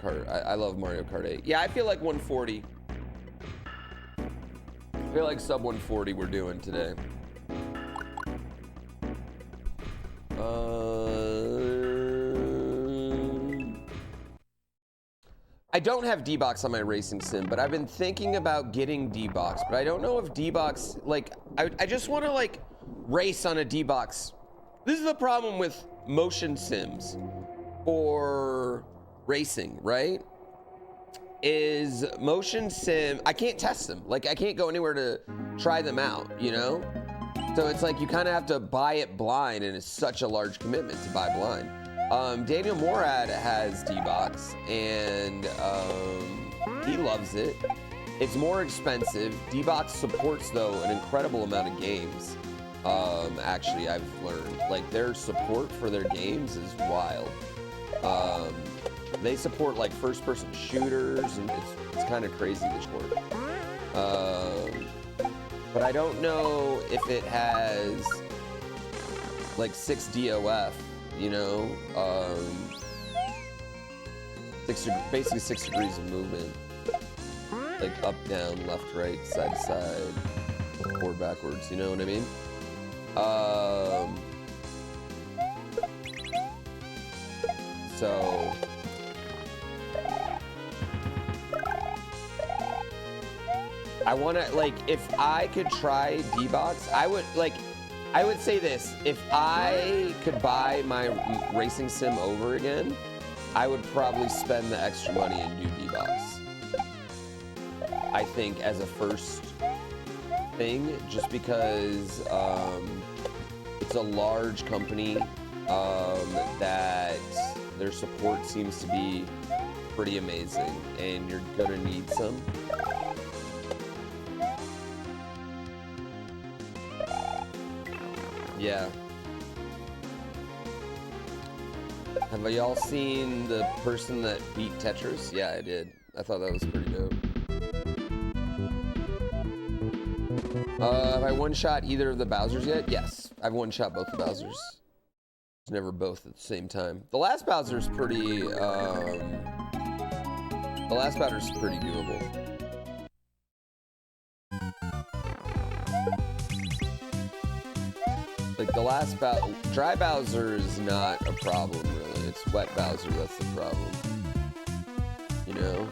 Kart. I love Mario Kart 8. Yeah, I feel like 140. I feel like sub 140 we're doing today. I don't have D-Box on my racing sim, but I've been thinking about getting D-Box, but I don't know if D-Box, like, I just want to, like, race on a D-Box. This is the problem with motion sims or racing, right? Is motion sim, I can't test them. Like, I can't go anywhere to try them out, you know? So it's like you kind of have to buy it blind, and it's such a large commitment to buy blind. Daniel Morad has D-Box, and he loves it. It's more expensive. D-Box supports, though, an incredible amount of games. Actually, I've learned. Like, their support for their games is wild. They support, like, first-person shooters, and it's kind of crazy, the support. But I don't know if it has, like, 6 DOF. You know, basically 6 degrees of movement, like up, down, left, right, side to side, forward, backwards. You know what I mean? So I want to, like, if I could try D-Box, I would say this: if I could buy my racing sim over again, I would probably spend the extra money and do D-Box. I think as a first thing, just because it's a large company that their support seems to be pretty amazing, and you're gonna need some. Yeah. Have y'all seen the person that beat Tetris? Yeah, I did. I thought that was pretty dope. Have I one-shot either of the Bowsers yet? Yes, I've one-shot both the Bowsers. It's never both at the same time. The last Bowser's pretty, doable. Like, the last dry Bowser is not a problem, really. It's wet Bowser that's the problem. You know?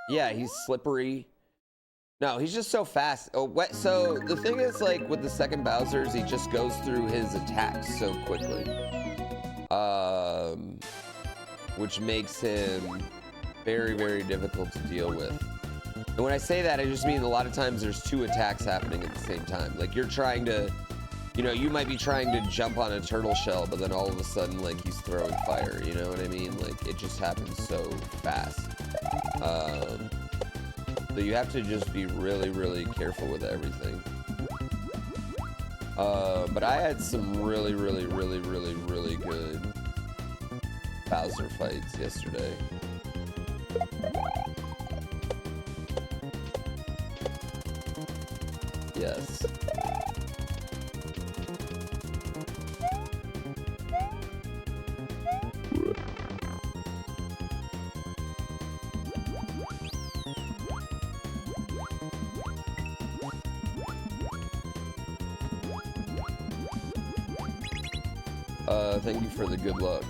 Yeah, he's slippery. No, he's just so fast. Oh, wet. So the thing is, like, with the second Bowser's, he just goes through his attacks so quickly. Which makes him very, very difficult to deal with. And when I say that, I just mean a lot of times there's 2 attacks happening at the same time. Like, you're trying to, you know, you might be trying to jump on a turtle shell, but then all of a sudden, like, he's throwing fire, you know what I mean? Like, it just happens so fast. So you have to just be really, really careful with everything. But I had some really, really, really, really, really good Bowser fights yesterday. Yes. Thank you for the good luck.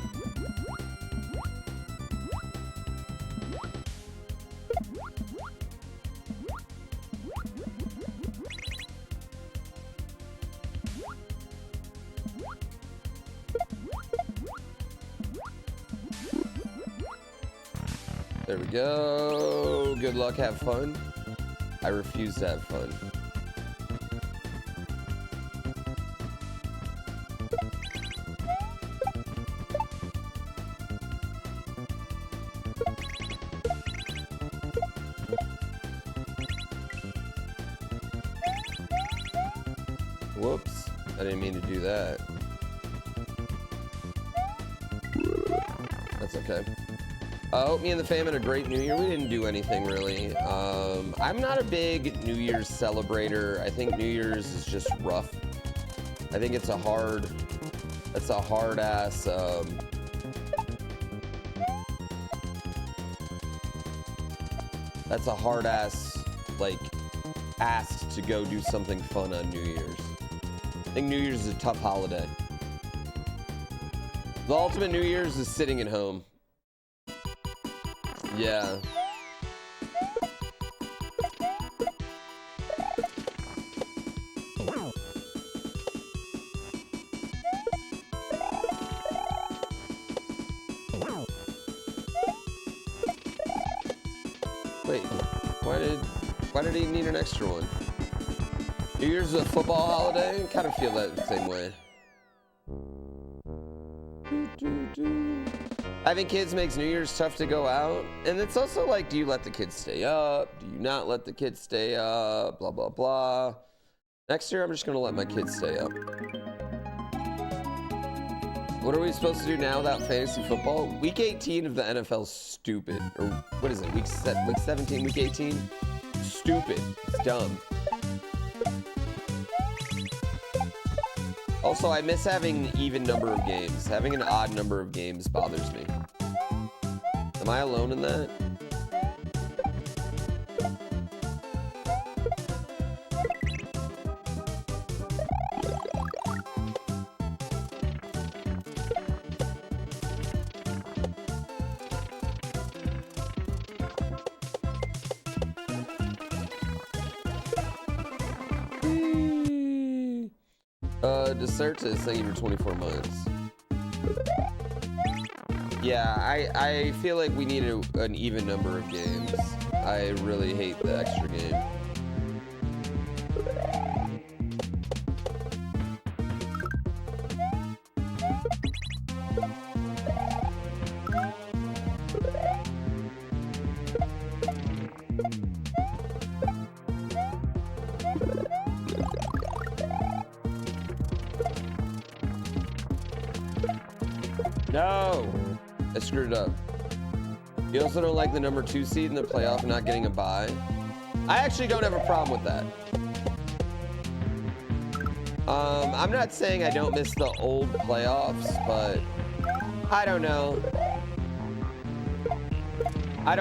There we go. Good luck, have fun. I refuse to have fun. Whoops, I didn't mean to do that. That's okay. I hope me and the fam had a great New Year. We didn't do anything really. I'm not a big New Year's celebrator. I think New Year's is just rough. I think it's a hard ass. That's a hard ass like ask to go do something fun on New Year's. I think New Year's is a tough holiday. The ultimate New Year's is sitting at home. Yeah. Wait, why did he need an extra one? New Year's is a football holiday? I kind of feel that the same way. Having kids makes New Year's tough to go out. And it's also like, do you let the kids stay up? Do you not let the kids stay up? Blah, blah, blah. Next year, I'm just going to let my kids stay up. What are we supposed to do now without fantasy football? Week 18 of the NFL's stupid. Or what is it? Week 17, week 18? Stupid. It's dumb. Also, I miss having an even number of games. Having an odd number of games bothers me. Am I alone in that? Desertus, thank you for 24 months. Yeah, I feel like we need an even number of games. I really hate the extra game. No! I screwed it up. You also don't like the number 2 seed in the playoff and not getting a bye? I actually don't have a problem with that. I'm not saying I don't miss the old playoffs, but I don't know. I'm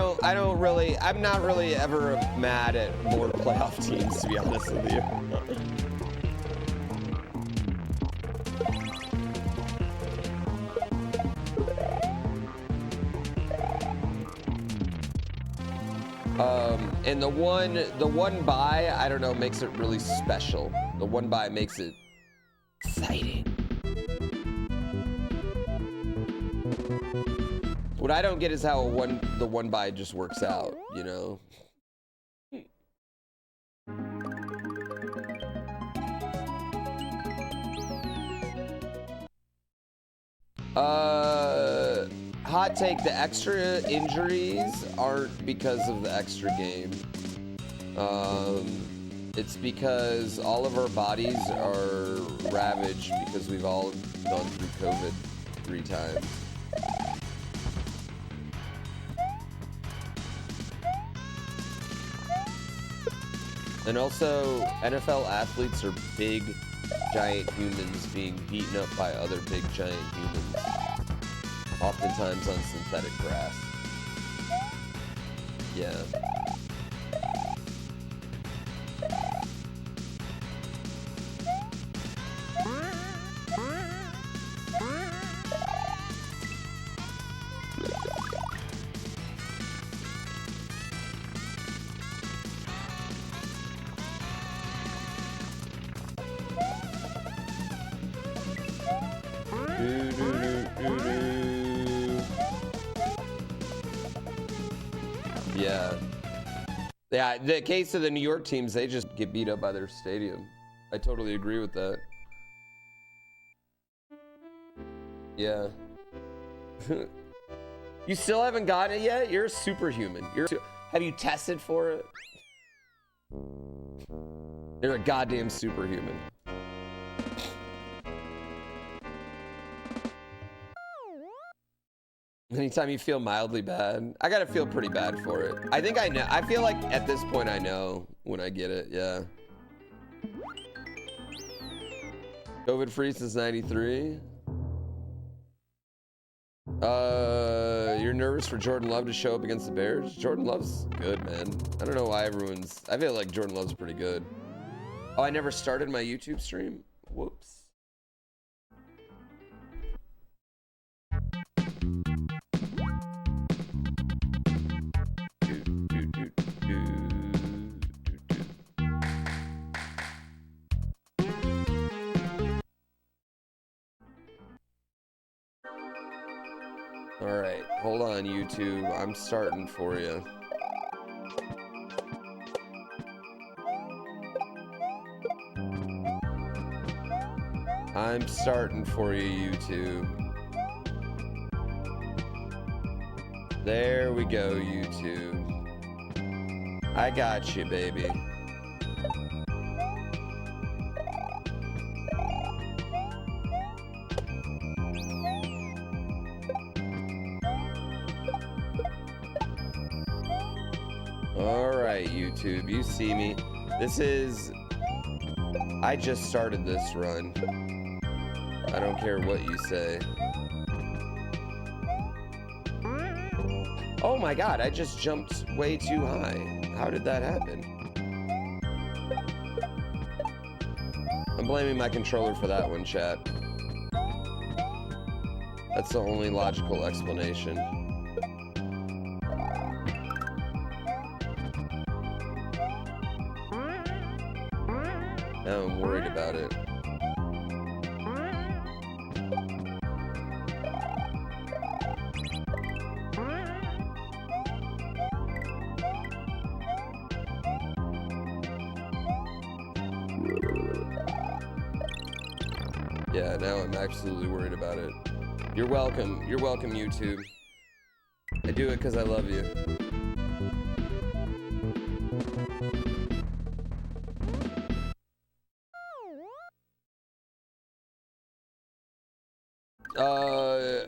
not really ever mad at more playoff teams, to be honest with you. And the one bye, I don't know, makes it really special. The one bye makes it exciting. What I don't get is how the one bye just works out, you know? Hot take, the extra injuries aren't because of the extra game. It's because all of our bodies are ravaged because we've all gone through COVID 3 times. And also, NFL athletes are big, giant humans being beaten up by other big, giant humans. Oftentimes on synthetic grass. Yeah. Yeah, the case of the New York teams, they just get beat up by their stadium. I totally agree with that. Yeah. You still haven't gotten it yet? You're a superhuman. Have you tested for it? You're a goddamn superhuman. Anytime you feel mildly bad, I gotta feel pretty bad for it. I think I know. I feel like at this point I know when I get it. Yeah. COVID free since '93. You're nervous for Jordan Love to show up against the Bears? Jordan Love's good, man. I don't know why everyone's. I feel like Jordan Love's pretty good. Oh, I never started my YouTube stream. Whoops. All right, hold on, YouTube. I'm starting for you. I'm starting for you, YouTube. There we go, YouTube. I got you, baby. All right, YouTube, you see me. This is... I just started this run. I don't care what you say. Oh my god, I just jumped way too high. How did that happen? I'm blaming my controller for that one, chat. That's the only logical explanation. Now I'm worried about it. Yeah, now I'm absolutely worried about it. You're welcome. You're welcome, YouTube. I do it because I love you.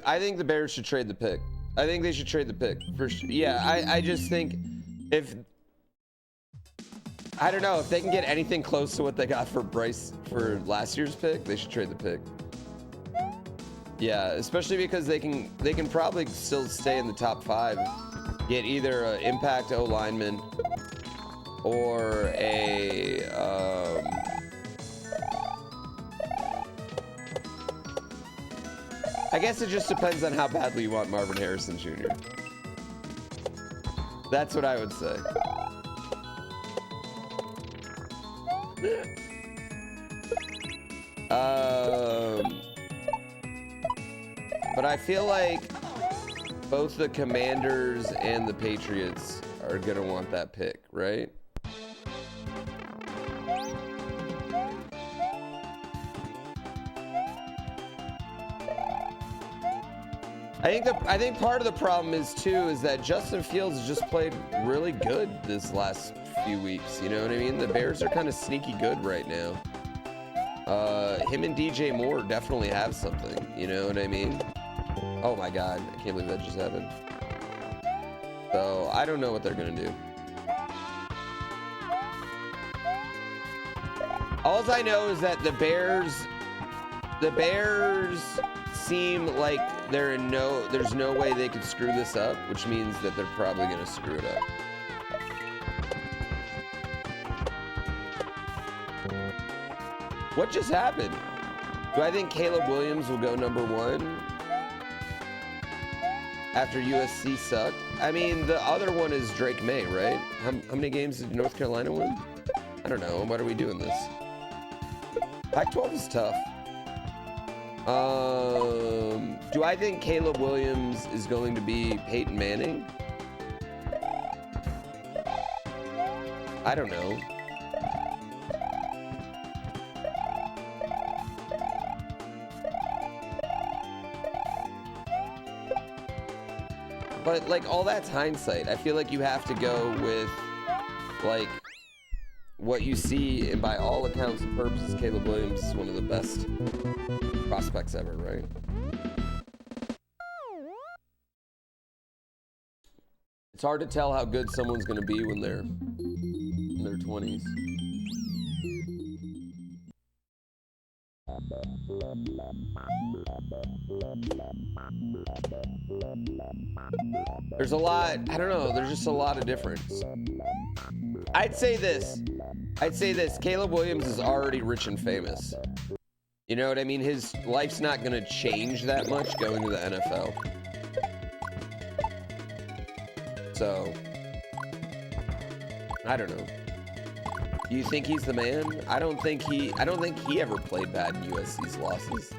I think the Bears should trade the pick. I think they should trade the pick. For sure. Yeah, I just think if... I don't know, if they can get anything close to what they got for Bryce for last year's pick, they should trade the pick. Yeah, especially because they can probably still stay in the top 5. Get either an impact O lineman or a I guess it just depends on how badly you want Marvin Harrison Jr. That's what I would say. But I feel like both the Commanders and the Patriots are gonna want that pick, right? I think part of the problem is that Justin Fields has just played really good this last few weeks. You know what I mean? The Bears are kind of sneaky good right now. Him and DJ Moore definitely have something. You know what I mean? Oh my God, I can't believe that just happened. So I don't know what they're gonna do. All I know is that the Bears seem like there's no way they could screw this up, which means that they're probably gonna screw it up. What just happened? Do I think Caleb Williams will go #1 after USC sucked? I mean, the other one is Drake May, right? How many games did North Carolina win? I don't know. Why are we doing this? Pac-12 is tough. Do I think Caleb Williams is going to be Peyton Manning? I don't know. But like all that's hindsight. I feel like you have to go with like what you see, and by all accounts and purposes, Caleb Williams is one of the best prospects ever, right? It's hard to tell how good someone's gonna be when they're in their 20s. There's a lot, I don't know, there's just a lot of difference. I'd say this, Caleb Williams is already rich and famous. You know what I mean? His life's not gonna change that much going to the NFL. So, I don't know. Do you think he's the man? I don't think he ever played bad in USC's losses.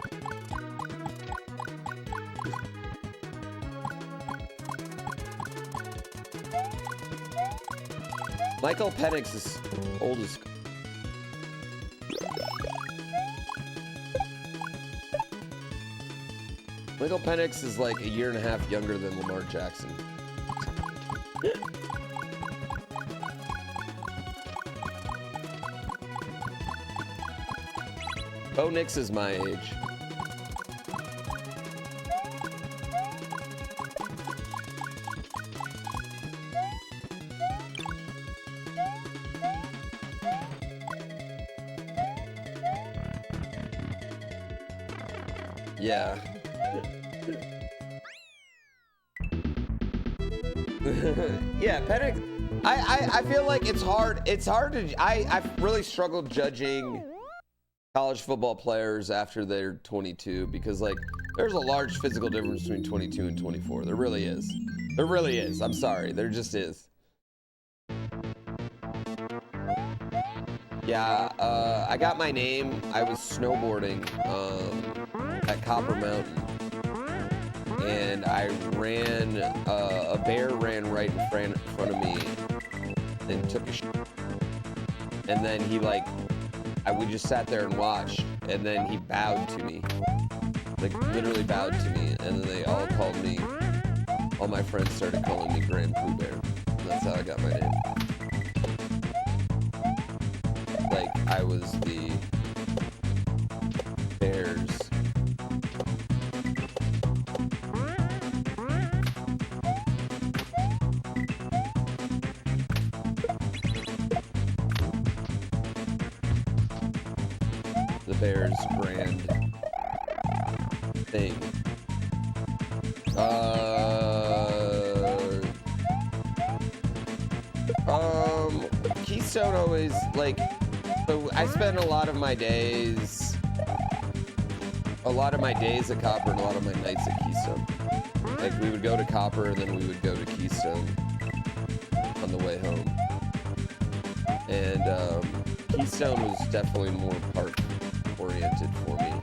Michael Penix is old as... Michael Penix is like a year and a half younger than Lamar Jackson. Bo Nix is my age. Yeah. Yeah, Penix. I feel like it's hard to, I've really struggled judging college football players after they're 22 because like there's a large physical difference between 22 and 24. There really is. There really is. I'm sorry. There just is. Yeah, I got my name. I was snowboarding at Copper Mountain. And I ran, a bear ran right in front of me and took a shit. And then he like, we just sat there and watched, and then he bowed to me. Like, literally bowed to me, and then they all called me, all my friends started calling me GrandPooBear. And that's how I got my name. Like, I was the Bears. Bears grand thing. Keystone always, like, so I spend a lot of my days at Copper and a lot of my nights at Keystone. Like, we would go to Copper and then we would go to Keystone on the way home. And Keystone was definitely more park oriented for me.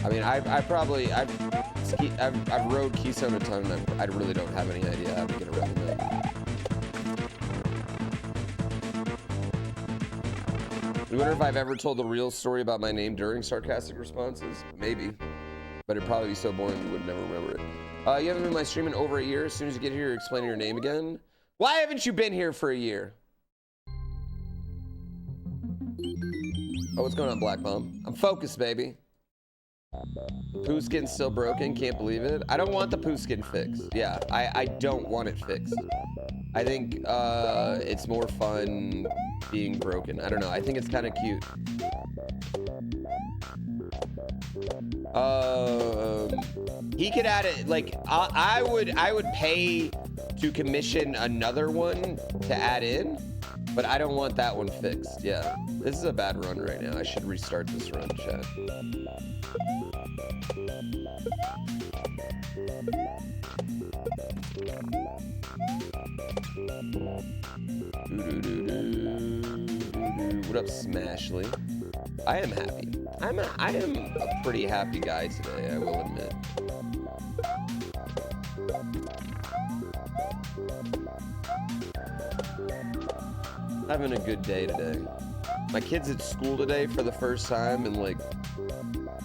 I mean, I've rode Keystone a ton, and I really don't have any idea how to get around that. I wonder if I've ever told the real story about my name during sarcastic responses. Maybe, but it'd probably be so boring you would never remember it. You haven't been my stream in over a year. As soon as you get here, you're explaining your name again. Why haven't you been here for a year? Oh, what's going on, Black Bomb? I'm focused, baby. Poo skin's still broken. Can't believe it. I don't want the poo skin fixed. Yeah, I don't want it fixed. I think it's more fun being broken. I don't know. I think it's kind of cute. He could add it. Like I would pay to commission another one to add in. But I don't want that one fixed. Yeah, this is a bad run right now. I should restart this run, chat. What up, Smashly? I am happy. I am a pretty happy guy today, I will admit. Having a good day today. My kid's at school today for the first time in like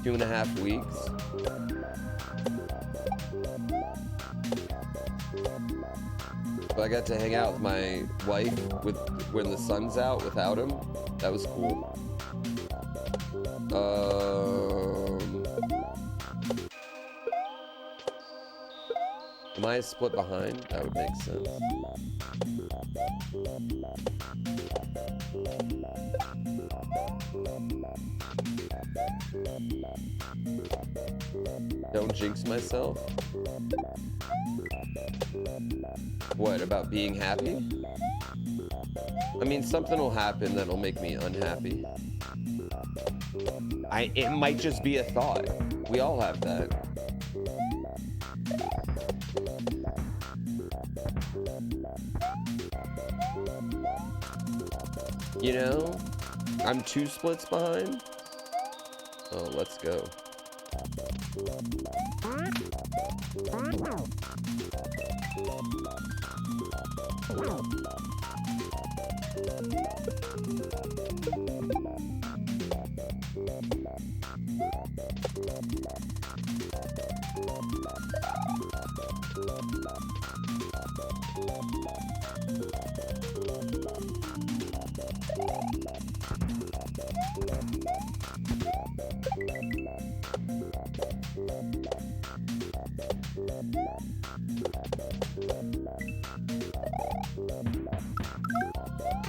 2.5 weeks. So I got to hang out with my wife when the sun's out without him. That was cool. Am I a split behind? That would make sense. Don't jinx myself. What, about being happy? I mean, something will happen that'll make me unhappy. It might just be a thought. We all have that. You know, I'm 2 splits behind. Oh, let's go.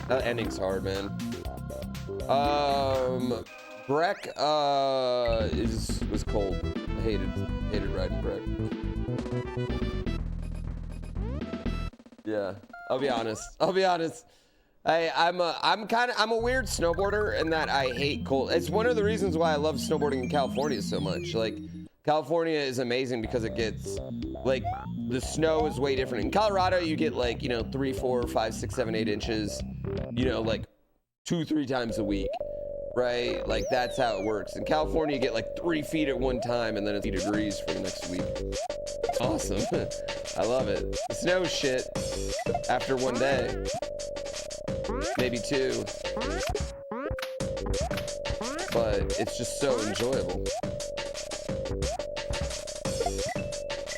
That ending's hard, man. Breck was cold. I hated riding Breck. Yeah, I'll be honest. I'm a weird snowboarder in that I hate cold. It's one of the reasons why I love snowboarding in California so much. Like, California is amazing because it gets, like, the snow is way different. In Colorado, you get, like, you know, 3, 4, 5, 6, 7, 8 inches, you know, like 2, 3 times a week, right? Like, that's how it works. In California, you get like 3 feet at one time, and then it's 80 degrees for the next week. It's awesome. I love it. The snow shit after one day, maybe 2, but it's just so enjoyable.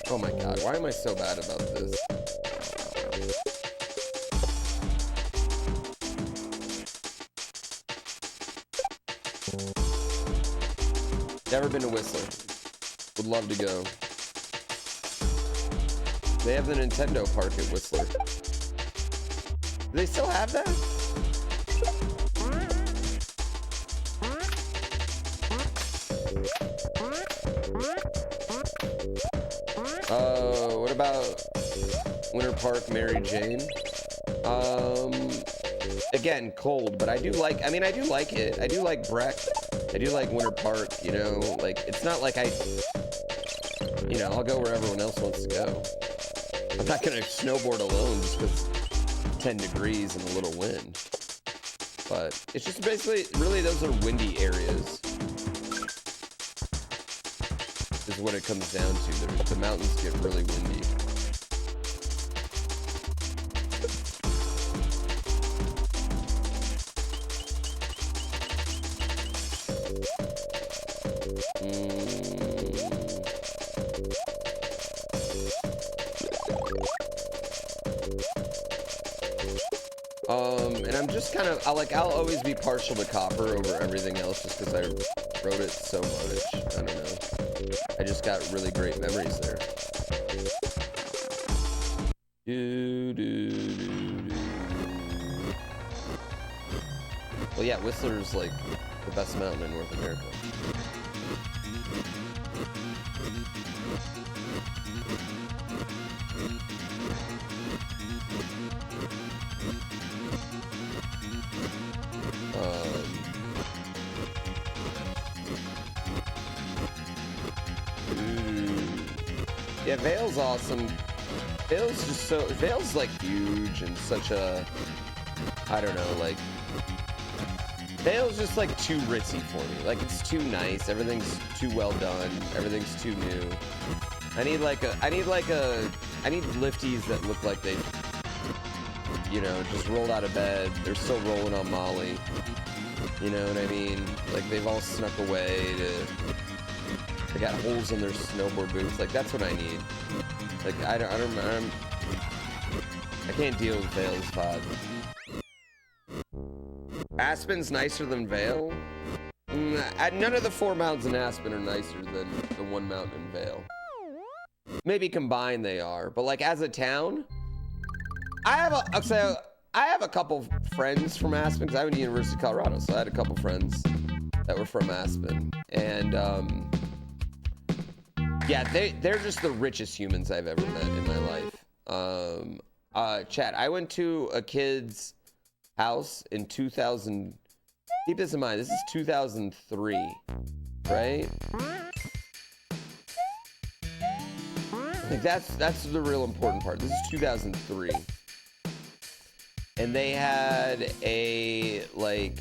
Oh my god, why am I so bad about this? Never been to Whistler. Would love to go. They have the Nintendo Park at Whistler. Do they still have that? What about Winter Park, Mary Jane? Again, cold, but I do like it. I do like Breck. I do like Winter Park, you know, like, it's not like you know, I'll go where everyone else wants to go. I'm not gonna snowboard alone just because 10 degrees and a little wind. But it's just basically, really, those are windy areas. Is what it comes down to. The mountains get really windy. And I'm just kind of, I'll always be partial to Copper over everything else just because I wrote it so much. I don't know. I just got really great memories there. Well, yeah, Whistler's like the best mountain in North America. Yeah, Vail's awesome. Vail's like huge and such a, I don't know, like, Vail's just like too ritzy for me. Like, it's too nice. Everything's too well done. Everything's too new. I need lifties that look like they, you know, just rolled out of bed. They're still rolling on Molly. You know what I mean? Like, they've all snuck away they got holes in their snowboard boots. Like, that's what I need. Like, I can't deal with Vail's vibe. Aspen's nicer than Vail? None of the 4 mountains in Aspen are nicer than the 1 mountain in Vail. Maybe combined they are, but like as a town, I have a couple friends from Aspen because I went to University of Colorado, so I had a couple friends that were from Aspen, and yeah, they're just the richest humans I've ever met in my life. Chat, I went to a kid's house in 2000. Keep this in mind. This is 2003, right? Like that's the real important part. This is 2003. And they had a like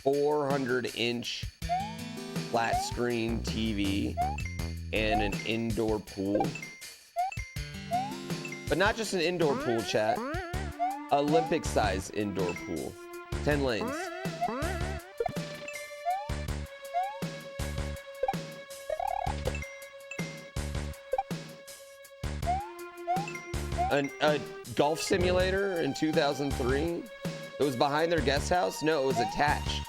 400-inch flat screen TV and an indoor pool. But not just an indoor pool, chat. Olympic size indoor pool. 10 lanes. A golf simulator in 2003. It was behind their guest house. No, it was attached.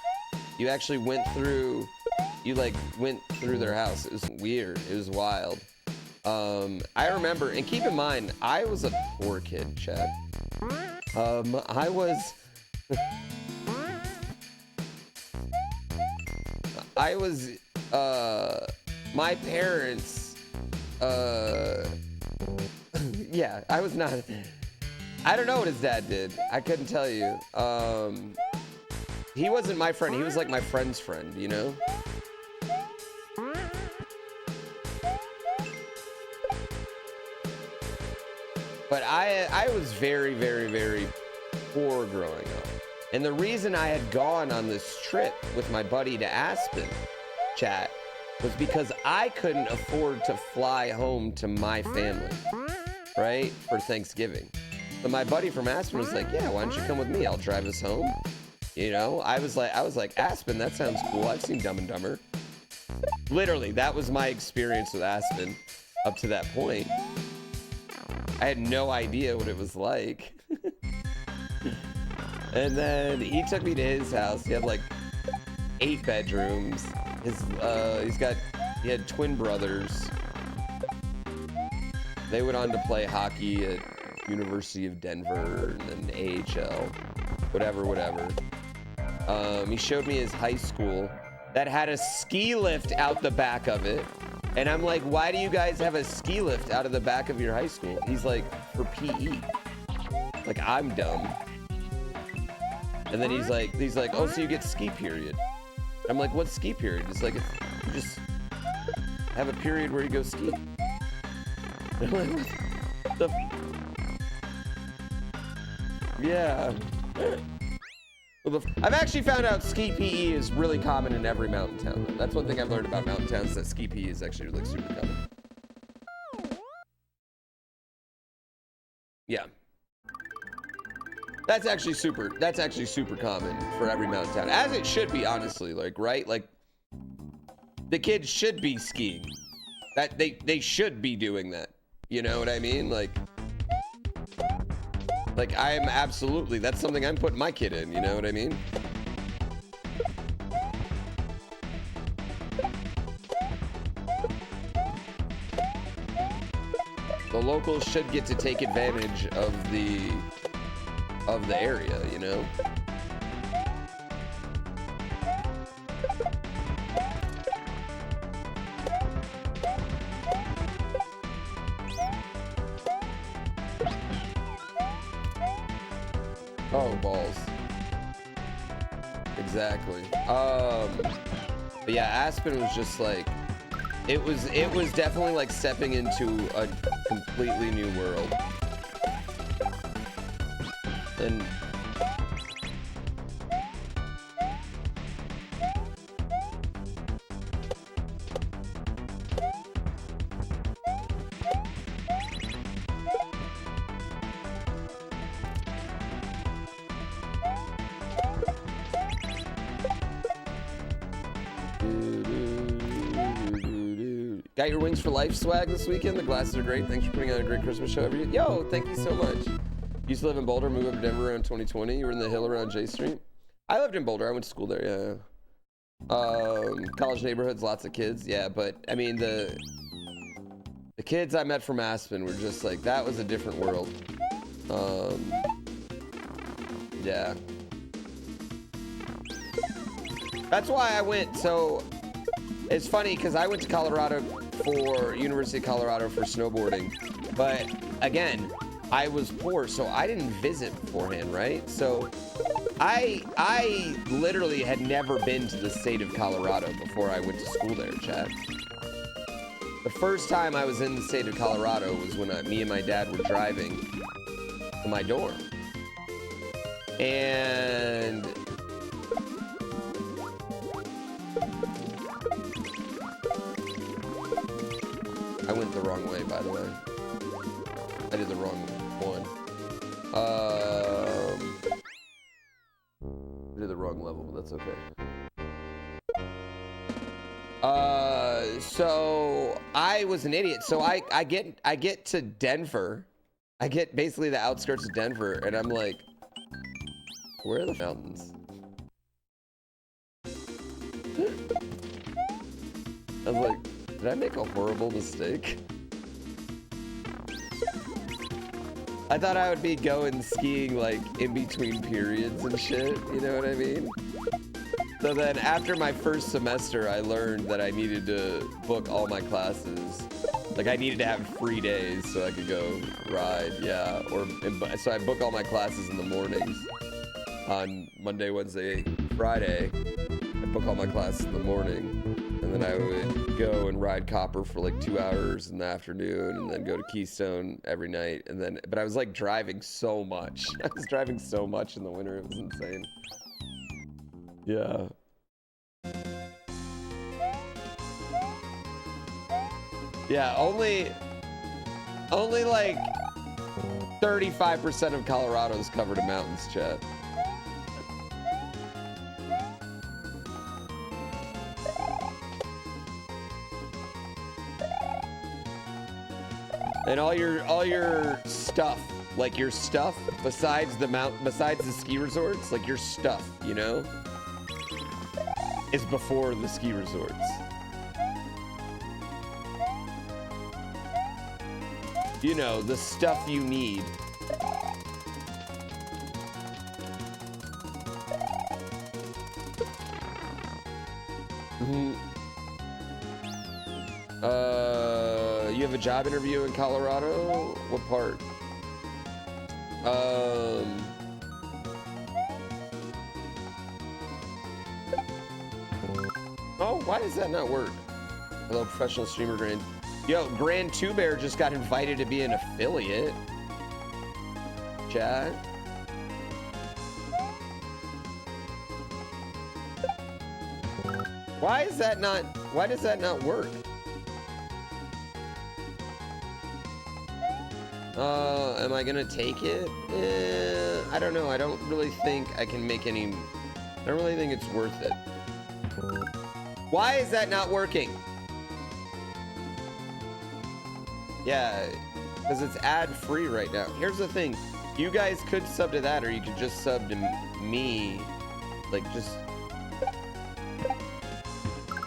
You actually went through their house. It was weird. It was wild. I remember, and keep in mind, I was a poor kid, Chad. I was my parents, yeah, I was not, I don't know what his dad did. I couldn't tell you. He wasn't my friend. He was like my friend's friend, you know? But I was very, very, very poor growing up. And the reason I had gone on this trip with my buddy to Aspen, chat, was because I couldn't afford to fly home to my family, right, for Thanksgiving. But my buddy from Aspen was like, yeah, why don't you come with me? I'll drive us home. You know, I was like, Aspen, that sounds cool. I've seen Dumb and Dumber. Literally, that was my experience with Aspen up to that point. I had no idea what it was like. And then he took me to his house. He had like 8 bedrooms. He had twin brothers. They went on to play hockey at University of Denver and then AHL, whatever. He showed me his high school that had a ski lift out the back of it. And I'm like, why do you guys have a ski lift out of the back of your high school? He's like, for PE. Like, I'm dumb. And then he's like, oh, so you get ski period. I'm like, what's ski period? It's like, you just have a period where you go ski. I'm like, what the yeah. I've actually found out ski PE is really common in every mountain town. That's one thing I've learned about mountain towns, that ski PE is actually like super common. Yeah. That's actually super common for every mountain town. As it should be, honestly, like, right? Like, the kids should be skiing. That they should be doing that. You know what I mean? Like I'm absolutely, that's something I'm putting my kid in, you know what I mean? The locals should get to take advantage of the area, you know? Oh, balls. Exactly. But yeah, Aspen was just like, it was definitely like stepping into a completely new world. And got your Wings for Life swag this weekend. The glasses are great. Thanks for putting on a great Christmas show every year. Yo, thank you so much. Used to live in Boulder, moved up to Denver around 2020. You were in the hill around J Street. I lived in Boulder. I went to school there, yeah. College neighborhoods, lots of kids. Yeah, but I mean, kids I met from Aspen were just like, that was a different world. Yeah. That's why I went. So it's funny because I went to Colorado for University of Colorado for snowboarding, but again, I was poor, so I didn't visit beforehand, right? So I literally had never been to the state of Colorado before I went to school there, chat. The first time I was in the state of Colorado was when me and my dad were driving to my dorm. And I went the wrong way, by the way. I did the wrong one. I did the wrong level, but that's okay. So I was an idiot. So I get to Denver. I get basically the outskirts of Denver, and I'm like, where are the mountains? I was like, did I make a horrible mistake? I thought I would be going skiing like in between periods and shit, you know what I mean? So then after my first semester, I learned that I needed to book all my classes. Like I needed to have free days so I could go ride, yeah. So I book all my classes in the mornings. On Monday, Wednesday, Friday, I book all my classes in the morning. And then I would go and ride Copper for like 2 hours in the afternoon and then go to Keystone every night. And then, but I was like driving so much. I was driving so much in the winter. It was insane. Yeah. Yeah, only like 35% of Colorado is covered in mountains, chat. And all your stuff, like your stuff besides the ski resorts, like your stuff, you know, is before the ski resorts. You know, the stuff you need. Mm-hmm. You have a job interview in Colorado? What part? Oh, why does that not work? Hello, professional streamer Grand. Yo, GrandPooBear just got invited to be an affiliate. Chat. Why does that not work? Am I gonna take it? I don't know. I don't really think I can make any. I don't really think it's worth it. Why is that not working? Yeah, because it's ad-free right now. Here's the thing. You guys could sub to that, or you could just sub to me. Like, just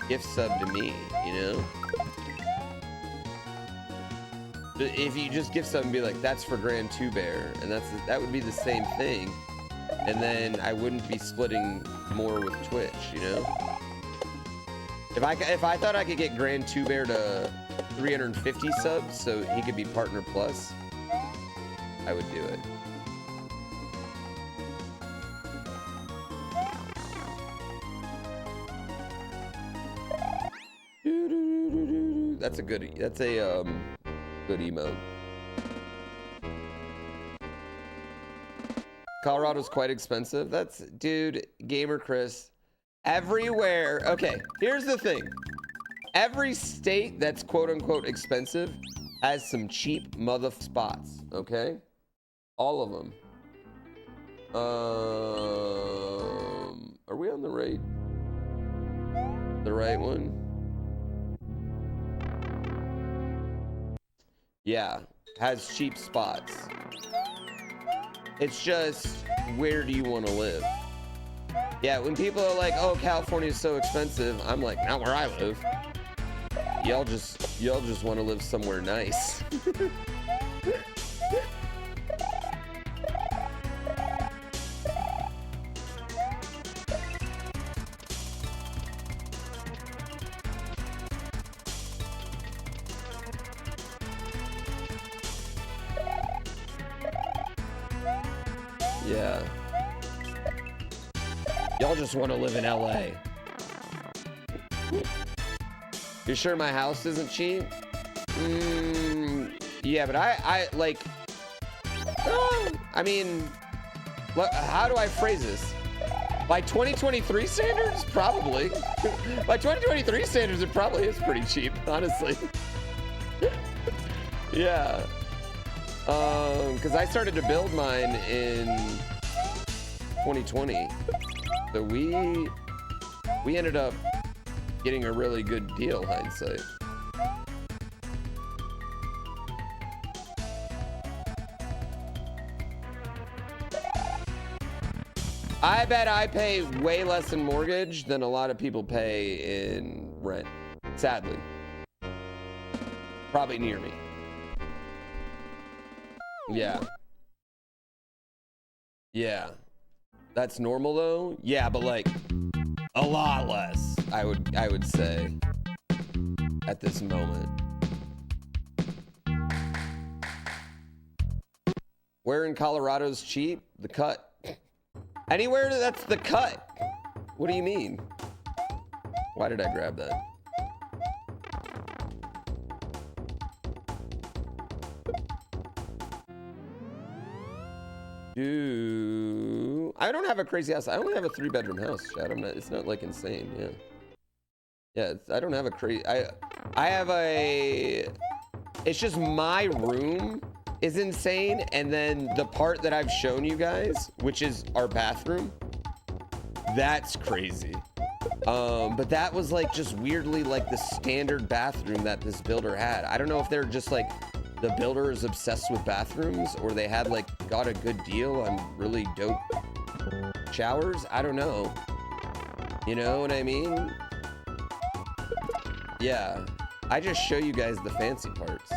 gift sub to me, you know? If you just gift sub and be like, that's for GrandPooBear, and that would be the same thing. And then I wouldn't be splitting more with Twitch, you know? If I thought I could get GrandPooBear to 350 subs so he could be partner plus, I would do it. That's a good emote. Colorado's quite expensive. That's, dude, Gamer Chris. Everywhere. Okay, here's the thing. Every state that's quote unquote expensive has some cheap mother spots, okay? All of them. Are we on the right one? Yeah, has cheap spots. It's just, where do you want to live? Yeah, when people are like, oh, California is so expensive, I'm like, not where I live. y'all just want to live somewhere nice. Yeah. Y'all just want to live in LA. You sure my house isn't cheap? Yeah, but I like, I mean, how do I phrase this? By 2023 standards, probably. By 2023 standards, it probably is pretty cheap, honestly. Yeah. Because I started to build mine in 2020. So we ended up getting a really good deal, hindsight. I bet I pay way less in mortgage than a lot of people pay in rent, sadly. Probably near me. Yeah. Yeah. That's normal though? Yeah, but like a lot less, I would say at this moment. Where in Colorado's cheap? The Cut. Anywhere that's the Cut. What do you mean? Why did I grab that? I don't have a crazy house. I only have a 3-bedroom house, Chad. It's not like insane. Yeah. Yeah, I don't have a crazy. I have a. It's just my room is insane, and then the part that I've shown you guys, which is our bathroom, that's crazy. But that was like just weirdly like the standard bathroom that this builder had. I don't know if they're just like the builder is obsessed with bathrooms, or they had like got a good deal on really dope showers. I don't know. You know what I mean? Yeah. I just show you guys the fancy parts.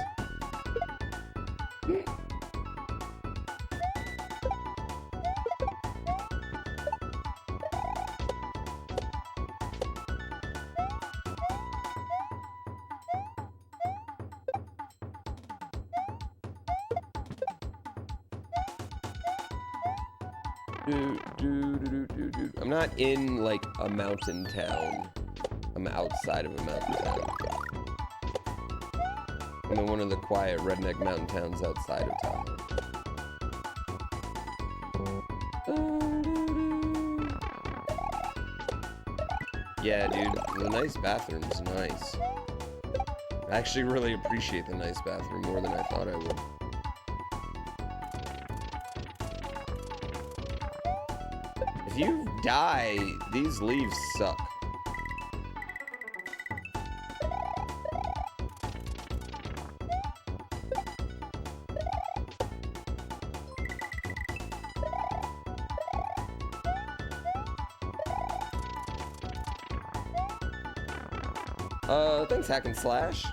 I'm not in like a mountain town. I'm outside of a mountain town. I'm in one of the quiet redneck mountain towns outside of town. Yeah, dude, the nice bathroom's nice. I actually really appreciate the nice bathroom more than I thought I would. If you die, these leaves suck. Thanks, Hack and Slash.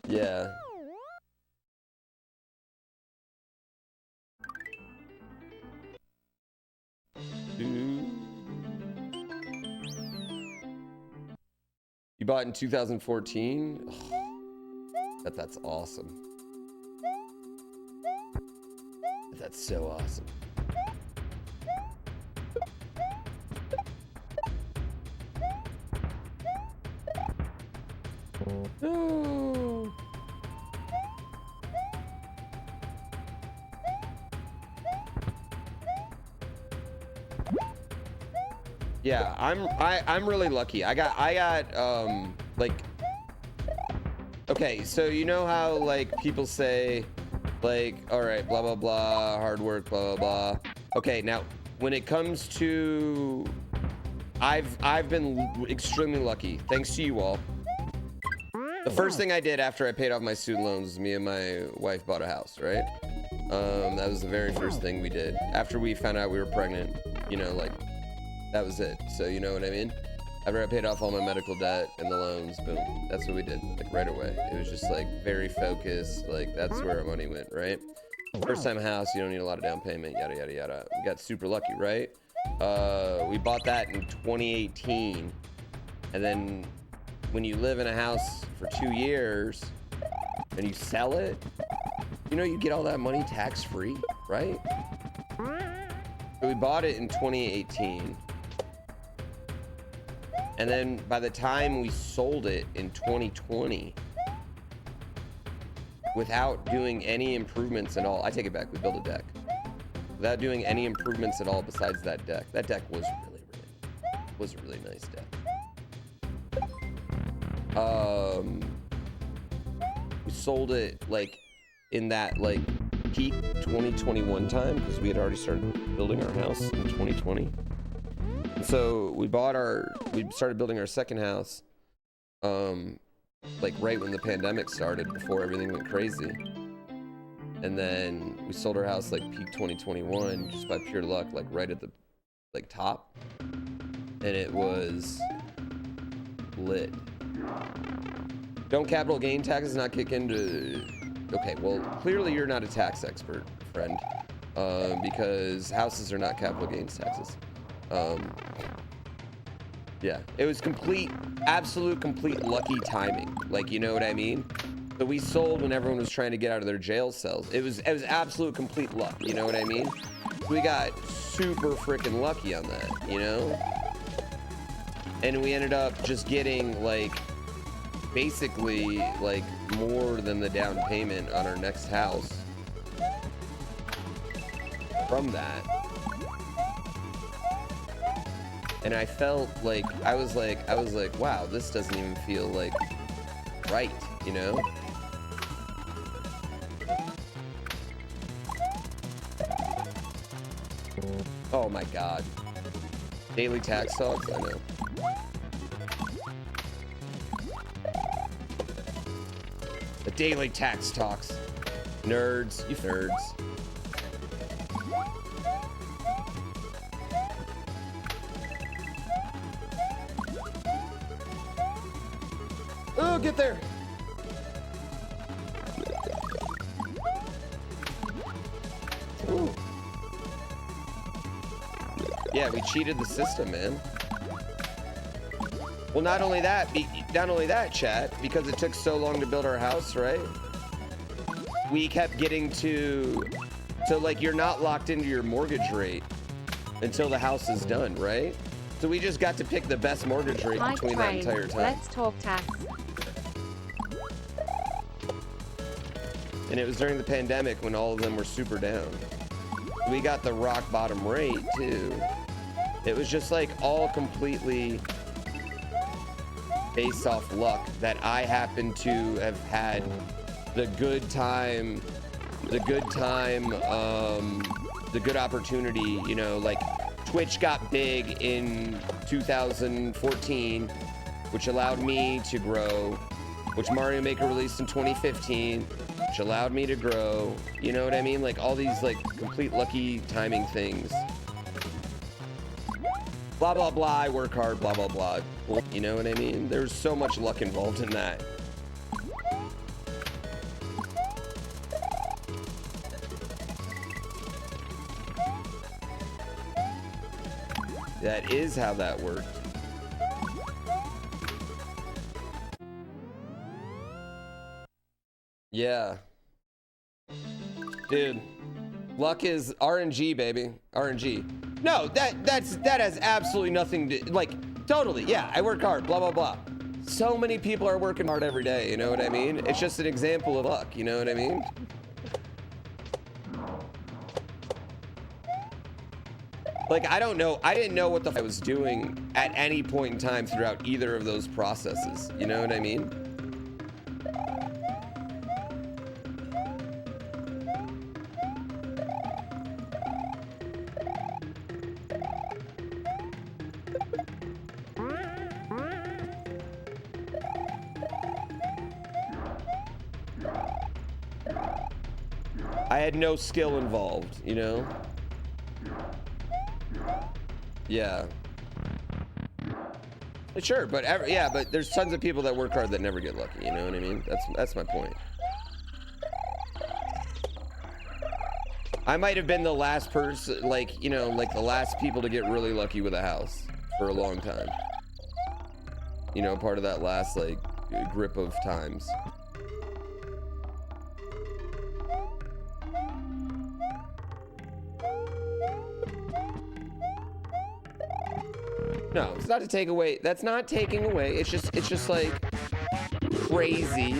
Yeah. You bought in 2014? Oh, that's awesome. That's so awesome. Oh. Yeah, I'm really lucky. I got like, okay, so you know how like people say like, all right, blah blah blah, hard work, blah blah blah. Okay, now when it comes to, I've been extremely lucky thanks to you all. The first thing I did after I paid off my student loans, me and my wife bought a house, right? That was the very first thing we did after we found out we were pregnant. You know, like that was it. So you know what I mean? After I paid off all my medical debt and the loans, boom, that's what we did, like right away. It was just like very focused, like that's where our money went, right? First time house, you don't need a lot of down payment, yada, yada, yada. We got super lucky, right? We bought that in 2018. And then when you live in a house for 2 years and you sell it, you know, you get all that money tax-free, right? So we bought it in 2018. And then by the time we sold it in 2020, without doing any improvements at all, I take it back, we built a deck. Without doing any improvements at all besides that deck. That deck was a really nice deck. We sold it like in that like peak 2021 time because we had already started building our house in 2020. And so we started building our second house like right when the pandemic started, before everything went crazy. And then we sold our house like peak 2021 just by pure luck, like right at the like top. And it was lit. Don't capital gain taxes not kick into... Okay, well, clearly you're not a tax expert, friend, because houses are not capital gains taxes. Yeah, it was absolute complete lucky timing. Like, you know what I mean? So we sold when everyone was trying to get out of their jail cells. It was absolute complete luck, you know what I mean? We got super freaking lucky on that, you know? And we ended up just getting like basically like more than the down payment on our next house from that. And I felt like I was like wow, this doesn't even feel like right, you know? Oh my god. Daily tax talks? I know. The daily tax talks. Nerds, you nerds. Oh, get there. Ooh. Yeah, we cheated the system, man. Well, not only that, chat, because it took so long to build our house, right? We kept getting so like you're not locked into your mortgage rate until the house is done, right? So we just got to pick the best mortgage rate between that entire time. Let's talk tax. And it was during the pandemic when all of them were super down. We got the rock bottom rate too. It was just like all completely based off luck that I happened to have had the good opportunity, you know, like Twitch got big in 2014, which allowed me to grow, which Mario Maker released in 2015, which allowed me to grow, you know what I mean? Like all these like complete lucky timing things. Blah, blah, blah, I work hard, blah, blah, blah. You know what I mean? There's so much luck involved in that. That is how that worked. Yeah. Dude, luck is RNG, baby. RNG. No, that has absolutely nothing to, like, totally, yeah, I work hard, blah, blah, blah. So many people are working hard every day, you know what I mean? It's just an example of luck, you know what I mean? Like, I don't know, I didn't know what the f I was doing at any point in time throughout either of those processes, you know what I mean? I had no skill involved, you know? Yeah. Sure, but yeah, but there's tons of people that work hard that never get lucky, you know what I mean? That's my point. I might have been the last person, like, you know, like the last people to get really lucky with a house for a long time. You know, part of that last, like, grip of times. No, it's not to take away. That's not taking away. It's just like crazy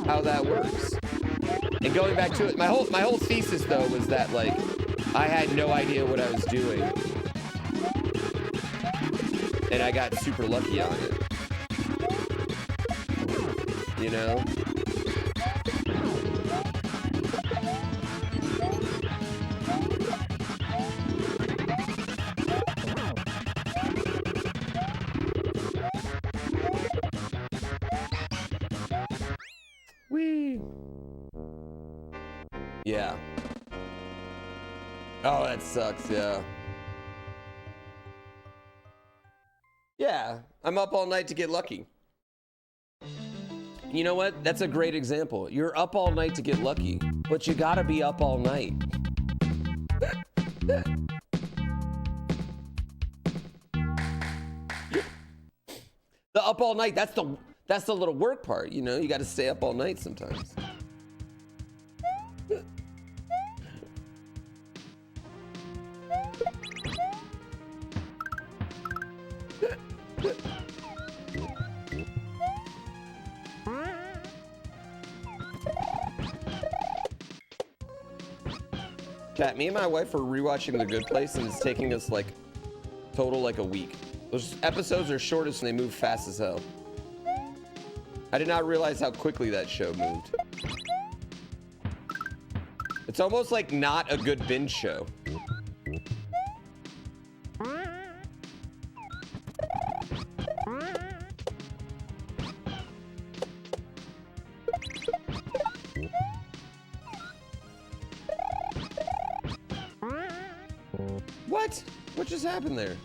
how that works. And going back to it, my whole thesis though was that like I had no idea what I was doing, and I got super lucky on it. You know. Yeah. Oh, that sucks, yeah. Yeah, I'm up all night to get lucky. You know what? That's a great example. You're up all night to get lucky, but you gotta be up all night. The up all night, that's the little work part, you know? You gotta stay up all night sometimes. Chat, me and my wife are rewatching The Good Place, and it's taking us like total like a week. Those episodes are shortest and they move fast as hell. I did not realize how quickly that show moved. It's almost like not a good binge show. What? What just happened there?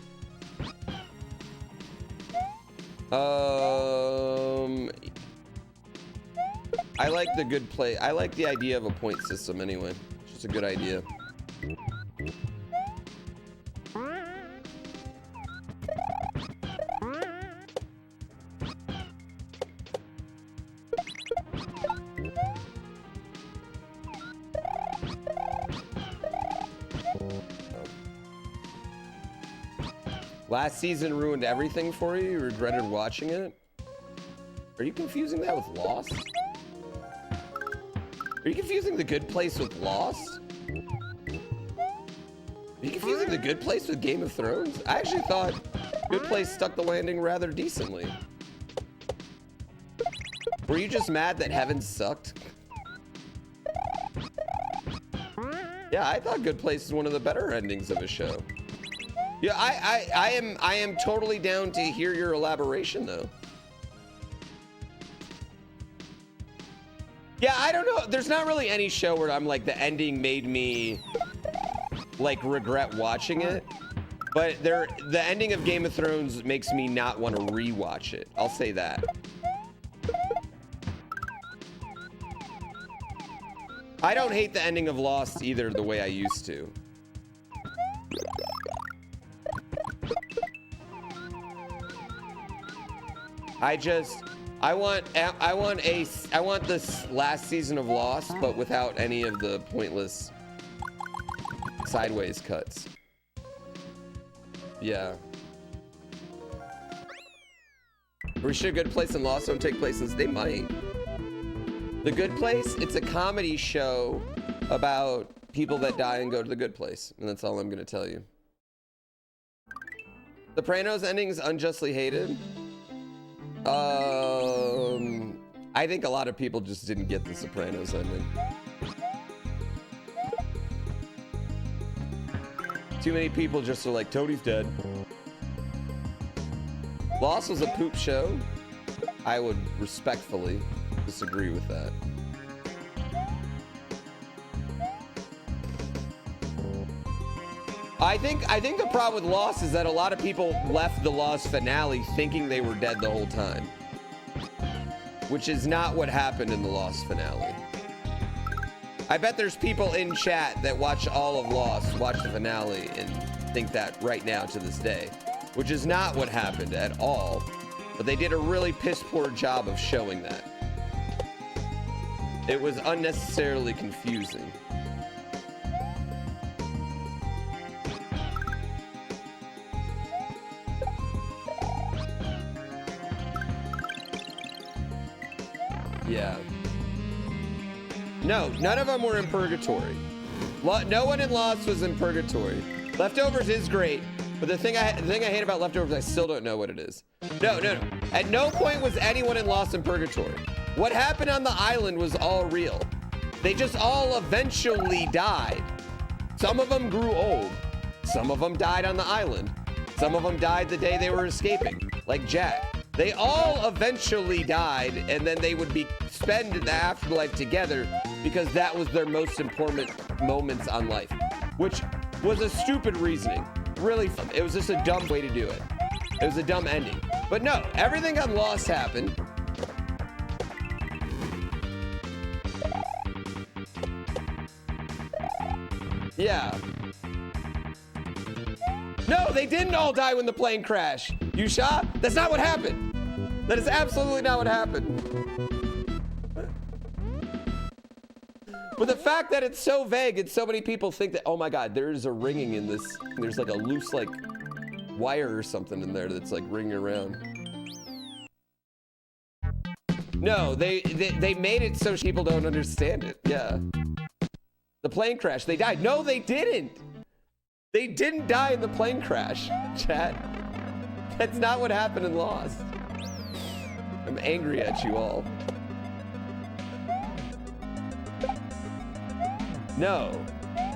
I like The Good Place. I like the idea of a point system anyway. It's just a good idea. Last season ruined everything for you? You regretted watching it? Are you confusing that with Lost? Are you confusing The Good Place with Lost? Are you confusing The Good Place with Game of Thrones? I actually thought Good Place stuck the landing rather decently. Were you just mad that Heaven sucked? Yeah, I thought Good Place is one of the better endings of a show. Yeah, I am totally down to hear your elaboration though. Yeah, I don't know. There's not really any show where I'm like the ending made me like regret watching it. But the ending of Game of Thrones makes me not want to rewatch it. I'll say that. I don't hate the ending of Lost either the way I used to. I want this last season of Lost, but without any of the pointless sideways cuts. Yeah. Or should Good Place and Lost don't take place? They might. The Good Place, it's a comedy show about people that die and go to the good place. And that's all I'm gonna tell you. Sopranos ending is unjustly hated. I think a lot of people just didn't get the Sopranos ending. Too many people just are like, Tony's dead. Lost was a poop show. I would respectfully disagree with that. I think the problem with Lost is that a lot of people left the Lost finale thinking they were dead the whole time, which is not what happened in the Lost finale. I bet there's people in chat that watch all of Lost, watch the finale, and think that right now to this day, which is not what happened at all. But they did a really piss poor job of showing that. It was unnecessarily confusing. Yeah. No, none of them were in purgatory. No one in Lost was in purgatory. Leftovers is great, but the thing I hate about Leftovers, I still don't know what it is. No. At no point was anyone in Lost in purgatory. What happened on the island was all real. They just all eventually died. Some of them grew old. Some of them died on the island. Some of them died the day they were escaping, like Jack. They all eventually died, and then they would spend the afterlife together because that was their most important moments on life, which was a stupid reasoning. Really, it was just a dumb way to do it. It was a dumb ending. But no, everything on Lost happened. Yeah. No, they didn't all die when the plane crashed. You shot? That's not what happened. That is absolutely not what happened. But the fact that it's so vague and so many people think that, oh my God, there's a ringing in this. There's like a loose like wire or something in there that's like ringing around. No, they made it so people don't understand it. Yeah. The plane crash, they died. No, they didn't. They didn't die in the plane crash, chat. That's not what happened in Lost. I'm angry at you all. No,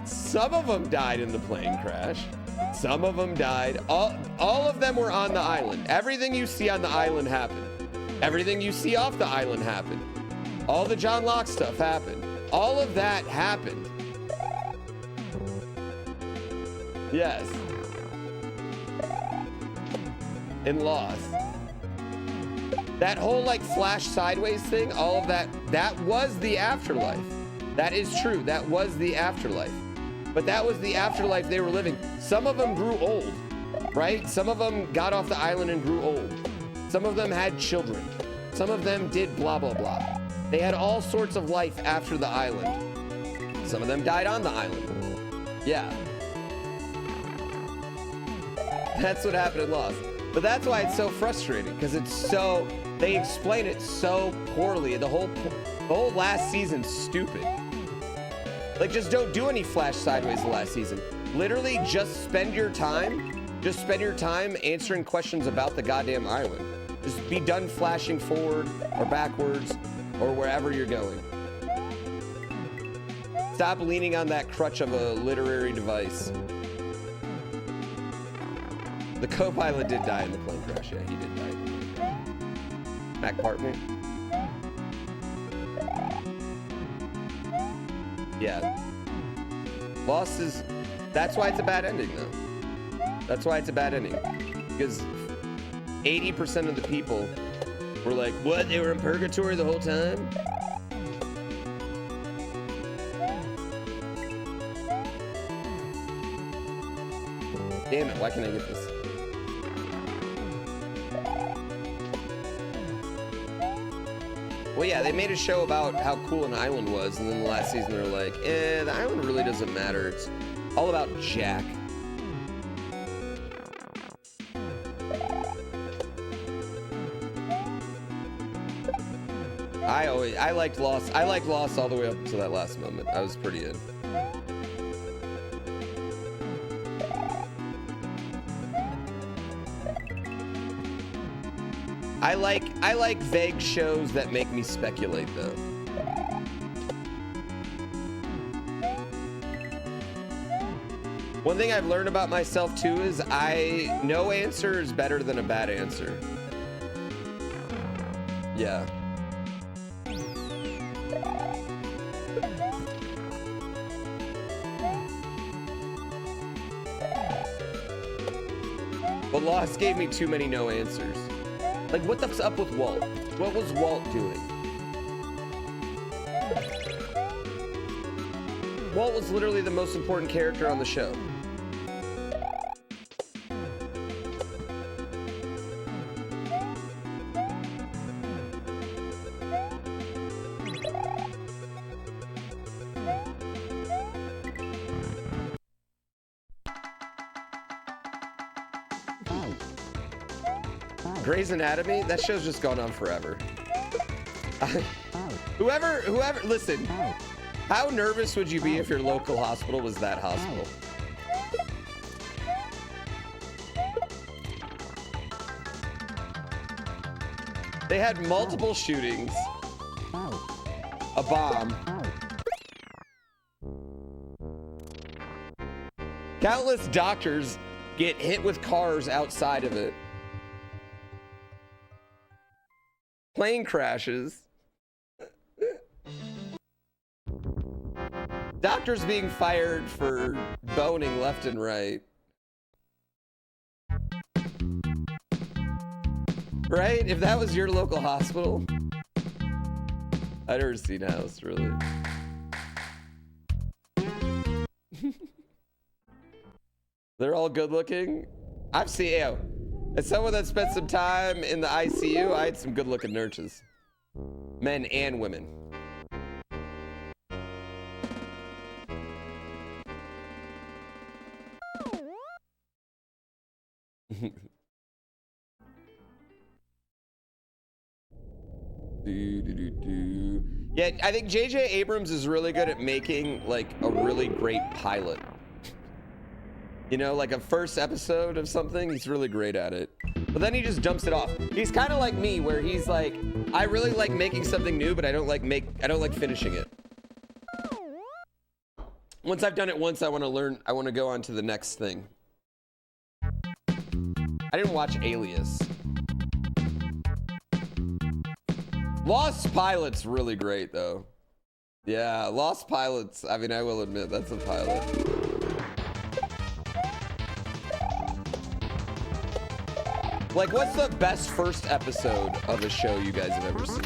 some of them died in the plane crash. Some of them died. All of them were on the island. Everything you see on the island happened. Everything you see off the island happened. All the John Locke stuff happened. All of that happened. Yes. In Lost. That whole like flash sideways thing, all of that, that was the afterlife. That is true. That was the afterlife. But that was the afterlife they were living. Some of them grew old, right? Some of them got off the island and grew old. Some of them had children. Some of them did blah, blah, blah. They had all sorts of life after the island. Some of them died on the island. Yeah. That's what happened in Lost. But that's why it's so frustrating, because it's so, they explain it so poorly. The whole last season's stupid. Like, just don't do any flash sideways the last season. Literally just spend your time answering questions about the goddamn island. Just be done flashing forward or backwards or wherever you're going. Stop leaning on that crutch of a literary device. The co-pilot did die in the plane crash. Yeah, he did die. Mac Partner. Yeah. Lost is... That's why it's a bad ending, though. That's why it's a bad ending. Because 80% of the people were like, what? They were in purgatory the whole time? Damn it, why can't I get this? Well, yeah, they made a show about how cool an island was, and then the last season they were like, the island really doesn't matter. It's all about Jack. I liked Lost. I liked Lost all the way up to that last moment. I was pretty in. I like vague shows that make me speculate, though. One thing I've learned about myself too is no answer is better than a bad answer. Yeah. But Lost gave me too many no answers. Like, what the fuck's up with Walt? What was Walt doing? Walt was literally the most important character on the show. Grey's Anatomy? That show's just gone on forever. Whoever, listen. How nervous would you be if your local hospital was that hospital? They had multiple shootings, a bomb, countless doctors get hit with cars outside of it, plane crashes, doctors being fired for boning left and right. Right? If that was your local hospital. I'd never seen House, really. They're all good looking. I've seen, as someone that spent some time in the ICU, I had some good looking nurses. Men and women. Yeah, I think J.J. Abrams is really good at making like a really great pilot. You know, like a first episode of something, he's really great at it. But then he just dumps it off. He's kind of like me, where he's like, I really like making something new, but I don't like finishing it. Once I've done it once, I want to learn, I want to go on to the next thing. I didn't watch Alias. Lost Pilot's really great, though. Yeah, Lost Pilot's, I mean, I will admit, that's a pilot. Like, what's the best first episode of a show you guys have ever seen?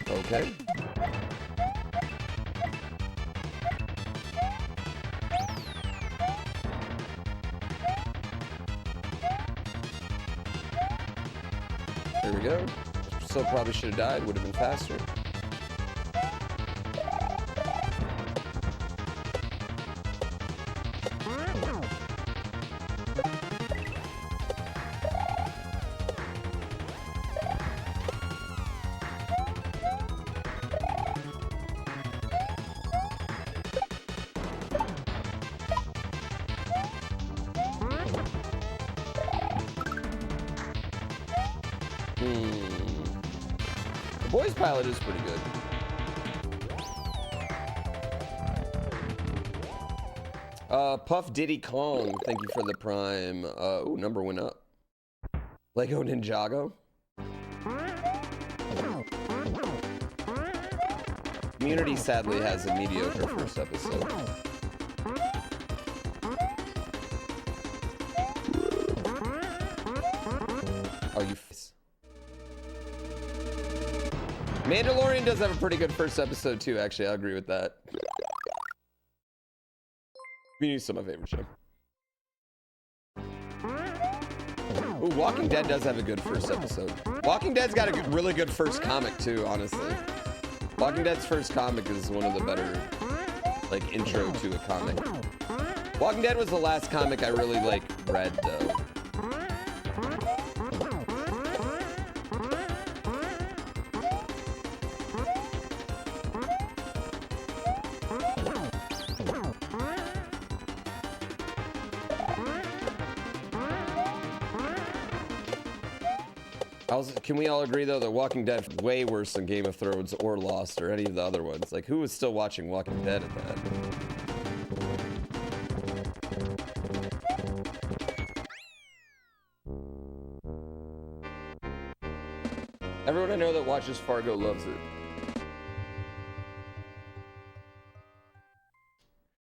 Okay. There we go. Still probably should have died, would have been faster. The Boys Pilot is pretty good. Puff Diddy Kong, thank you for the prime. Ooh, number went up. Lego Ninjago. Community sadly has a mediocre first episode. Oh, you Mandalorian does have a pretty good first episode too, actually. I agree with that. Community's still my favorite show. Ooh, Walking Dead does have a good first episode. Walking Dead's got a really good first comic too, honestly. Walking Dead's first comic is one of the better, like, intro to a comic. Walking Dead was the last comic I really, like, read, though. Can we all agree, though, that Walking Dead is way worse than Game of Thrones or Lost or any of the other ones? Like, who was still watching Walking Dead at that? I know that watches Fargo loves it.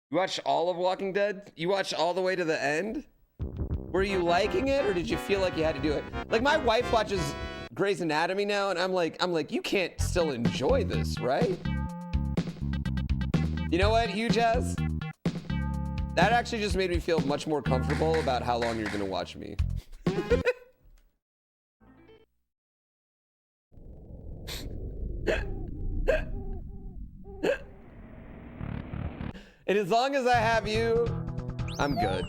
You watched all of Walking Dead? You watched all the way to the end? Were you liking it, or did you feel like you had to do it? Like, my wife watches Grey's Anatomy now, and I'm like, you can't still enjoy this, right? You know what, Hugh Jazz? That actually just made me feel much more comfortable about how long you're gonna watch me. And as long as I have you, I'm good.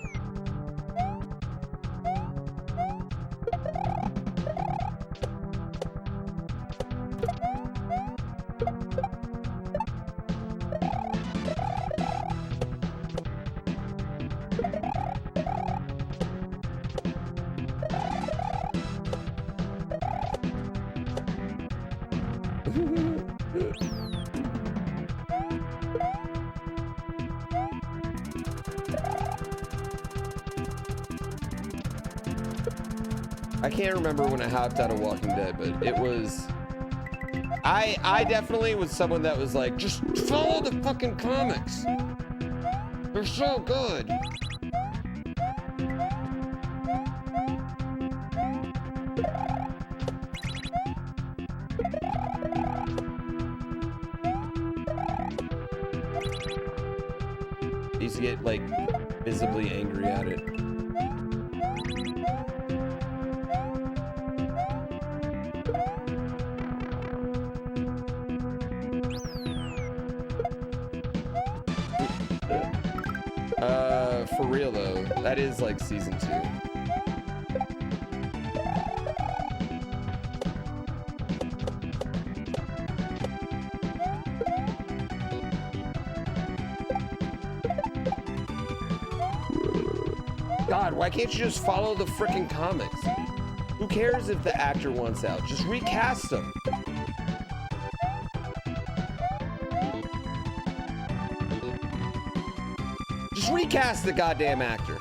I can't remember when I hopped out of Walking Dead, but it was... I definitely was someone that was like, just follow the fucking comics. They're so good. I used to get like visibly angry at it. For real though, that is like season 2. God, why can't you just follow the freaking comics? Who cares if the actor wants out? Just recast them. Just recast the goddamn actor.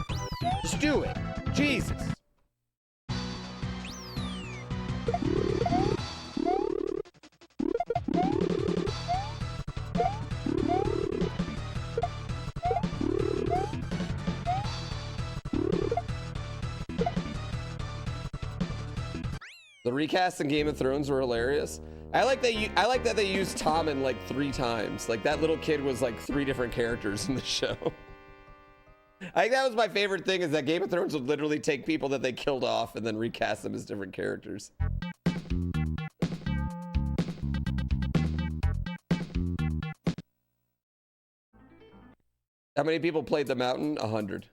Just do it. Jesus. The recasts in Game of Thrones were hilarious. I like that they used Tommen like 3 times. Like that little kid was like 3 different characters in the show. I think that was my favorite thing, is that Game of Thrones would literally take people that they killed off and then recast them as different characters. How many people played The Mountain? 100.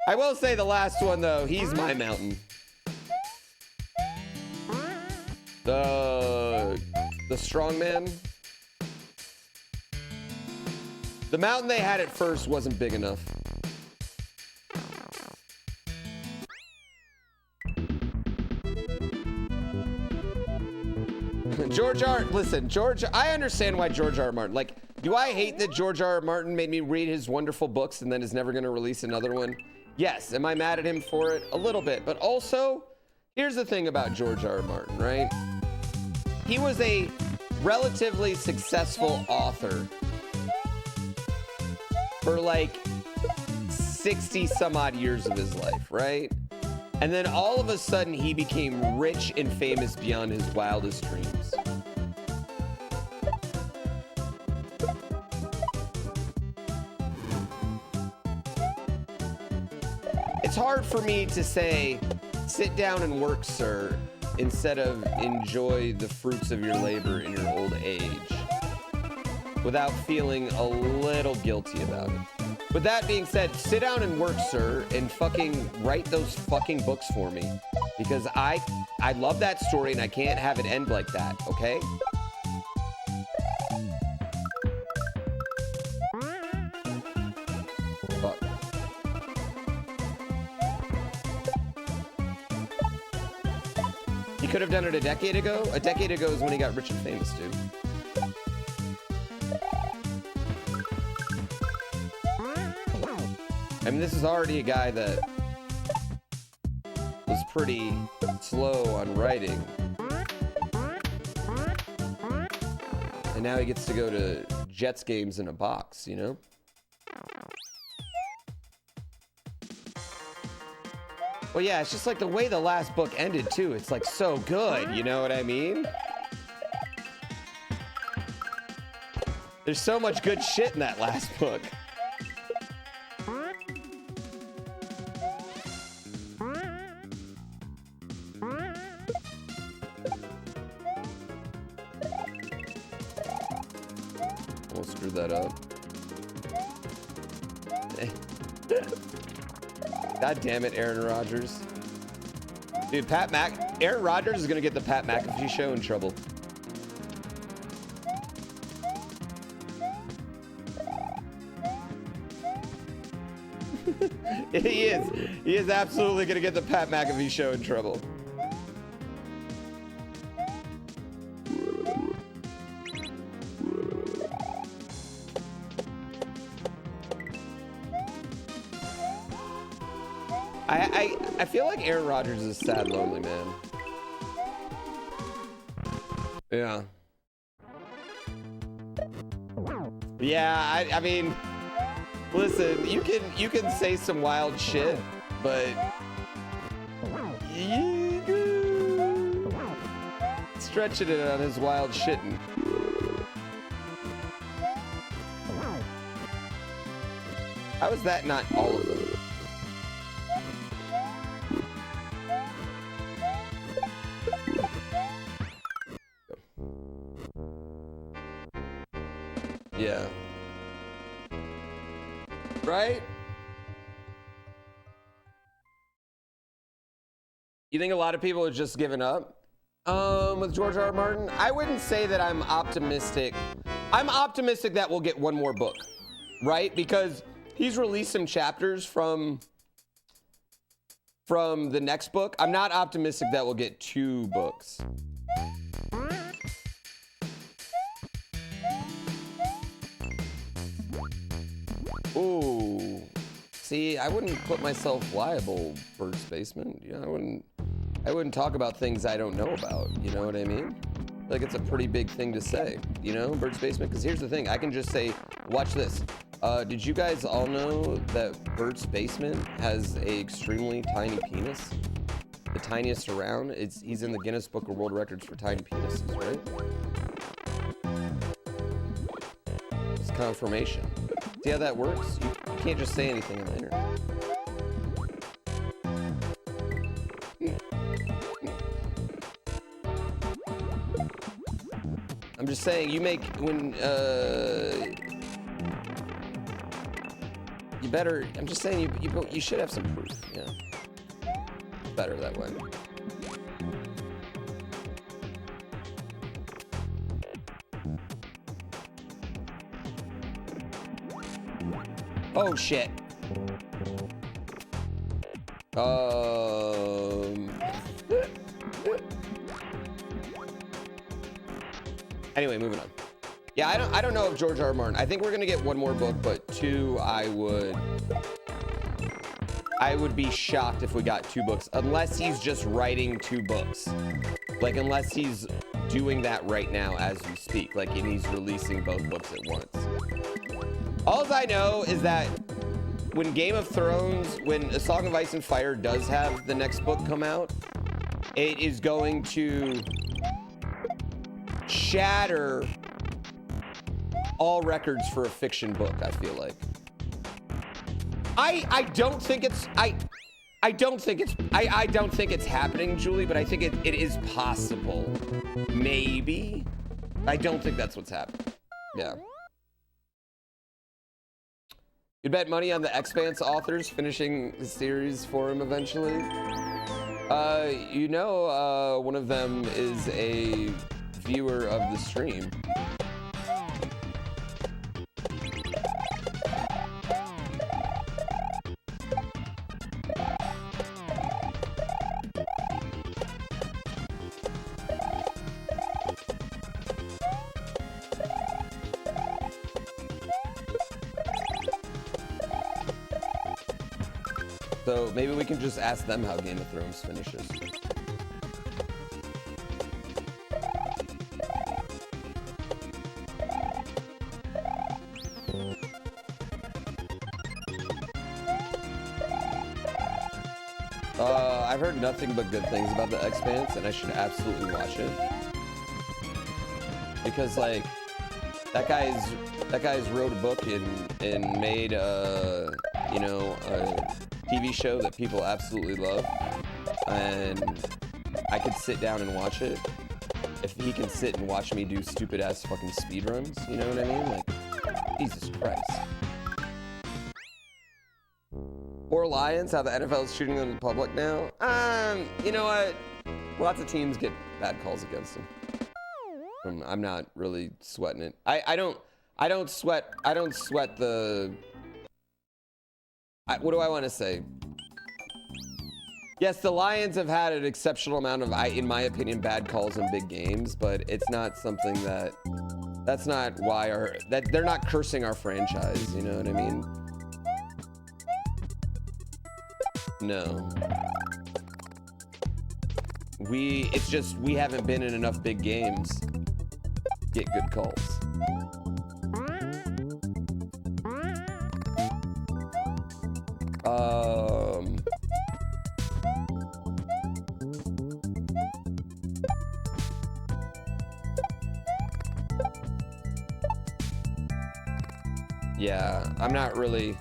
I will say the last one though, he's my mountain. The strongman. The mountain they had at first wasn't big enough. Listen, I understand why George R. R. Martin, like, do I hate that George R. R. Martin made me read his wonderful books and then is never gonna release another one? Yes. Am I mad at him for it? A little bit. But also, here's the thing about George R. R. Martin, right? He was a relatively successful author for like 60 some odd years of his life, right? And then all of a sudden he became rich and famous beyond his wildest dreams. It's hard for me to say, sit down and work, sir, instead of enjoy the fruits of your labor in your old age, without feeling a little guilty about it. With that being said, sit down and work, sir, and fucking write those fucking books for me, because I love that story and I can't have it end like that, okay? Fuck. He could have done it a decade ago. A decade ago is when he got rich and famous, dude. I mean, this is already a guy that was pretty slow on writing. And now he gets to go to Jets games in a box, you know? Well, yeah, it's just like the way the last book ended, too. It's like so good, you know what I mean? There's so much good shit in that last book. We'll screw that up. God damn it, Aaron Rodgers. Dude, Aaron Rodgers is gonna get the Pat McAfee show in trouble. He is absolutely gonna get the Pat McAfee show in trouble. I feel like Aaron Rodgers is a sad, lonely man. Yeah. Yeah, I mean, listen, you can say some wild shit, but stretching it on his wild shitting. How is that not all of them? Yeah. Right? You think a lot of people are just giving up with George R. R. Martin? I wouldn't say that I'm optimistic. I'm optimistic that we'll get one more book, right? Because he's released some chapters from the next book. I'm not optimistic that we'll get 2 books. Ooh, see, I wouldn't put myself liable, Bert's Basement. Yeah, I wouldn't talk about things I don't know about. You know what I mean? Like, it's a pretty big thing to say, you know, Bert's Basement. Because here's the thing, I can just say, watch this. Did you guys all know that Bert's Basement has a extremely tiny penis? The tiniest around. He's in the Guinness Book of World Records for tiny penises, right? It's confirmation. See how that works? You can't just say anything on the internet. I'm just saying, you make, when, you better, I'm just saying, you should have some proof, yeah. Better that way. Oh shit. Anyway, moving on. Yeah, I don't know if George R. R. Martin. I think we're gonna get one more book, but 2, I would be shocked if we got 2 books, unless he's just writing 2 books. Like, unless he's doing that right now as we speak, like, and he's releasing both books at once. All I know is that when Game of Thrones, when A Song of Ice and Fire does have the next book come out, it is going to shatter all records for a fiction book, I feel like. I don't think it's happening, Julie, but I think it is possible. Maybe. I don't think that's what's happening. Yeah. You'd bet money on the Expanse authors finishing the series for him eventually? You know, one of them is a viewer of the stream. So maybe we can just ask them how Game of Thrones finishes. I've heard nothing but good things about The Expanse, and I should absolutely watch it. Because like that guy's wrote a book and made you know, a TV show that people absolutely love, and I could sit down and watch it. If he can sit and watch me do stupid ass fucking speedruns, you know what I mean? Like, Jesus Christ. Or Lions, how the NFL is treating them in public now. You know what? Lots of teams get bad calls against them. I'm not really sweating it. I don't sweat the. What do I want to say? Yes, the Lions have had an exceptional amount of, in my opinion, bad calls in big games, but it's not something that's not why they're not cursing our franchise, you know what I mean? No. It's just, we haven't been in enough big games to get good calls. Yeah, I'm not really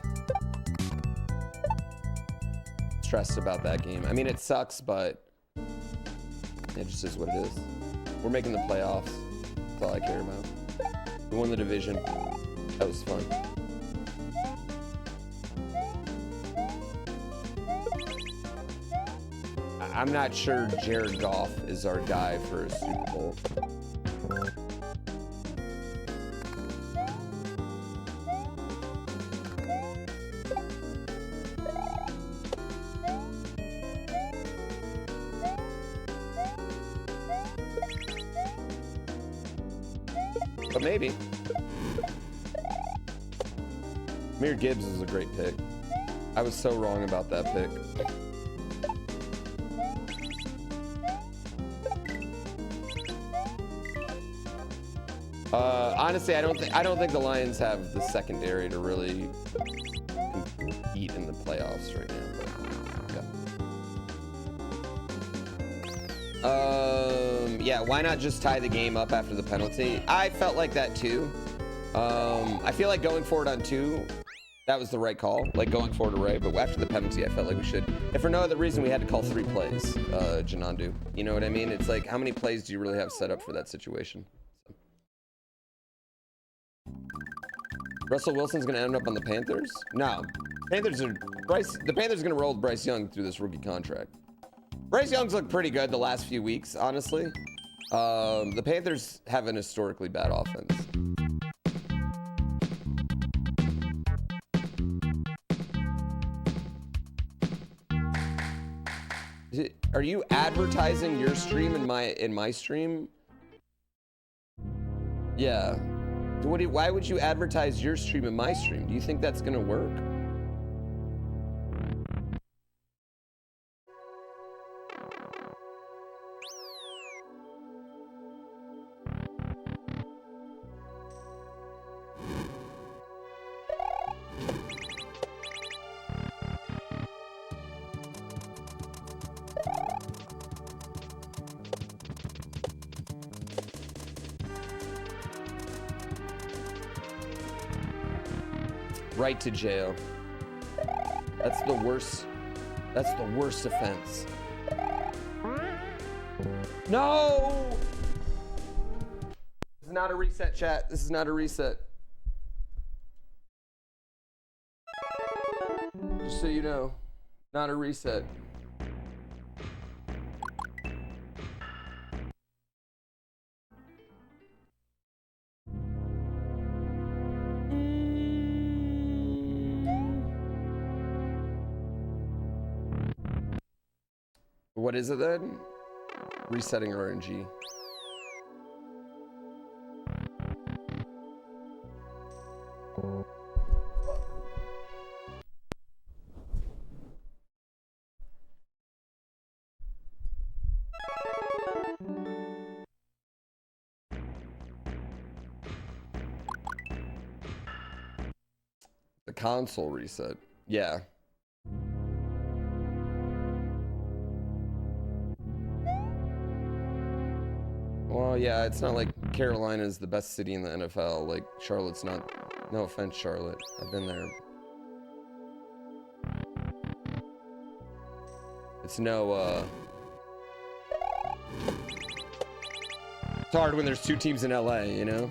stressed about that game. I mean, it sucks, but it just is what it is. We're making the playoffs. That's all I care about. We won the division. That was fun. I'm not sure Jared Goff is our guy for a Super Bowl. But maybe. Amir Gibbs is a great pick. I was so wrong about that pick. Honestly, I don't think the Lions have the secondary to really compete in the playoffs right now. But, yeah, why not just tie the game up after the penalty? I felt like that too. I feel like going forward on 2, that was the right call. Like going forward array, but after the penalty, I felt like we should. If for no other reason, we had to call 3 plays, Janandu. You know what I mean? It's like, how many plays do you really have set up for that situation? Russell Wilson's gonna end up on the Panthers? No. The Panthers are gonna roll Bryce Young through this rookie contract. Bryce Young's looked pretty good the last few weeks, honestly. The Panthers have an historically bad offense. Are you advertising your stream in my stream? Yeah. Why would you advertise your stream in my stream? Do you think that's gonna work? Right to jail. That's the worst. That's the worst offense. No! This is not a reset, chat. This is not a reset. Just so you know, not a reset. What is it then? Resetting RNG. console reset. Yeah. Well, yeah, it's not like Carolina's the best city in the NFL. Like, Charlotte's not. No offense, Charlotte. I've been there. It's no, it's hard when there's two teams in LA, you know?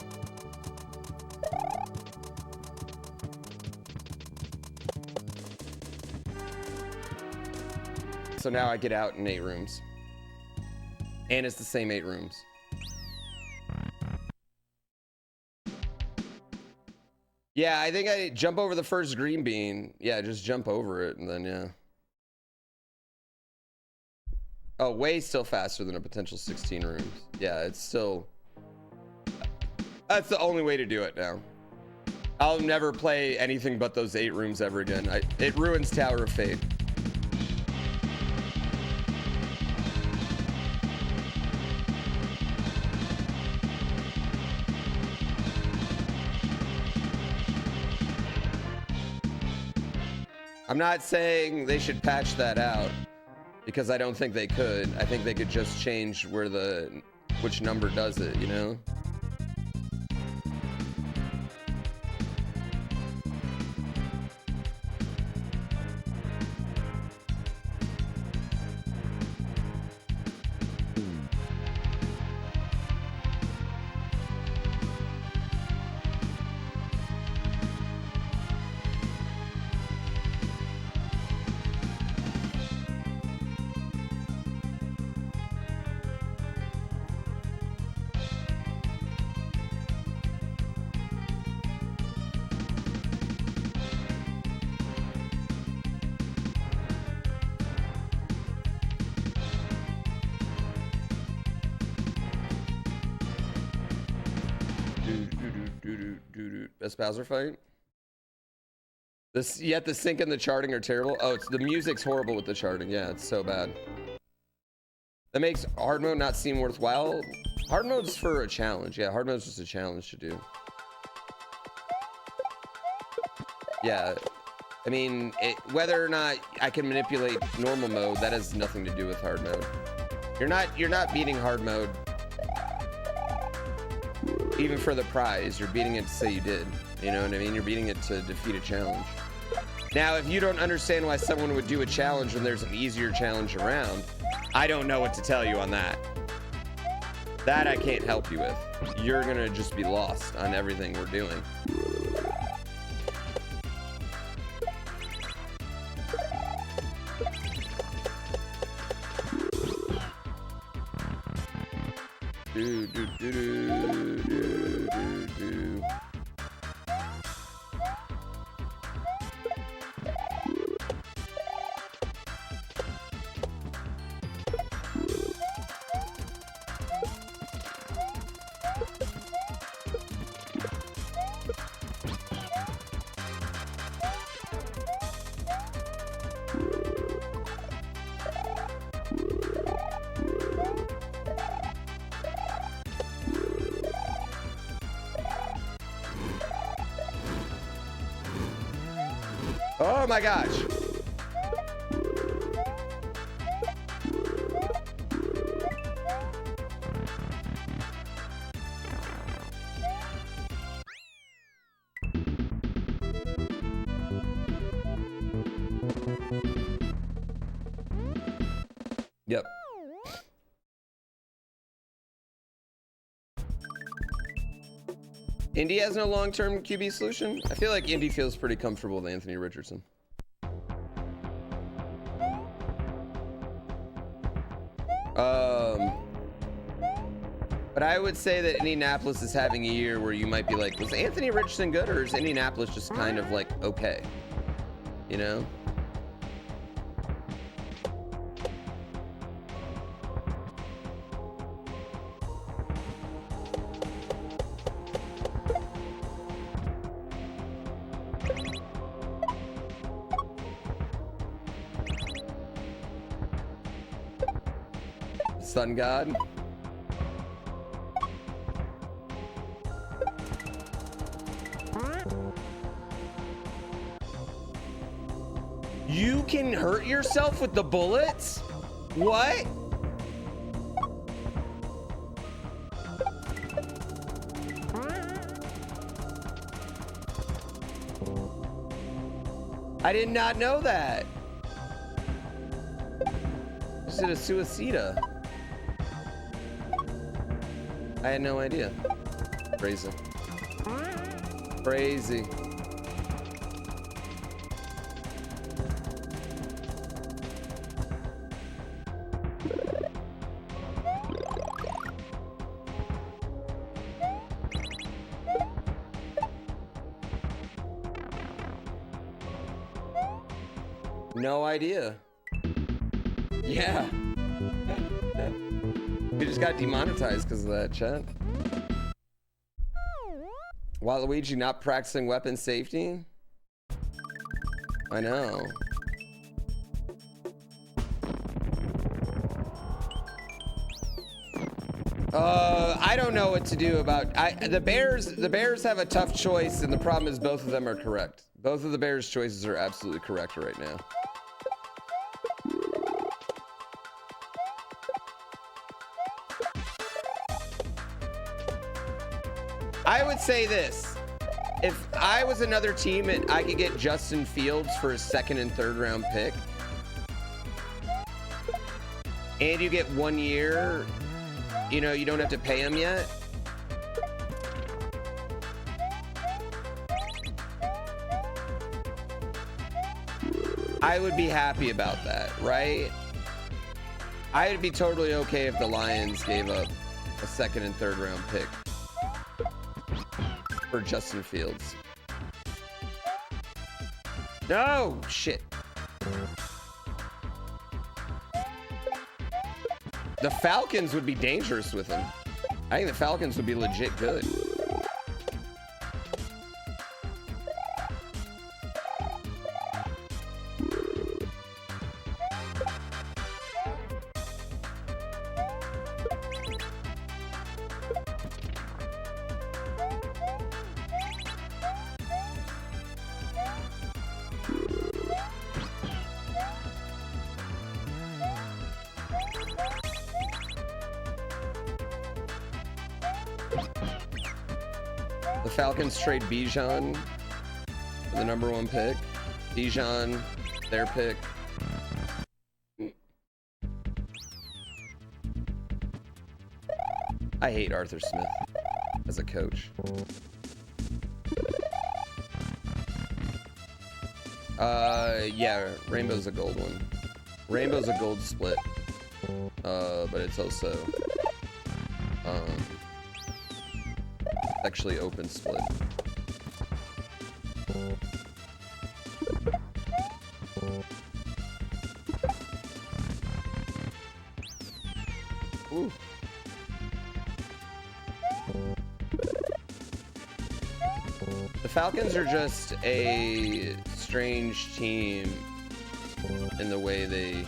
So now I get out in 8 rooms. And it's the same 8 rooms. Yeah, I think I jump over the first green bean. Yeah, just jump over it and then, yeah. Oh, way still faster than a potential 16 rooms. Yeah, it's still... That's the only way to do it now. I'll never play anything but those 8 rooms ever again. It ruins Tower of Fate. I'm not saying they should patch that out because I don't think they could. I think they could just change where which number does it, you know? Best Bowser fight? Yet the sync and the charting are terrible. Oh, the music's horrible with the charting. Yeah, it's so bad. That makes hard mode not seem worthwhile. Hard mode's for a challenge. Yeah, hard mode's just a challenge to do. Yeah, I mean, whether or not I can manipulate normal mode, that has nothing to do with hard mode. You're not beating hard mode. Even for the prize, you're beating it to say you did. You know what I mean? You're beating it to defeat a challenge. Now, if you don't understand why someone would do a challenge when there's an easier challenge around, I don't know what to tell you on that. That I can't help you with. You're gonna just be lost on everything we're doing. Oh my gosh. Yep. Indy has no long-term QB solution. I feel like Indy feels pretty comfortable with Anthony Richardson. But I would say that Indianapolis is having a year where you might be like, was Anthony Richardson good, or is Indianapolis just kind of like okay? You know? Sun God. You can hurt yourself with the bullets? What? I did not know that. Is it a suicida? I had no idea. Crazy. Crazy. No idea. Yeah. We just got demonetized because of that, chat. Waluigi not practicing weapon safety? I know. I don't know what to do about the Bears have a tough choice, and the problem is both of them are correct. Both of the Bears' choices are absolutely correct right now. I would say this. If I was another team and I could get Justin Fields for a 2nd and 3rd round pick, and you get 1 year, you know, you don't have to pay him yet. I would be happy about that, right? I would be totally okay if the Lions gave up a 2nd and 3rd round pick for Justin Fields. No, shit. The Falcons would be dangerous with him. I think the Falcons would be legit good. Falcons trade Bijan for the #1 pick. Bijan, their pick. I hate Arthur Smith as a coach. Yeah, Rainbow's a gold one. Rainbow's a gold split. But it's also actually open split. Ooh. The Falcons are just a strange team in the way they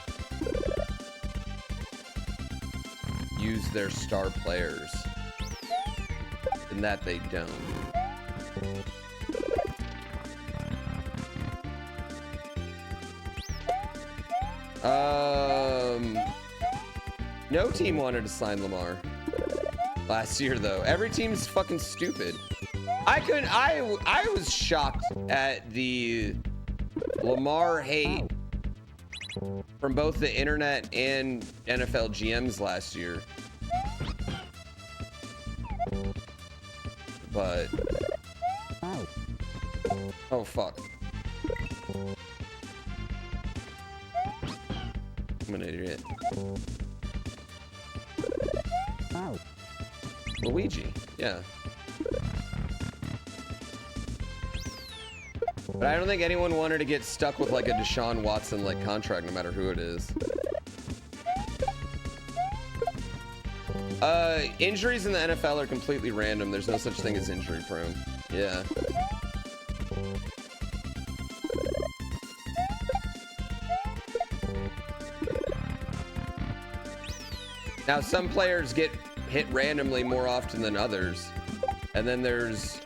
use their star players. And that they don't. No team wanted to sign Lamar last year, though. Every team's fucking stupid. I was shocked at the Lamar hate from both the internet and NFL GMs last year. But oh fuck, I'm an idiot. Luigi, yeah. But I don't think anyone wanted to get stuck with like a Deshaun Watson like contract, no matter who it is. Injuries in the NFL are completely random. There's no such thing as injury prone. Yeah. Now, some players get hit randomly more often than others. And then there's...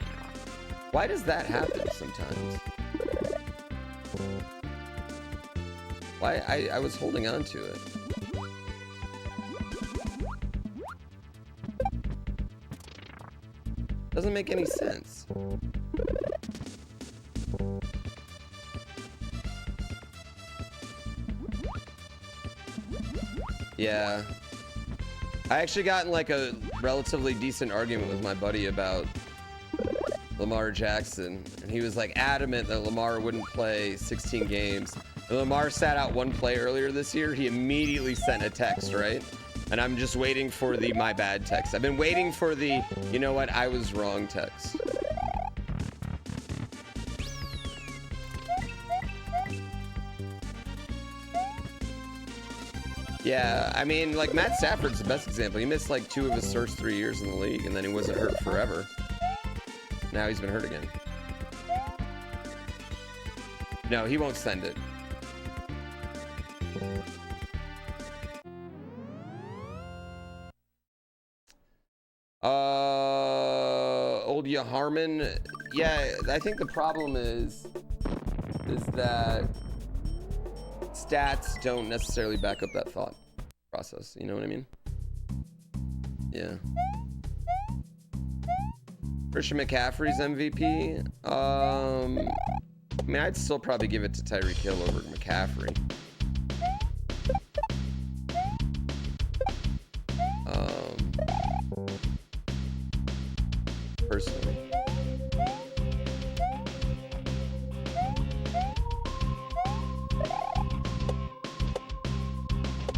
Why does that happen sometimes? Why? I was holding on to it. Doesn't make any sense. Yeah. I actually got in like a relatively decent argument with my buddy about Lamar Jackson, and he was like adamant that Lamar wouldn't play 16 games. And Lamar sat out one play earlier this year. He immediately sent a text, right? And I'm just waiting for the my bad text. I've been waiting for the, you know what, I was wrong text. Yeah, I mean, like Matt Stafford's the best example. He missed like 2 of his first 3 years in the league, and then he wasn't hurt forever. Now he's been hurt again. No, he won't send it. Old Harmon. Yeah, I think the problem is that stats don't necessarily back up that thought process. You know what I mean? Yeah. Christian McCaffrey's MVP. I mean, I'd still probably give it to Tyreek Hill over McCaffrey. Personally.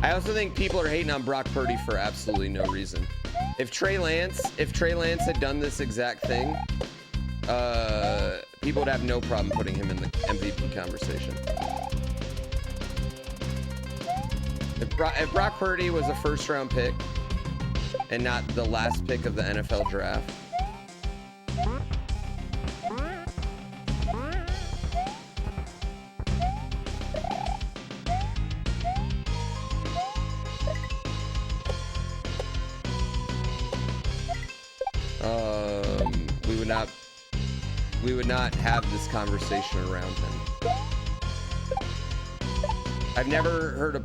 I also think people are hating on Brock Purdy for absolutely no reason. If Trey Lance had done this exact thing, people would have no problem putting him in the MVP conversation. If Brock Purdy was a first-round pick and not the last pick of the NFL draft, we would not have this conversation around him. I've never heard a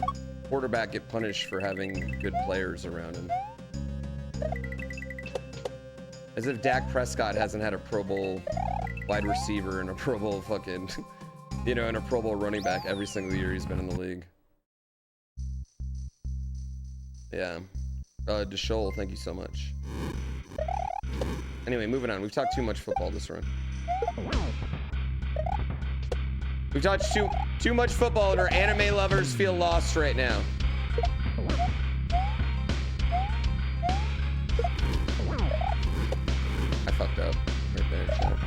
quarterback get punished for having good players around him. As if Dak Prescott hasn't had a Pro Bowl wide receiver and a Pro Bowl fucking, you know, and a Pro Bowl running back every single year he's been in the league. Yeah. Deshaul, thank you so much. Anyway, moving on. We've talked too much football this run. We've talked too much football, and our anime lovers feel lost right now. I fucked up right there, chat.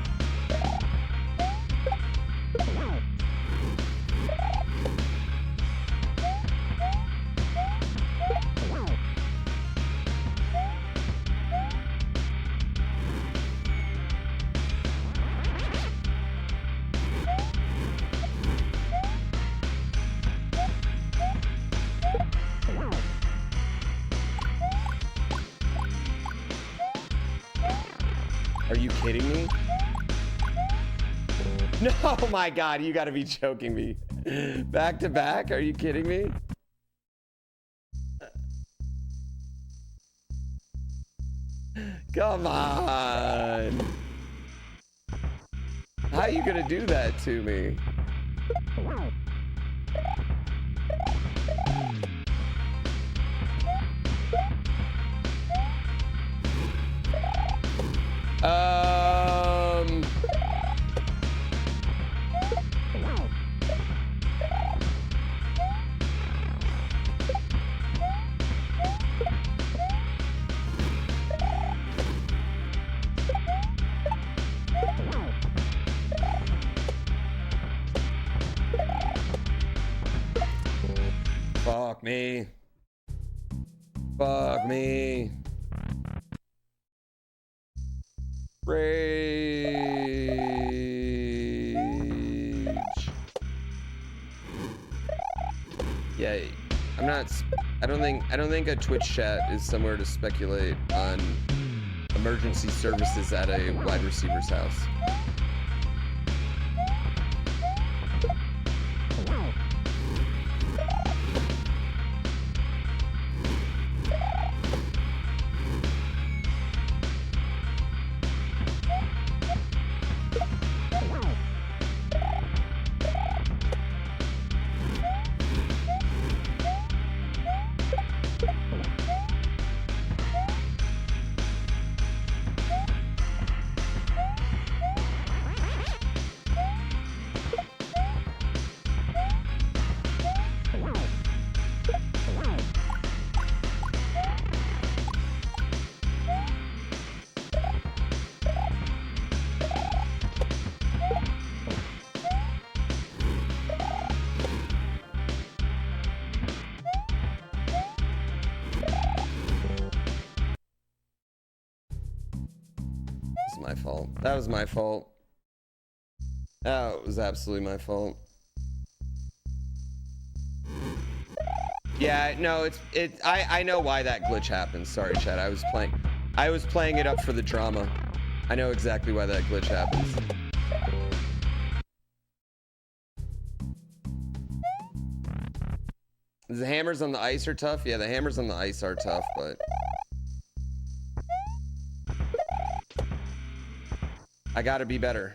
Are you kidding me? No, oh my God, you gotta be joking me. Back to back? Are you kidding me? Come on. How are you gonna do that to me? Fuck me. Fuck me. Rage. Yeah, I don't think a Twitch chat is somewhere to speculate on emergency services at a wide receiver's house. fault. That was my fault. That was absolutely my fault. Yeah, no, I know why that glitch happened. Sorry, chat. I was playing it up for the drama. I know exactly why that glitch happens. The hammers on the ice are tough. Yeah, the hammers on the ice are tough, but I gotta be better.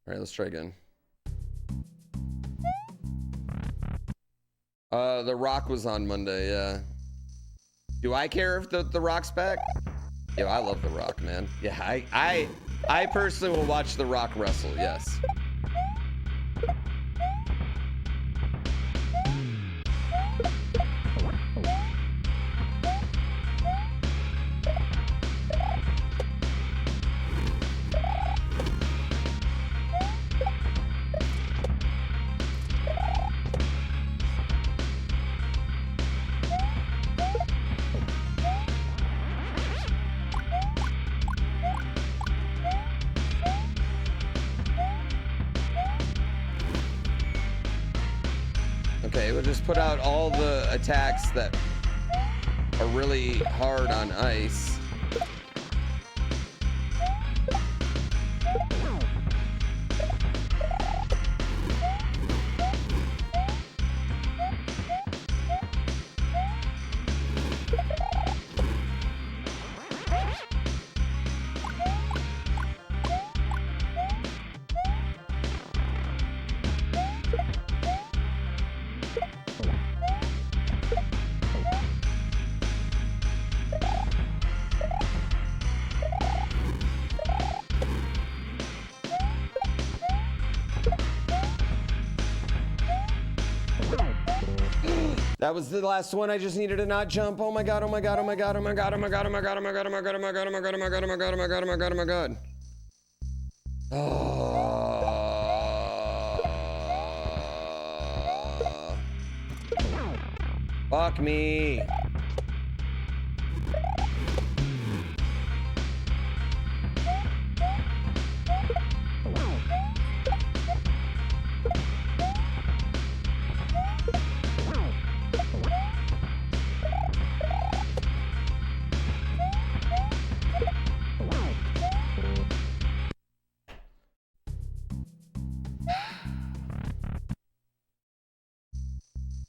All right, let's try again. The Rock was on Monday, yeah. Do I care if the Rock's back? Yo, I love the Rock, man. Yeah, I personally will watch the Rock wrestle, yes. Okay, we'll just put out all the attacks that are really hard on ice. That was the last one. I just needed to not jump. Oh my god, oh my god, oh my god, oh my god, oh my god, oh my god, oh my god, oh my god, oh my god, oh my god, oh my god, oh my god, oh my god, oh my god, oh my god. Oh. Fuck me.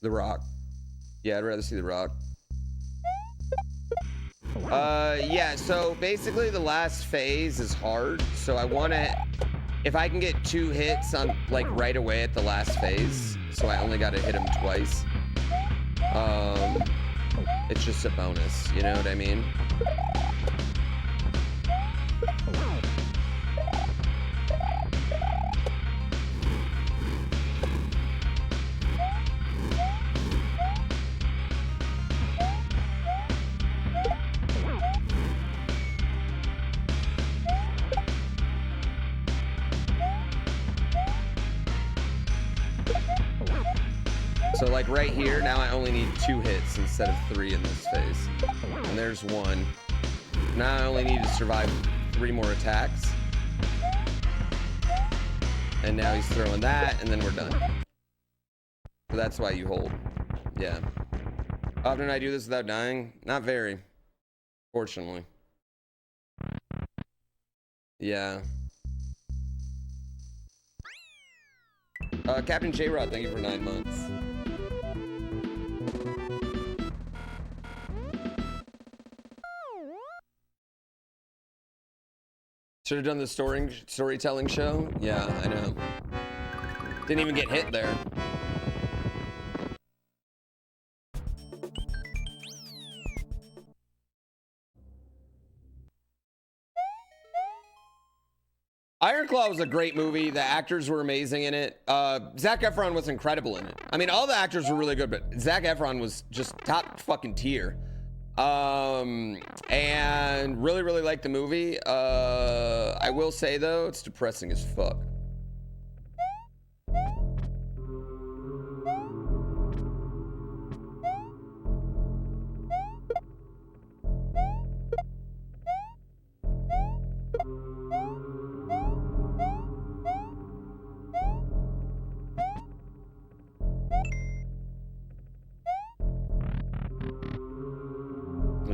The Rock. Yeah, I'd rather see The Rock. Yeah, so basically the last phase is hard. So I want to, if I can get 2 hits on like right away at the last phase, so I only got to hit him twice. It's just a bonus, you know what I mean? So like right here, now I only need 2 hits instead of 3 in this phase. And there's 1. Now I only need to survive 3 more attacks. And now he's throwing that, and then we're done. So that's why you hold. Yeah. Often I do this without dying? Not very. Fortunately. Yeah. Captain J-Rod, thank you for 9 months. Should have done the storytelling show. Yeah, I know. Didn't even get hit there. Iron Claw was a great movie. The actors were amazing in it. Zac Efron was incredible in it. I mean, all the actors were really good, but Zac Efron was just top fucking tier. And really like the movie. I will say though, it's depressing as fuck.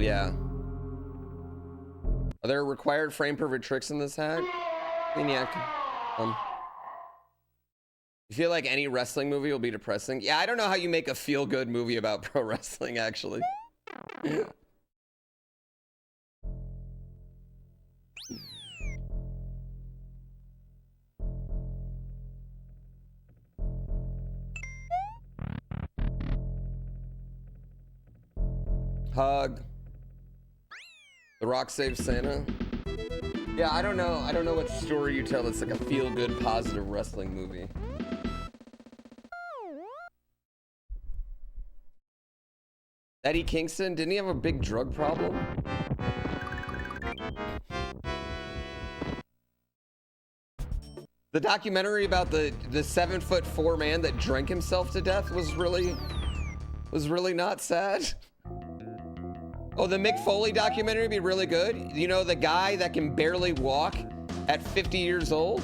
Yeah. Are there required frame perfect tricks in this hack? I mean, yeah. You feel like any wrestling movie will be depressing? Yeah, I don't know how you make a feel-good movie about pro wrestling, actually. Hug. The Rock saves Santa. Yeah, I don't know. I don't know what story you tell that's like a feel-good, positive wrestling movie. Eddie Kingston, didn't he have a big drug problem? The documentary about the 7'4" man that drank himself to death was really not sad. Oh, the Mick Foley documentary would be really good. You know, the guy that can barely walk at 50 years old?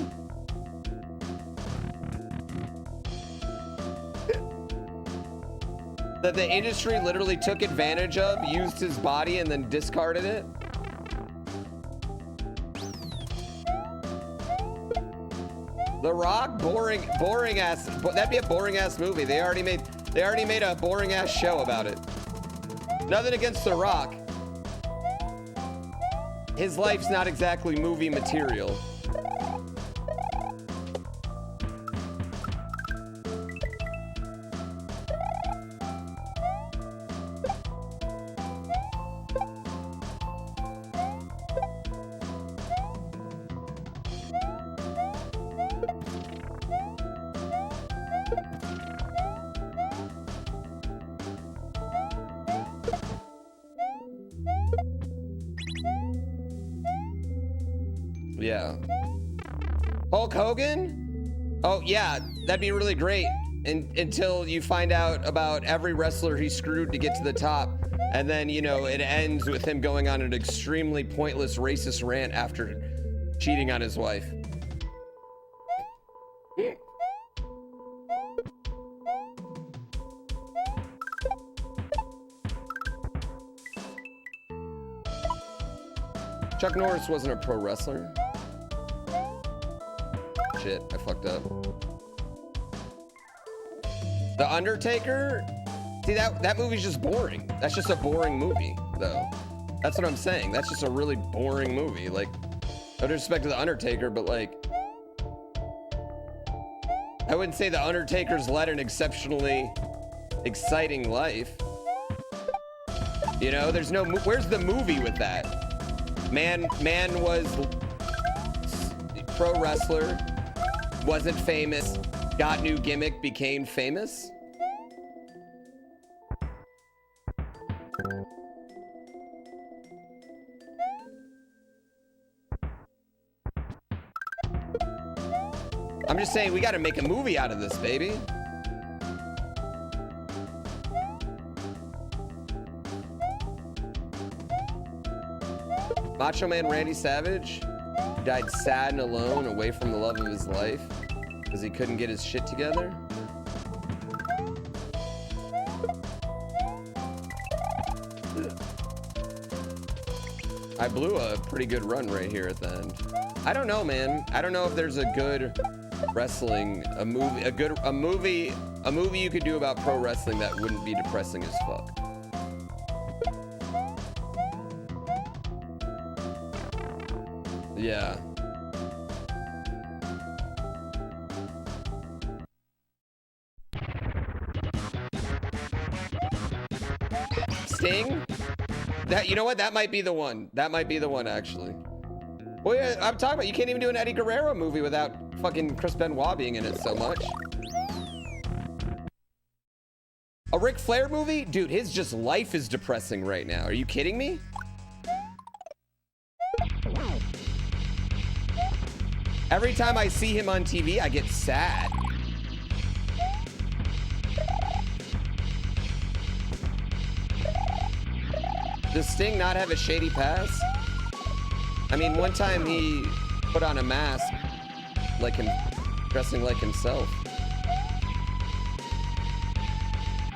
That the industry literally took advantage of, used his body, and then discarded it? The Rock, boring ass. That'd be a boring ass movie. They already made a boring ass show about it. Nothing against The Rock. His life's not exactly movie material. Yeah. Hulk Hogan? Oh yeah, that'd be really great. Until you find out about every wrestler he screwed to get to the top. And then, you know, it ends with him going on an extremely pointless racist rant after cheating on his wife. Chuck Norris wasn't a pro wrestler. Shit, I fucked up. The Undertaker? See, that movie's just boring. That's just a boring movie, though. That's what I'm saying. That's just a really boring movie. Like, no disrespect to The Undertaker, but like, I wouldn't say The Undertaker's led an exceptionally exciting life. You know, there's no, where's the movie with that? Man was pro wrestler, wasn't famous, got new gimmick, became famous. I'm just saying, we got to make a movie out of this, baby. Macho Man Randy Savage died sad and alone, away from the love of his life, because he couldn't get his shit together. I blew a pretty good run right here at the end. I don't know, man. I don't know if there's a good wrestling, a movie you could do about pro wrestling that wouldn't be depressing as fuck. Yeah. Sting? That, you know what? That might be the one. That might be the one, actually. Well, yeah, I'm talking about, you can't even do an Eddie Guerrero movie without fucking Chris Benoit being in it so much. A Ric Flair movie? Dude, his just life is depressing right now. Are you kidding me? Every time I see him on TV, I get sad. Does Sting not have a shady past? I mean, one time he put on a mask, like him, dressing like himself.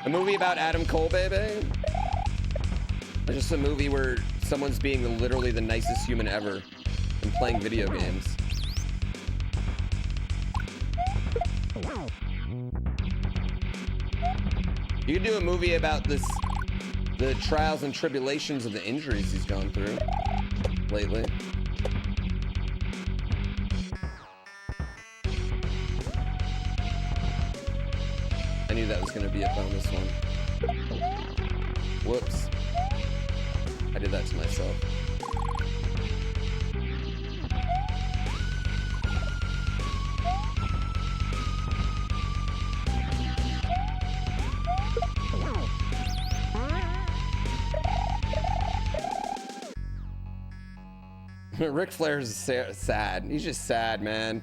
A movie about Adam Cole, baby? Or just a movie where someone's being literally the nicest human ever and playing video games. You could do a movie about the trials and tribulations of the injuries he's gone through lately. I knew that was going to be a bonus one. Whoops. I did that to myself. Ric Flair's sad. He's just sad, man.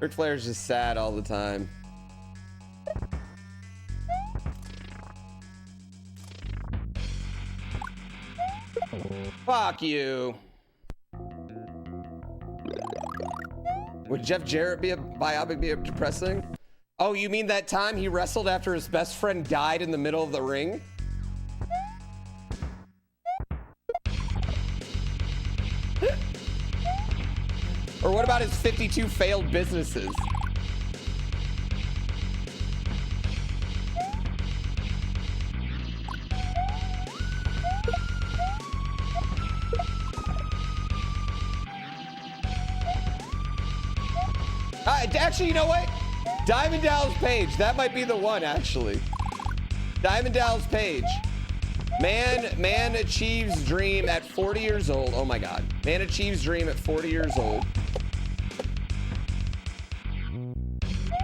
Ric Flair's just sad all the time. Fuck you. Would Jeff Jarrett be a biopic be depressing? Oh, you mean that time he wrestled after his best friend died in the middle of the ring? Or what about his 52 failed businesses? Actually, you know what? Diamond Dallas Page. That might be the one, actually. Diamond Dallas Page. Man achieves dream at 40 years old. Oh my God. Man achieves dream at 40 years old.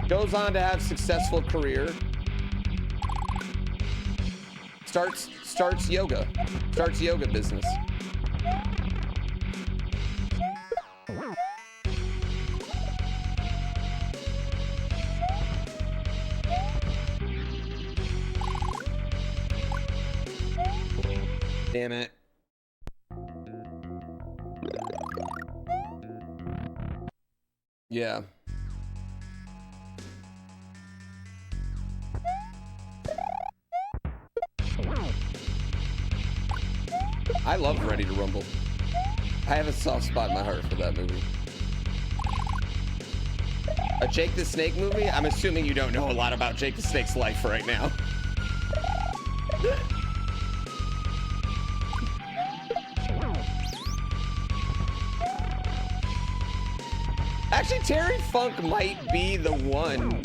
Goes on to have successful career. Starts yoga. Starts yoga business. Damn it. Yeah. I love Ready to Rumble. I have a soft spot in my heart for that movie. A Jake the Snake movie? I'm assuming you don't know a lot about Jake the Snake's life right now. Actually, Terry Funk might be the one.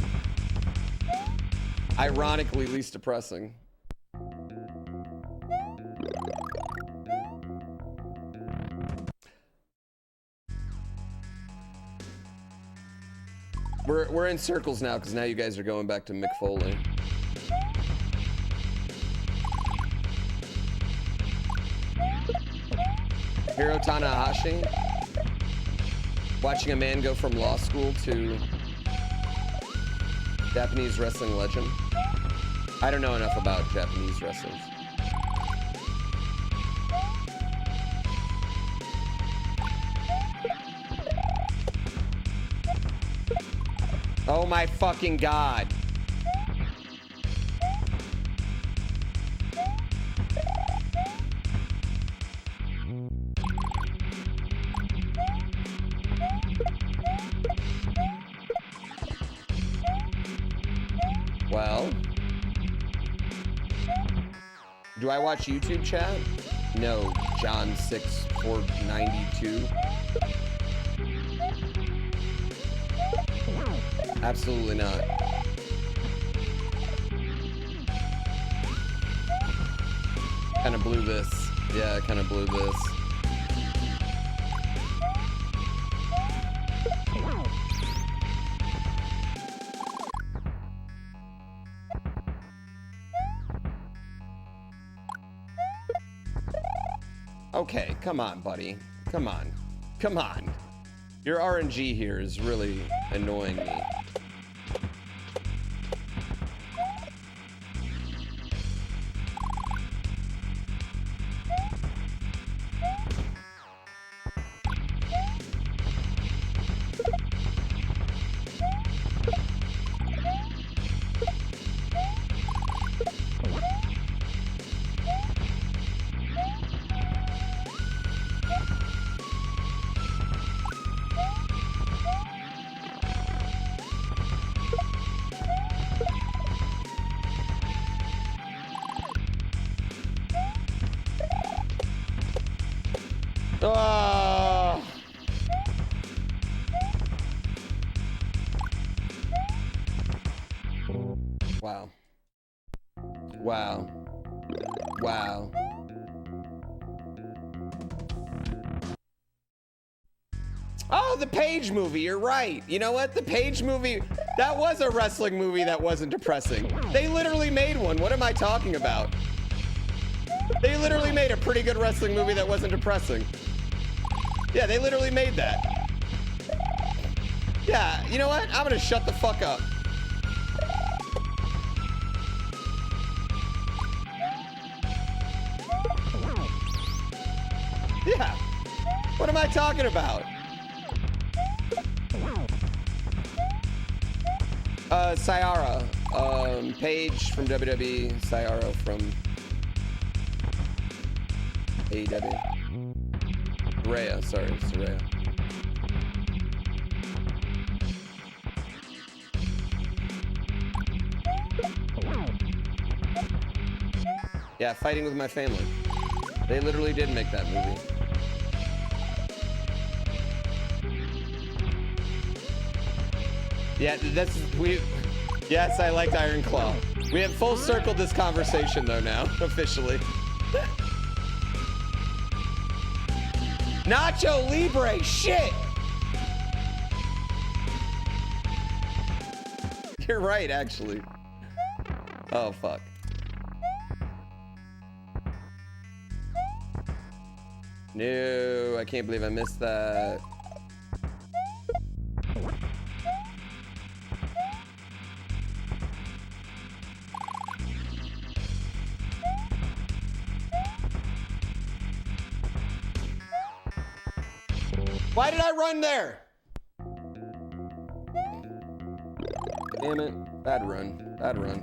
Ironically, least depressing. We're in circles now because now you guys are going back to Mick Foley. Hiro Tanahashi. Watching a man go from law school to Japanese wrestling legend. I don't know enough about Japanese wrestlers. Oh my fucking God. Well, do I watch YouTube chat? No, John 6492. Absolutely not. Kind of blew this. Yeah, kind of blew this. Okay, come on, buddy. Come on. Come on. Your RNG here is really annoying me. Oh. Wow. Wow. Wow. Oh, the Page movie, you're right. You know what? The Page movie, that was a wrestling movie that wasn't depressing. They literally made one. What am I talking about? They literally made a pretty good wrestling movie that wasn't depressing. Yeah, they literally made that. Yeah, you know what? I'm gonna shut the fuck up. Yeah. What am I talking about? Ciara. Paige from WWE. Ciara from AEW. Rhea, sorry, Soraya. Yeah, Fighting with My Family. They literally did make that movie. Yeah, yes, I liked Iron Claw. We have full circled this conversation though now, officially. Nacho Libre, shit! You're right, actually. Oh, fuck. No, I can't believe I missed that. Why did I run there? Damn it. Bad run. Bad run.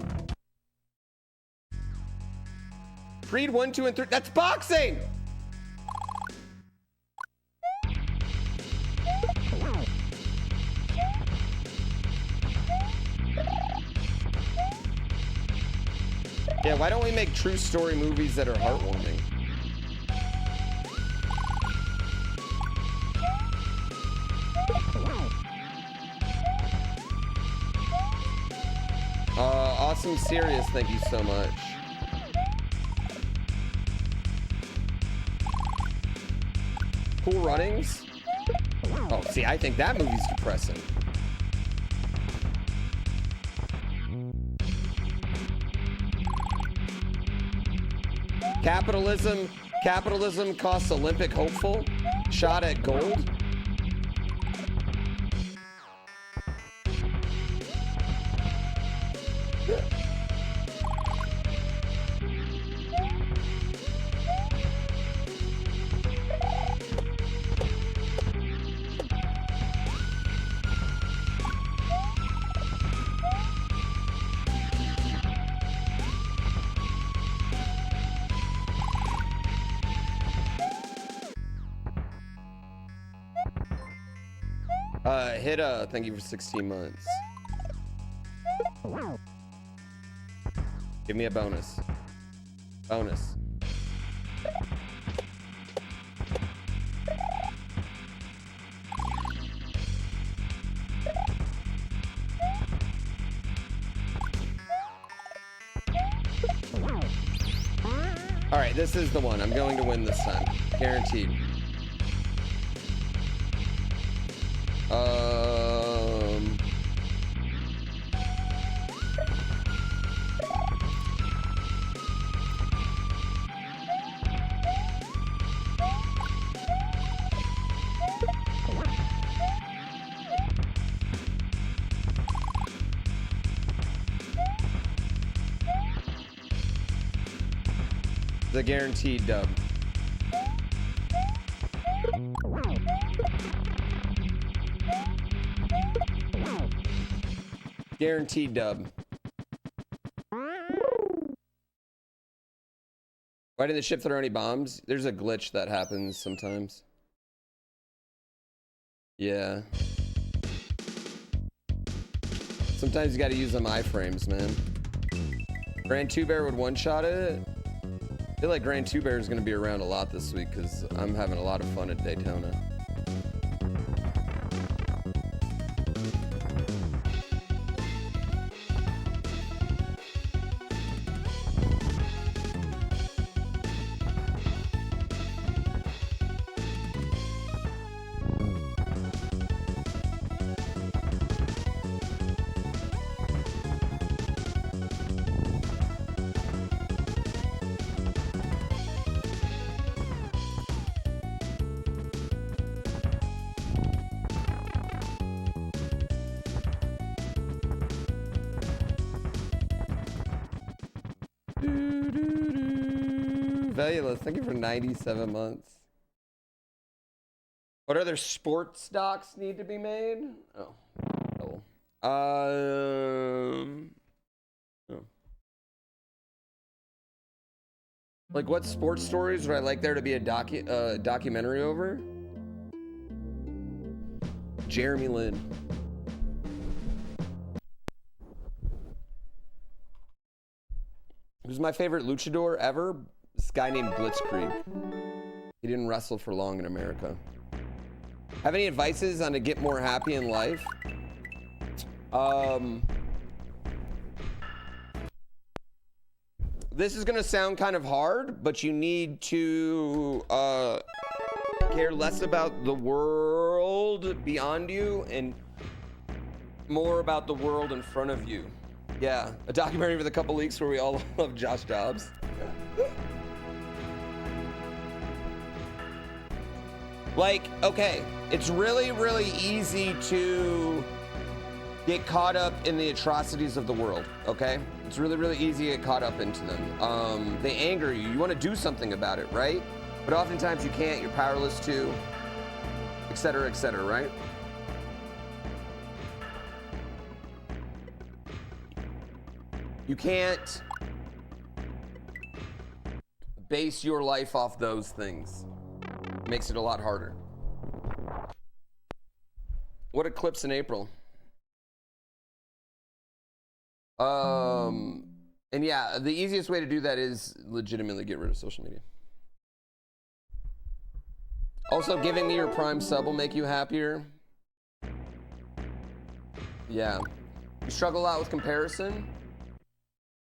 Creed 1, 2, and 3. That's boxing! Yeah, why don't we make true story movies that are heartwarming? Awesome Serious, thank you so much. Cool Runnings? Oh, see, I think that movie's depressing. Capitalism costs Olympic hopeful. Shot at gold. Thank you for 16 months. Give me a bonus. Bonus. All right, this is the one. I'm going to win this time. Guaranteed. The guaranteed dub. Guaranteed dub. Why did the ship throw any bombs? There's a glitch that happens sometimes. Yeah. Sometimes you gotta use them iframes, man. GrandPooBear would one-shot it. I feel like GrandPooBear is gonna be around a lot this week because I'm having a lot of fun at Daytona. Valueless, thank you for 97 months. What other sports docs need to be made? Oh. Oh. Like what sports stories would I like there to be a documentary over? Jeremy Lin. Who's my favorite luchador ever? This guy named Blitzkrieg. He didn't wrestle for long in America. Have any advices on to get more happy in life? This is gonna sound kind of hard, but you need to care less about the world beyond you and more about the world in front of you. Yeah, a documentary with a couple leaks where we all love Josh Dobbs. Like, okay, it's really, really easy to get caught up in the atrocities of the world, okay? It's really, really easy to get caught up into them. They anger you. You want to do something about it, right? But oftentimes you can't. You're powerless to, et cetera, right? You can't base your life off those things. It makes it a lot harder. What eclipse in April? And yeah, the easiest way to do that is legitimately get rid of social media. Also, giving me your Prime sub will make you happier. Yeah. You struggle a lot with comparison?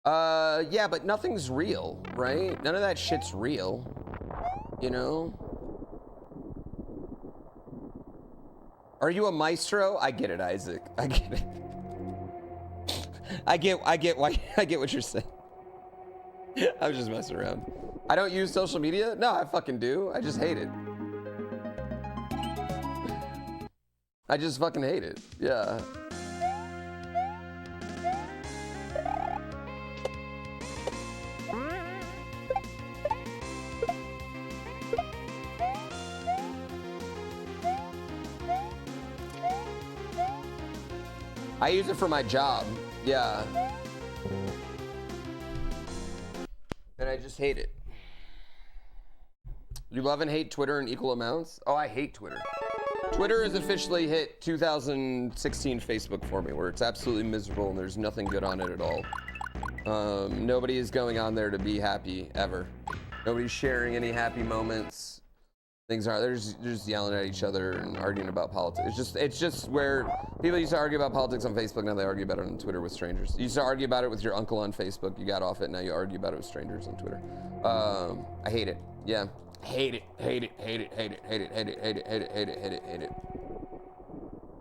Yeah, but nothing's real, right? None of that shit's real, you know? Are you a maestro? I get it, Isaac. I get it. I get what you're saying. I was just messing around. I don't use social media? No, I fucking do. I just hate it. I just fucking hate it. Yeah. I use it for my job. Yeah. And I just hate it. You love and hate Twitter in equal amounts? Oh, I hate Twitter. Twitter has officially hit 2016 Facebook for me, where it's absolutely miserable and there's nothing good on it at all. Nobody is going on there to be happy, ever. Nobody's sharing any happy moments. Things are, they're just yelling at each other and arguing about politics. It's just where people used to argue about politics on Facebook, now they argue about it on Twitter with strangers. You used to argue about it with your uncle on Facebook, you got off it, now you argue about it with strangers on Twitter. I hate it, yeah. Hate it.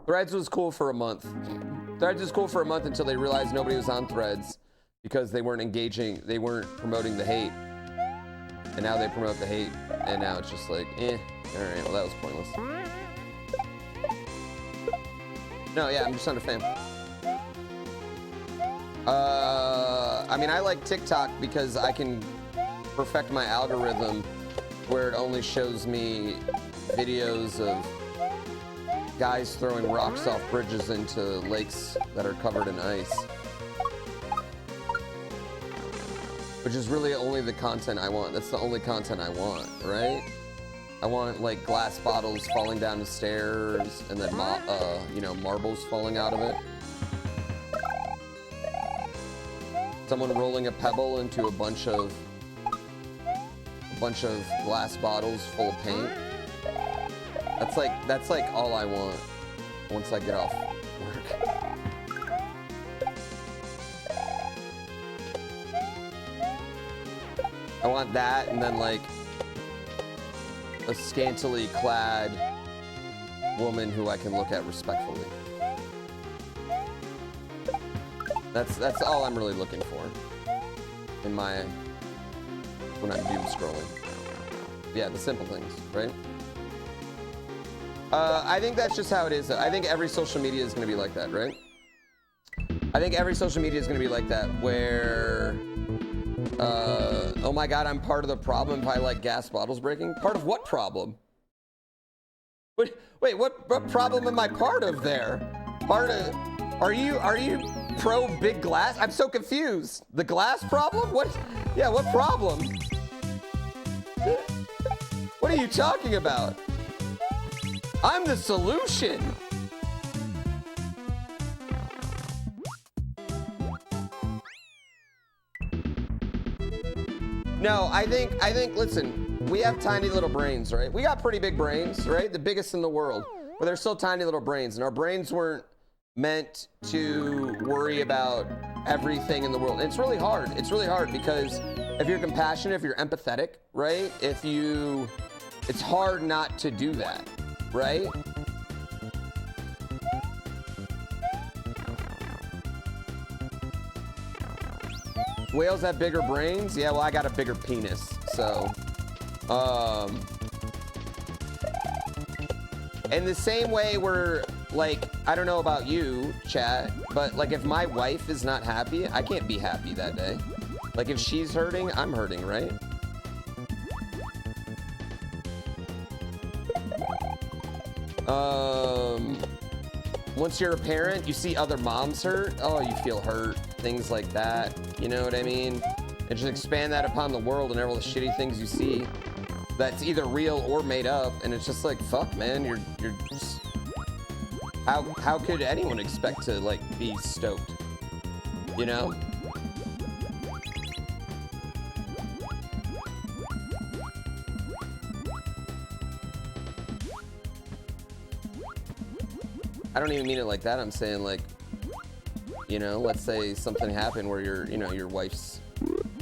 Threads was cool for a month. Threads was cool for a month until they realized nobody was on Threads because they weren't engaging, they weren't promoting the hate. And now they promote the hate, and now it's just like, eh. Alright, well that was pointless. No, yeah, I'm just not a fan. I mean, I like TikTok because I can perfect my algorithm where it only shows me videos of guys throwing rocks off bridges into lakes that are covered in ice. Which is really only the content I want. That's the only content I want, right? I want like glass bottles falling down the stairs and then you know, marbles falling out of it. Someone rolling a pebble into a bunch of glass bottles full of paint. That's like all I want once I get off work. I want that, and then like a scantily clad woman who I can look at respectfully. That's all I'm really looking for in when I'm doom scrolling. Yeah, the simple things, right? I think that's just how it is. I think every social media is going to be like that, right? I think every social media is going to be like that, where, oh my God, I'm part of the problem if I like gas bottles breaking. Part of what problem? Wait, what problem am I part of there? Are you pro big glass? I'm so confused. The glass problem? What? Yeah, what problem? What are you talking about? I'm the solution. No, I think, listen, we have tiny little brains, right? We got pretty big brains, right? The biggest in the world, but they're still tiny little brains, and our brains weren't meant to worry about everything in the world. And it's really hard. It's really hard because if you're compassionate, if you're empathetic, right? It's hard not to do that, right? Whales have bigger brains? Yeah, well, I got a bigger penis, so. In the same way where, like, I don't know about you, chat, but like if my wife is not happy, I can't be happy that day. Like if she's hurting, I'm hurting, right? Once you're a parent, you see other moms hurt, oh, you feel hurt, things like that. You know what I mean? And just expand that upon the world and all the shitty things you see that's either real or made up, and it's just like, fuck, man, you're just, how could anyone expect to like be stoked, you know? I don't even mean it like that. I'm saying, like, you know, let's say something happened where your wife's,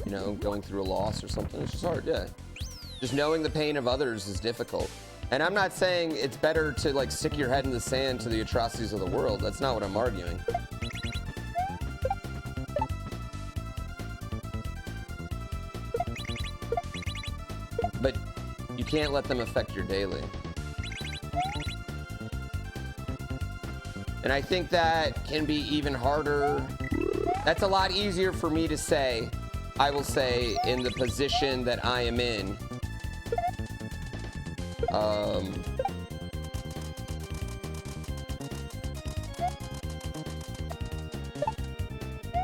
you know, going through a loss or something. It's just hard, yeah. Just knowing the pain of others is difficult. And I'm not saying it's better to like stick your head in the sand to the atrocities of the world. That's not what I'm arguing. But you can't let them affect your daily. And I think that can be even harder. That's a lot easier for me to say, I will say, in the position that I am in.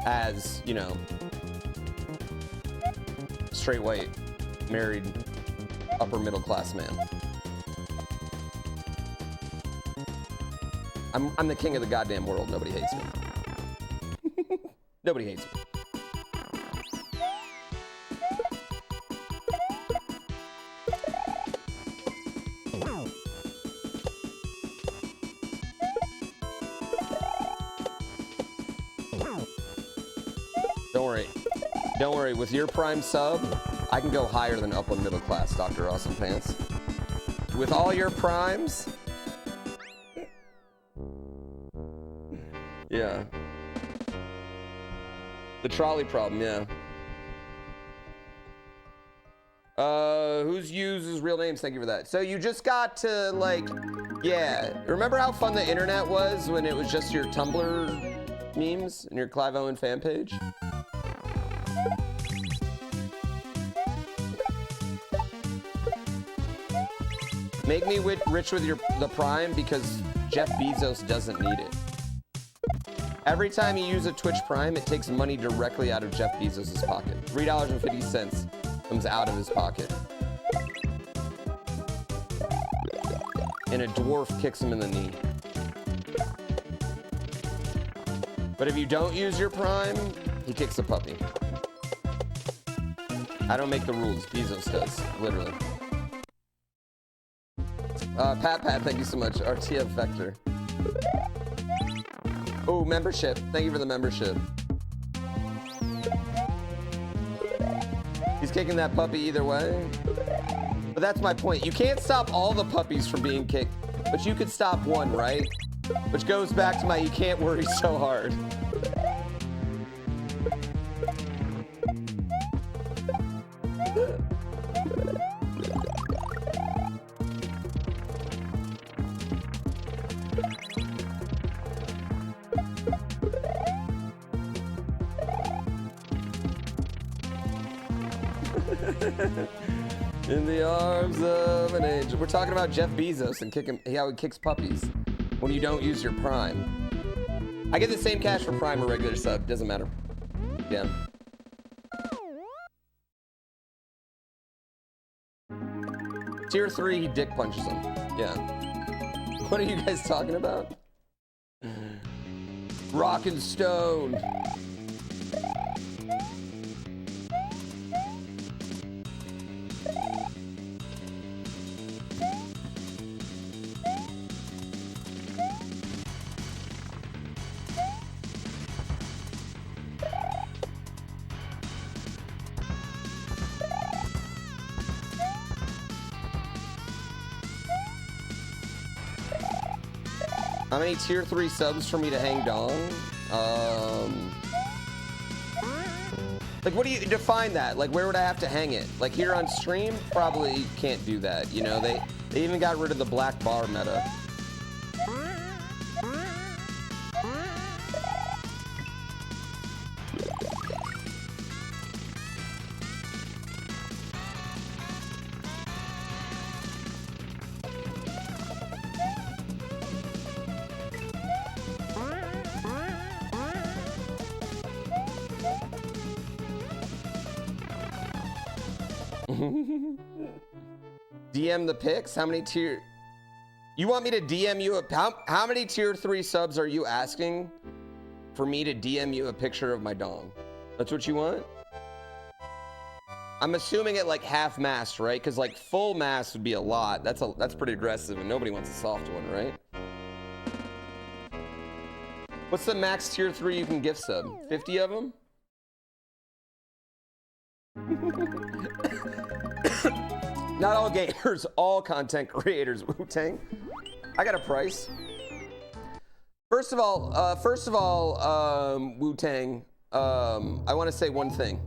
As, you know, straight white, married, upper middle class man. I'm the king of the goddamn world. Nobody hates me. Nobody hates me. Don't worry, with your prime sub, I can go higher than upper middle class, Dr. Awesome Pants. With all your primes, yeah. The trolley problem, yeah. Who's used his real names? Thank you for that. So you just got to, like, yeah. Remember how fun the internet was when it was just your Tumblr memes and your Clive Owen fan page? Make me rich with the Prime because Jeff Bezos doesn't need it. Every time you use a Twitch Prime, it takes money directly out of Jeff Bezos' pocket. $3.50 comes out of his pocket. And a dwarf kicks him in the knee. But if you don't use your Prime, he kicks a puppy. I don't make the rules. Bezos does, literally. Pat, thank you so much. RTF Vector. Oh, membership. Thank you for the membership. He's kicking that puppy either way. But that's my point. You can't stop all the puppies from being kicked, but you could stop one, right? Which goes back to my you can't worry so hard. In the arms of an angel. We're talking about Jeff Bezos and how he kicks puppies when you don't use your Prime. I get the same cash for Prime or regular sub. Doesn't matter. Yeah. Tier 3, he dick punches him. Yeah. What are you guys talking about? Rock and stone. How many tier 3 subs for me to hang dong? Like, what do you define that? Like, where would I have to hang it? Like, here on stream? Probably can't do that. You know, they even got rid of the black bar meta. DM the pics? How many tier... You want me to DM you how many tier 3 subs are you asking for me to DM you a picture of my dong? That's what you want? I'm assuming at like half mast, right? Because like full mast would be a lot. That's pretty aggressive and nobody wants a soft one, right? What's the max tier 3 you can gift sub? 50 of them? Not all gamers, all content creators. Wu-Tang. I got a price. First of all, Wu-Tang, I want to say one thing.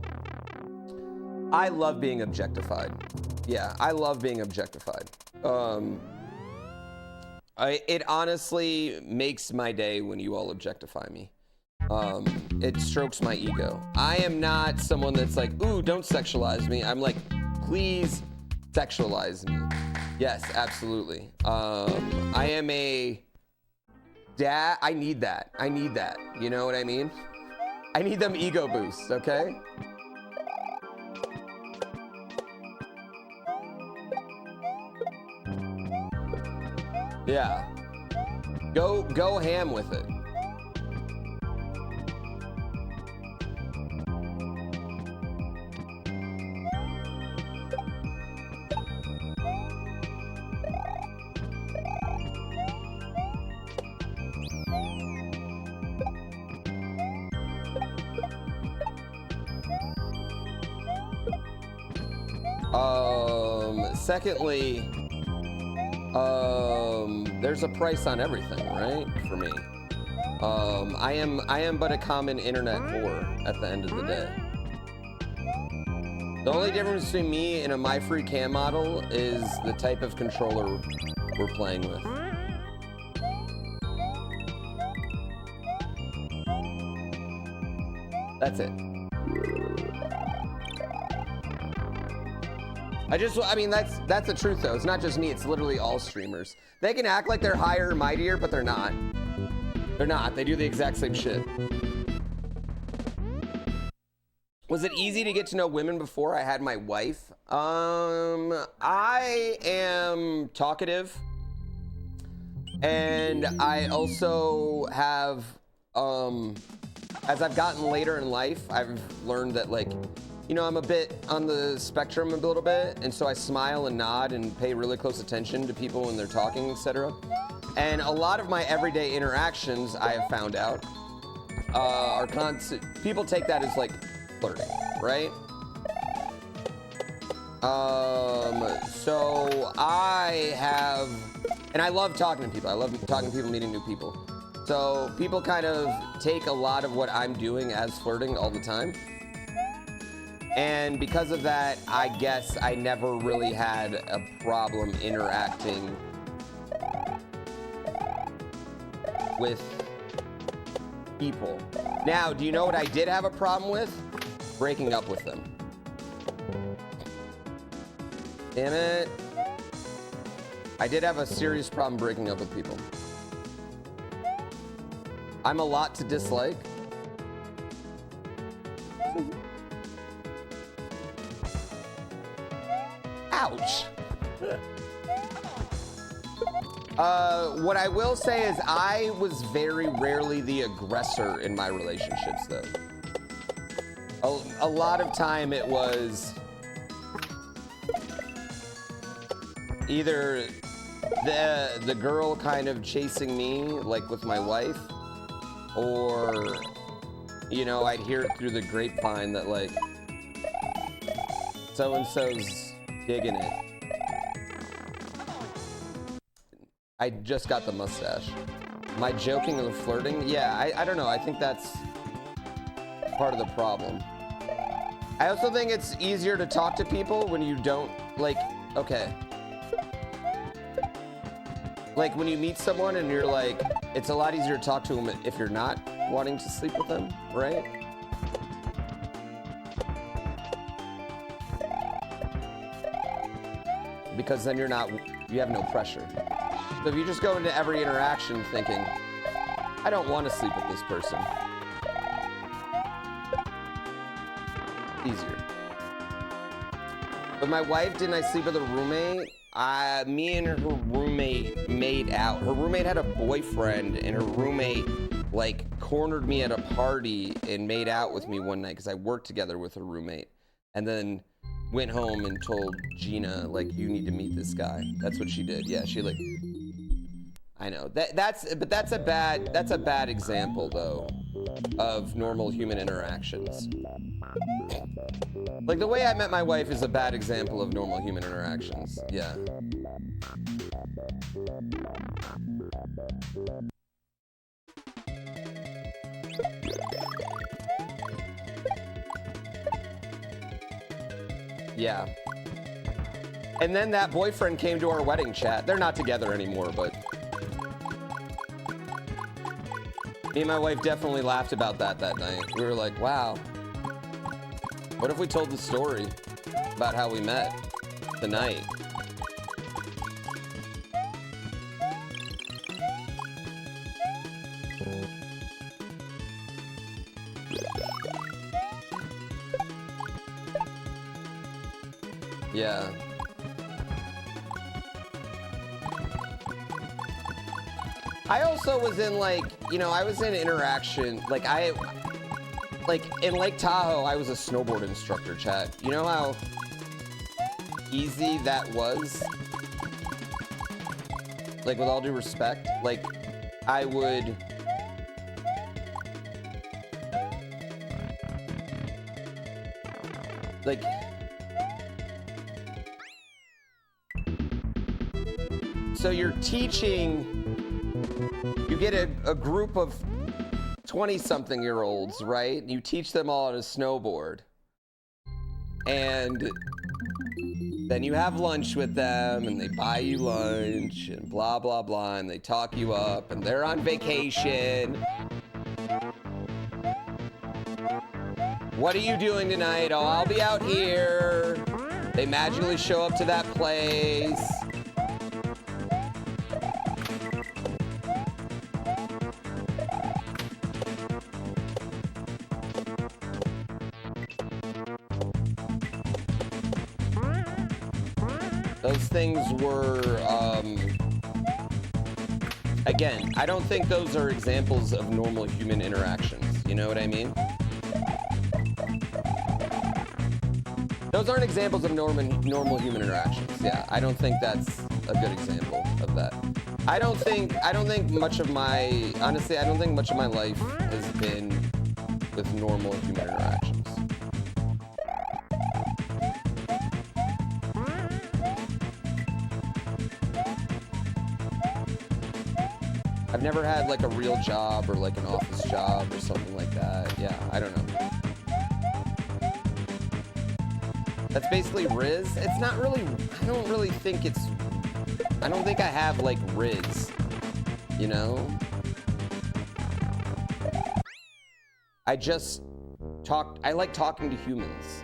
I love being objectified. Yeah, I love being objectified. It honestly makes my day when you all objectify me. It strokes my ego. I am not someone that's like, ooh, don't sexualize me. I'm like, please sexualize me. Yes, absolutely. I am a dad. I need that. I need that. You know what I mean? I need them ego boosts, okay? Yeah. Go ham with it. Secondly, there's a price on everything, right? For me. I am but a common internet whore at the end of the day. The only difference between me and a My Free Cam model is the type of controller we're playing with. That's it. I mean, that's the truth though. It's not just me, it's literally all streamers. They can act like they're higher and mightier, but they're not. They're not. They do the exact same shit. Was it easy to get to know women before I had my wife? I am talkative. And I also have, as I've gotten later in life, I've learned that, like, you know, I'm a bit on the spectrum a little bit, and so I smile and nod and pay really close attention to people when they're talking, etc. And a lot of my everyday interactions, I have found out, are constant. People take that as like flirting, right? So I have, and I love talking to people. I love talking to people, meeting new people. So people kind of take a lot of what I'm doing as flirting all the time. And because of that, I guess I never really had a problem interacting with people. Now, do you know what I did have a problem with? Breaking up with them. Damn it. I did have a serious problem breaking up with people. I'm a lot to dislike. Ouch. What I will say is I was very rarely the aggressor in my relationships, though. A lot of time it was either the girl kind of chasing me, like with my wife, or, you know, I'd hear it through the grapevine that, like, so-and-so's digging it. I just got the mustache. Am I joking or flirting? Yeah, I don't know. I think that's part of the problem. I also think it's easier to talk to people when you don't, like, okay. Like when you meet someone and you're like, it's a lot easier to talk to them if you're not wanting to sleep with them, right? Because then you have no pressure. So if you just go into every interaction thinking, I don't want to sleep with this person. Easier. With my wife, didn't I sleep with a roommate? Me and her roommate made out. Her roommate had a boyfriend, and her roommate, like, cornered me at a party and made out with me one night because I worked together with her roommate. And then went home and told Gina, like, you need to meet this guy. That's what she did. Yeah, she, like, I know. That's a bad example, though, of normal human interactions. Like, the way I met my wife is a bad example of normal human interactions. Yeah. Yeah. And then that boyfriend came to our wedding chat. They're not together anymore, but me and my wife definitely laughed about that night. We were like, wow. What if we told the story about how we met tonight? Yeah. I also was in, like, you know, I was in interaction, like in Lake Tahoe, I was a snowboard instructor, chat. You know how easy that was? Like, with all due respect, like, I would... Like... So you're teaching, you get a group of 20-something-year-olds, right? You teach them all how to snowboard. And then you have lunch with them, and they buy you lunch, and blah, blah, blah, and they talk you up, and they're on vacation. What are you doing tonight? Oh, I'll be out here. They magically show up to that place. Those things were, again, I don't think those are examples of normal human interactions. You know what I mean? Those aren't examples of normal human interactions. Yeah, I don't think that's a good example of that. I don't think much of my, honestly, I don't think much of my life has been with normal human interactions. I've never had like a real job or like an office job or something like that. Yeah, I don't know. That's basically Riz. It's not really, I don't really think it's, I don't think I have like Riz, you know? I just I like talking to humans.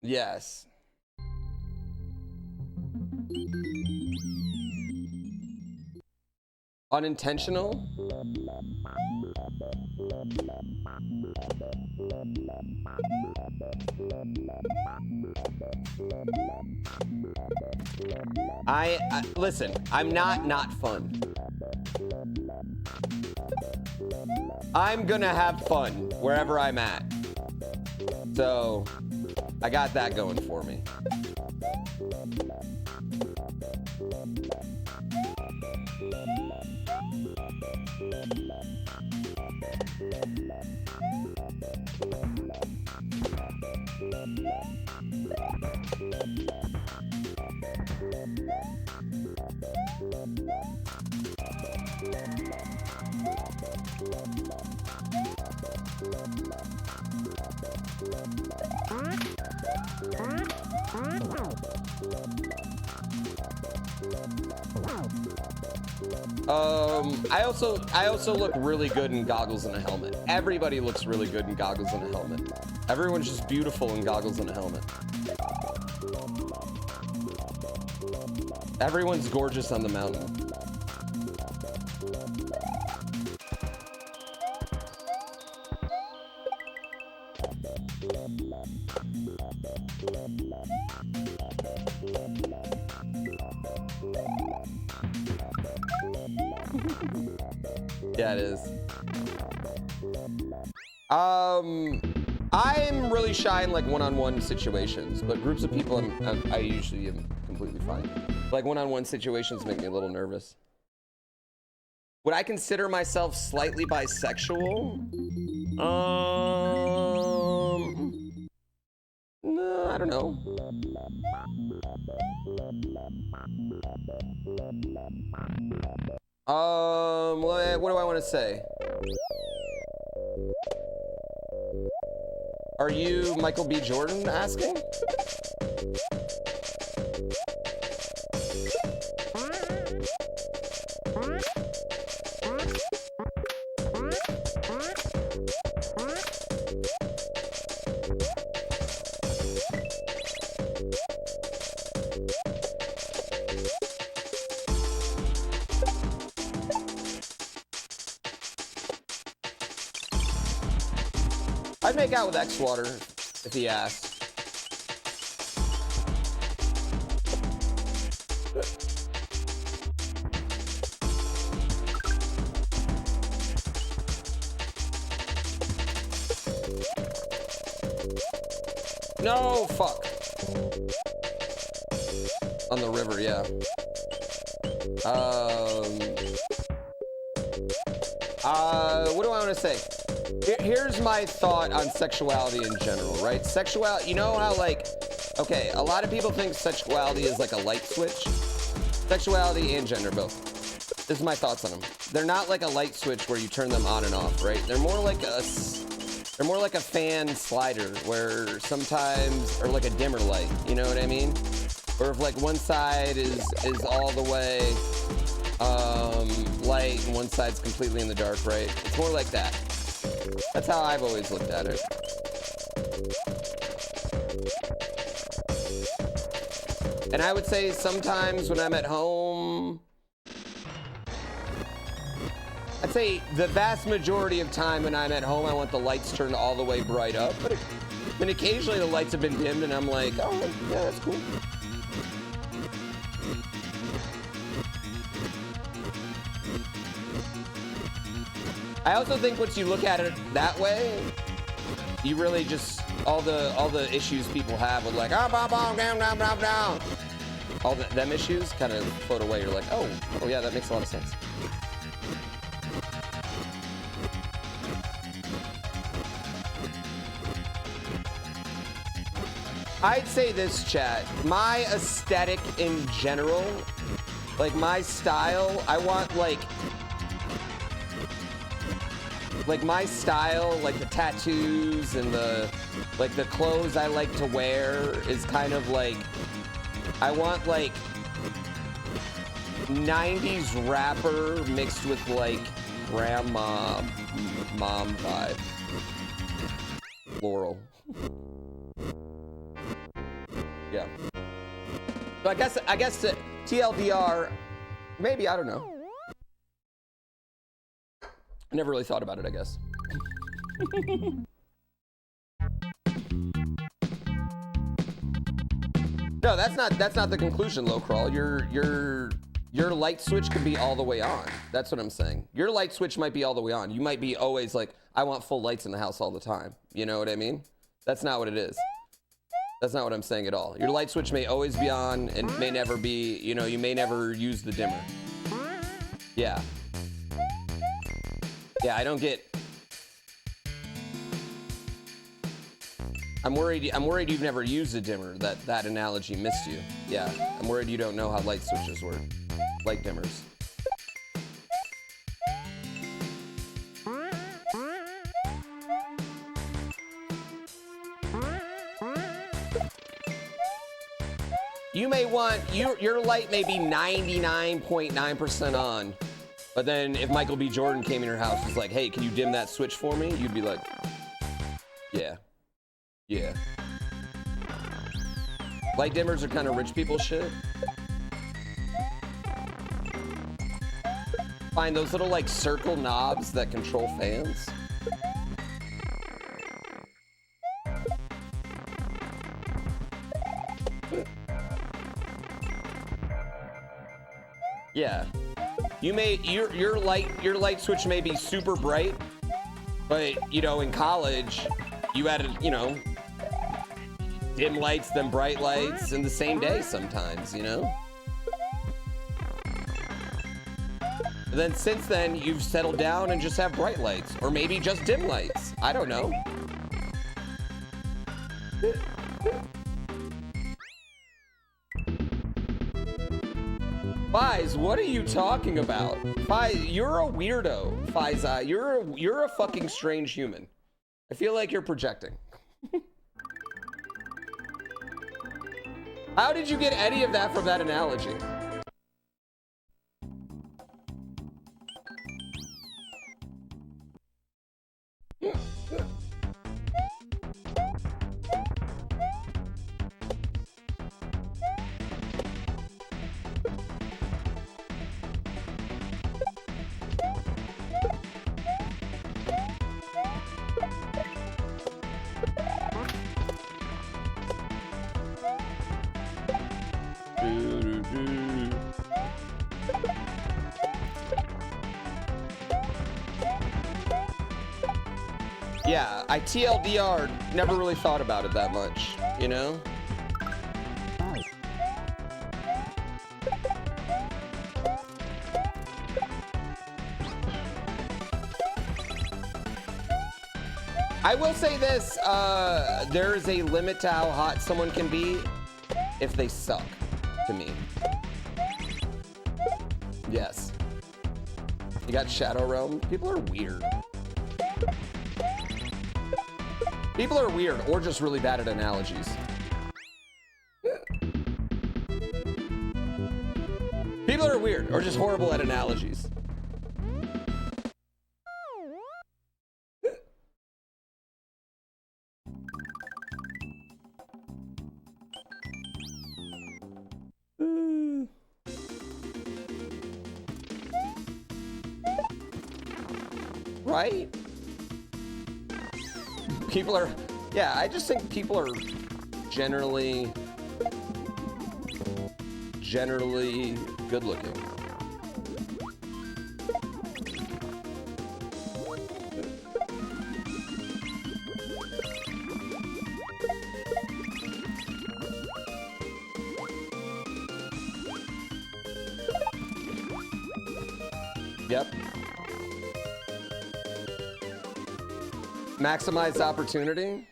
Yes. Unintentional? Listen, I'm not fun. I'm gonna have fun wherever I'm at. So, I got that going for me. I also look really good in goggles and a helmet. Everybody looks really good in goggles and a helmet. Everyone's just beautiful in goggles and a helmet. Everyone's gorgeous on the mountain. Yeah, it is. I'm really shy in like one-on-one situations, but groups of people I usually am completely fine. Like one-on-one situations make me a little nervous. Would I consider myself slightly bisexual? No, I don't know. What do I want to say? Are you Michael B. Jordan asking? I'd make out with X-Water if he asked. No, fuck. On the river, yeah. What do I want to say? Here's my thought on sexuality in general, right? Sexuality, you know how like, okay, a lot of people think sexuality is like a light switch. Sexuality and gender both. This is my thoughts on them. They're not like a light switch where you turn them on and off, right? They're more like a fan slider where sometimes, or like a dimmer light, you know what I mean? Or if like one side is all the way light and one side's completely in the dark, right? It's more like that. That's how I've always looked at it. And I would say sometimes when I'm at home, I'd say the vast majority of time when I'm at home, I want the lights turned all the way bright up. But then occasionally the lights have been dimmed and I'm like, oh, yeah, that's cool. I also think once you look at it that way, you really just, all the issues people have with like, oh, down. All them issues kind of float away. You're like, oh yeah, that makes a lot of sense. I'd say this, chat. My aesthetic in general, like my style, I want like my style, like the tattoos and the clothes I like to wear is kind of like, I want like 90s rapper mixed with like grandma mom vibe. Floral. Yeah. So I guess TLDR, maybe, I don't know. I never really thought about it, I guess. No, that's not the conclusion, low crawl. Your light switch could be all the way on. That's what I'm saying. Your light switch might be all the way on. You might be always like, I want full lights in the house all the time. You know what I mean? That's not what it is. That's not what I'm saying at all. Your light switch may always be on and may never be, you know, you may never use the dimmer. Yeah. Yeah, I don't get. I'm worried you've never used a dimmer. That analogy missed you. Yeah, I'm worried you don't know how light switches work. Light dimmers. You may want, your light may be 99.9% on, but then if Michael B. Jordan came in your house and was like, hey, can you dim that switch for me? You'd be like, yeah. Yeah. Light dimmers are kind of rich people shit. Find those little like circle knobs that control fans. Yeah. You may, your light switch may be super bright, but you know, in college, you had, you know, dim lights, then bright lights in the same day sometimes, you know? And then since then, you've settled down and just have bright lights, or maybe just dim lights. I don't know. Fiz, what are you talking about? Fiz, you're a weirdo. Fiz, you're a fucking strange human. I feel like you're projecting. How did you get any of that from that analogy? Yeah, I TLDR never really thought about it that much, you know? I will say this, there is a limit to how hot someone can be if they suck, to me. Yes. You got Shadow Realm? People are weird. People are weird, or just really bad at analogies. People are weird, or just horrible at analogies. right? People are, yeah, I just think people are generally good looking. Yep. Maximize opportunity.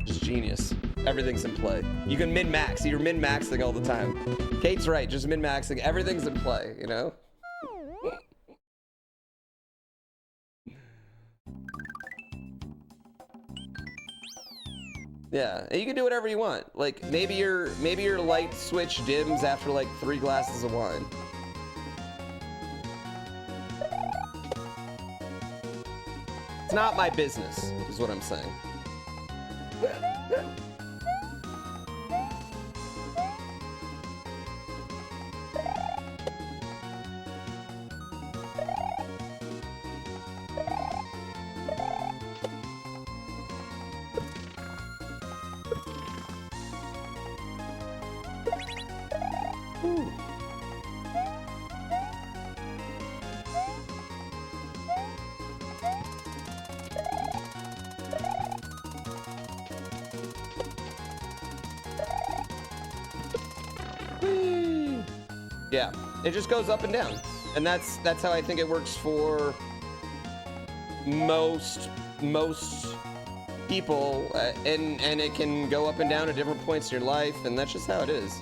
Just genius. Everything's in play. You can min-max. You're min-maxing all the time. Kate's right. Just min-maxing. Everything's in play, you know? Yeah, and you can do whatever you want. Like maybe your light switch dims after like 3 glasses of wine. It's not my business, is what I'm saying. Yeah, it just goes up and down, and that's how I think it works for most people, and it can go up and down at different points in your life, and that's just how it is.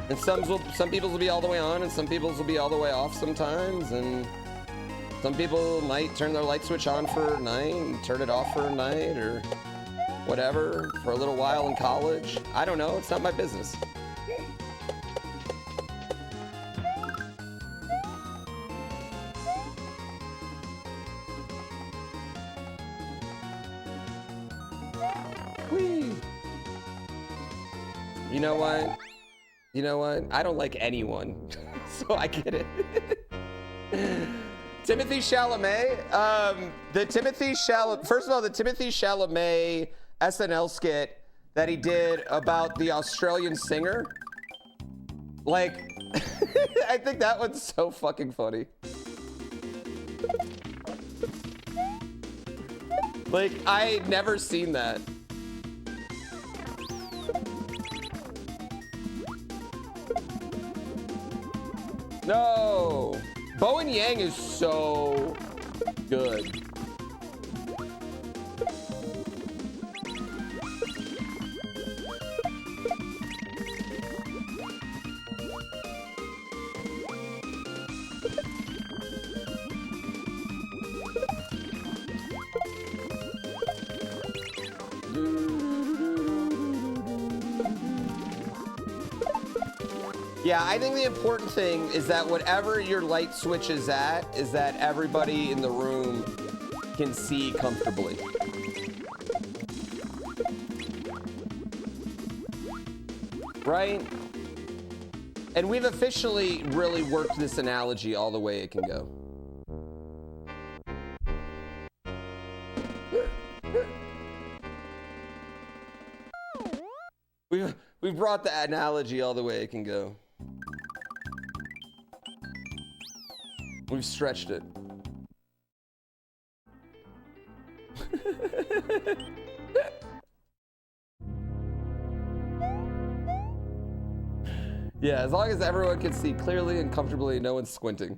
And some people's will be all the way on, and some people's will be all the way off sometimes, and some people might turn their light switch on for a night and turn it off for a night, or whatever, for a little while in college. I don't know, it's not my business. Whee! You know what? You know what? I don't like anyone, so I get it. Timothy Chalamet, first of all, the Timothy Chalamet SNL skit that he did about the Australian singer, like, I think that one's so fucking funny. Like, I'd never seen that. No, Bowen Yang is so good. Yeah, I think the important thing is that whatever your light switch is at, is that everybody in the room can see comfortably. Right? And we've officially really worked this analogy all the way it can go. We've brought the analogy all the way it can go. We've stretched it. Yeah, as long as everyone can see clearly and comfortably, no one's squinting.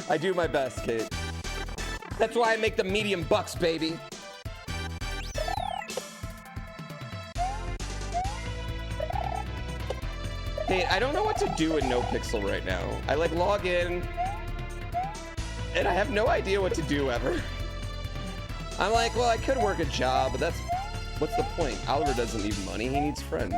I do my best, Kate. That's why I make the medium bucks, baby. Hey, I don't know what to do in NoPixel right now. I like log in and I have no idea what to do ever. I'm like, well, I could work a job, but what's the point? Oliver doesn't need money, he needs friends.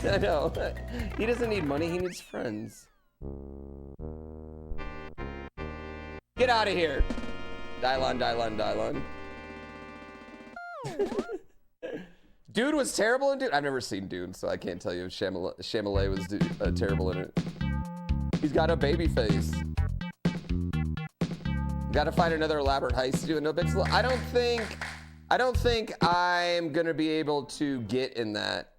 I know. He doesn't need money, he needs friends. Get out of here. Dylon, Dylon, Dylon. Dude was terrible in Dune. I've never seen Dune, so I can't tell you if Chalamet was terrible in it. He's got a baby face. Gotta find another elaborate heist to do in NoPixel. I don't think I'm gonna be able to get in that.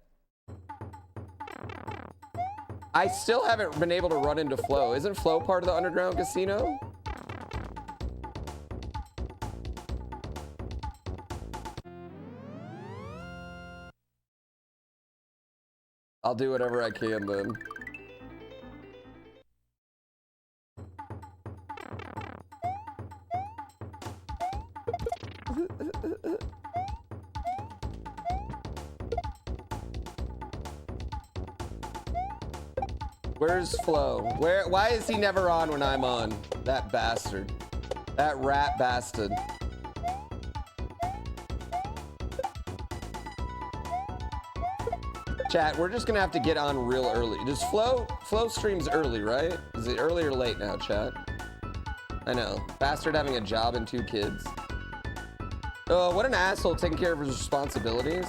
I still haven't been able to run into Flo. Isn't Flo part of the underground casino? I'll do whatever I can then. Where's Flo? Why is he never on when I'm on? That bastard. That rat bastard. Chat, we're just gonna have to get on real early. Does Flo streams early, right? Is it early or late now, chat? I know. Bastard having a job and 2 kids. Oh, what an asshole taking care of his responsibilities.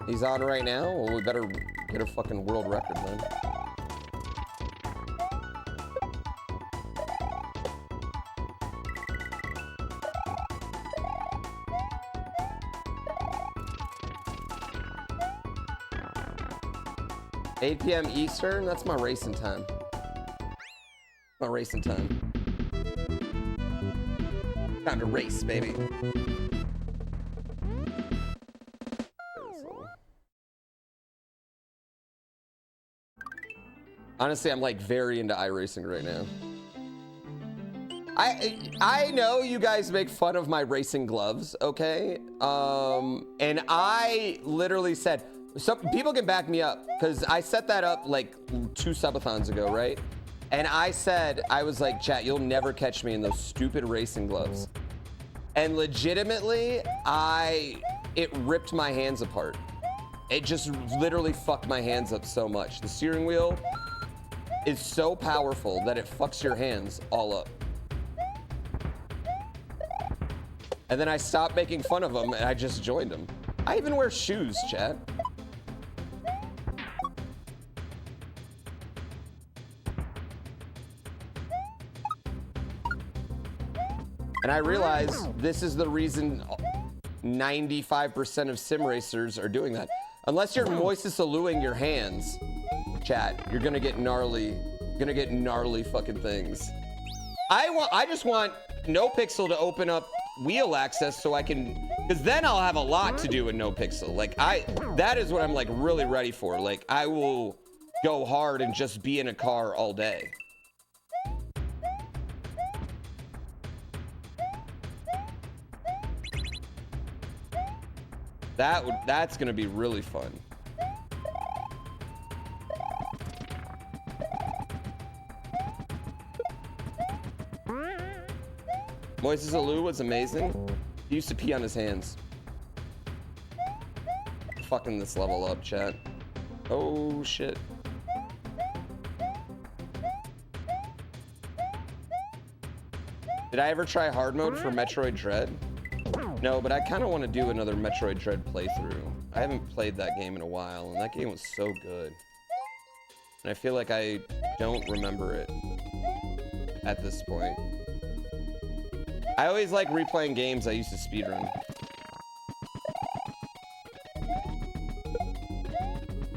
He's on right now? Well, we better get a fucking world record then. $8 p.m. Eastern? That's my racing time. My racing time. Time to race, baby. Honestly, I'm like very into iRacing right now. I know you guys make fun of my racing gloves, okay? And I literally said, some people can back me up because I set that up like 2 subathons ago, right? And I said, I was like, chat, you'll never catch me in those stupid racing gloves. And legitimately, it ripped my hands apart. It just literally fucked my hands up so much. The steering wheel is so powerful that it fucks your hands all up. And then I stopped making fun of them and I just joined them. I even wear shoes, chat. And I realize this is the reason 95% of sim racers are doing that. Unless you're Moises Aluing your hands, chat, you're gonna get gnarly fucking things. I just want NoPixel to open up wheel access so I can, because then I'll have a lot to do in NoPixel. Like that is what I'm like really ready for. Like I will go hard and just be in a car all day. That's gonna be really fun. Moises Alou was amazing. He used to pee on his hands. Fucking this level up, chat. Oh shit. Did I ever try hard mode for Metroid Dread? No, but I kind of want to do another Metroid Dread playthrough. I haven't played that game in a while, and that game was so good. And I feel like I don't remember it at this point. I always like replaying games I used to speedrun.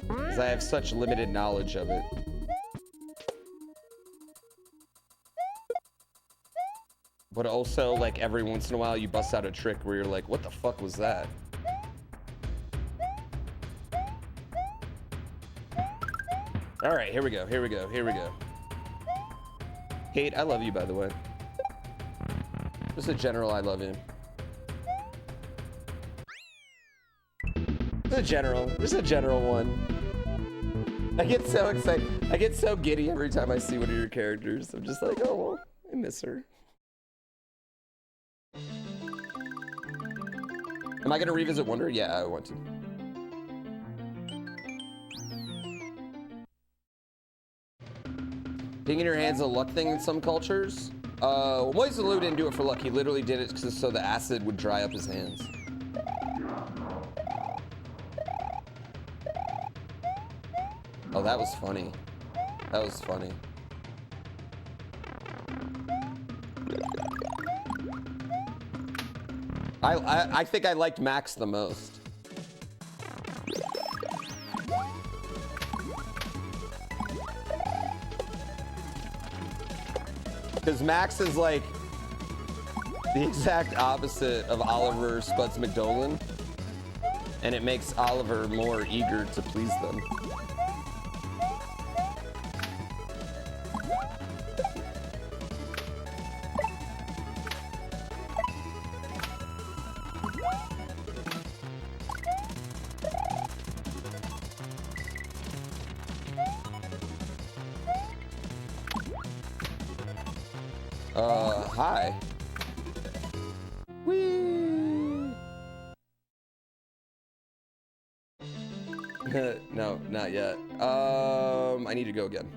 Because I have such limited knowledge of it. But also, like, every once in a while you bust out a trick where you're like, what the fuck was that? All right, here we go, here we go, here we go. Kate, I love you, by the way. Just a general, I love you. Just a general one. I get so excited. I get so giddy every time I see one of your characters. I'm just like, oh, well, I miss her. Am I gonna revisit Wonder? Yeah, I want to. Being in your hands is a luck thing in some cultures. Moise Lou didn't do it for luck. He literally did it so the acid would dry up his hands. Oh, that was funny. That was funny. I think I liked Max the most. Because Max is like the exact opposite of Oliver Spuds McDolan, and it makes Oliver more eager to please them. Hi. Whee! No, not yet. I need to go again.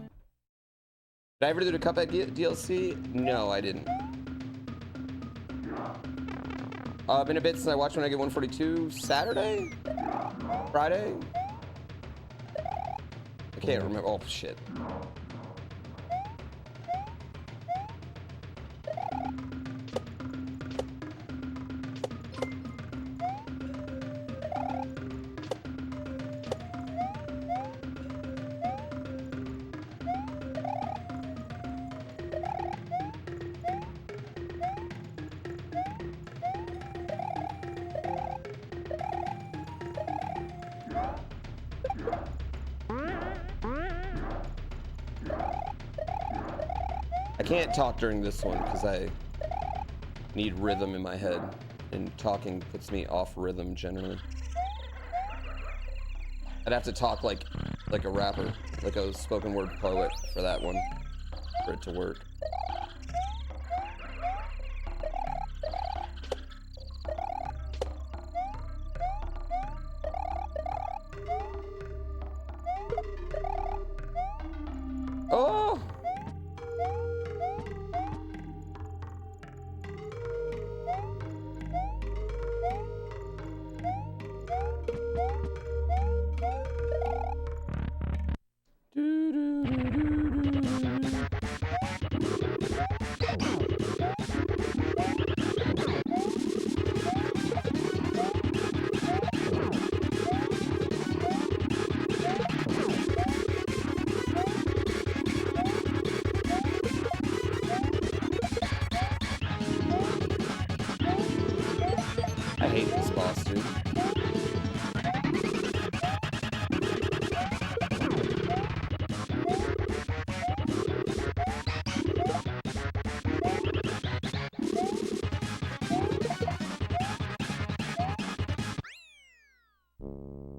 Did I ever do the Cuphead DLC? No, I didn't. Been a bit since I watched When I Get 142. Saturday? Friday? I can't remember. Oh, shit. I can't talk during this one because I need rhythm in my head, and talking puts me off rhythm generally. I'd have to talk like a rapper, like a spoken word poet for that one, for it to work. Oh! I hate this boss, dude.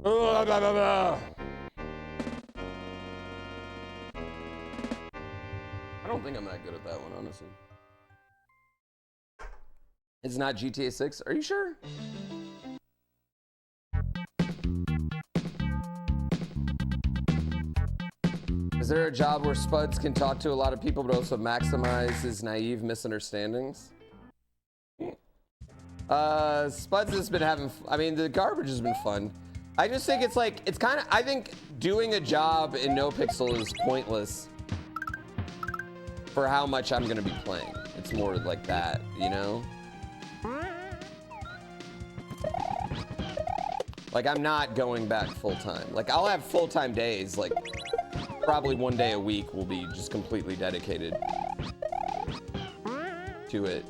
Blah, blah, blah, blah. I don't think I'm that good at that one, honestly. It's not GTA 6? Are you sure? Is there a job where Spuds can talk to a lot of people but also maximize his naive misunderstandings? Spuds has been having, I mean, the garbage has been fun. I just think it's like, it's kind of, I think doing a job in NoPixel is pointless for how much I'm going to be playing, It's more like that, you know? Like, I'm not going back full-time. Like, I'll have full-time days, like, probably one day a week will be just completely dedicated to it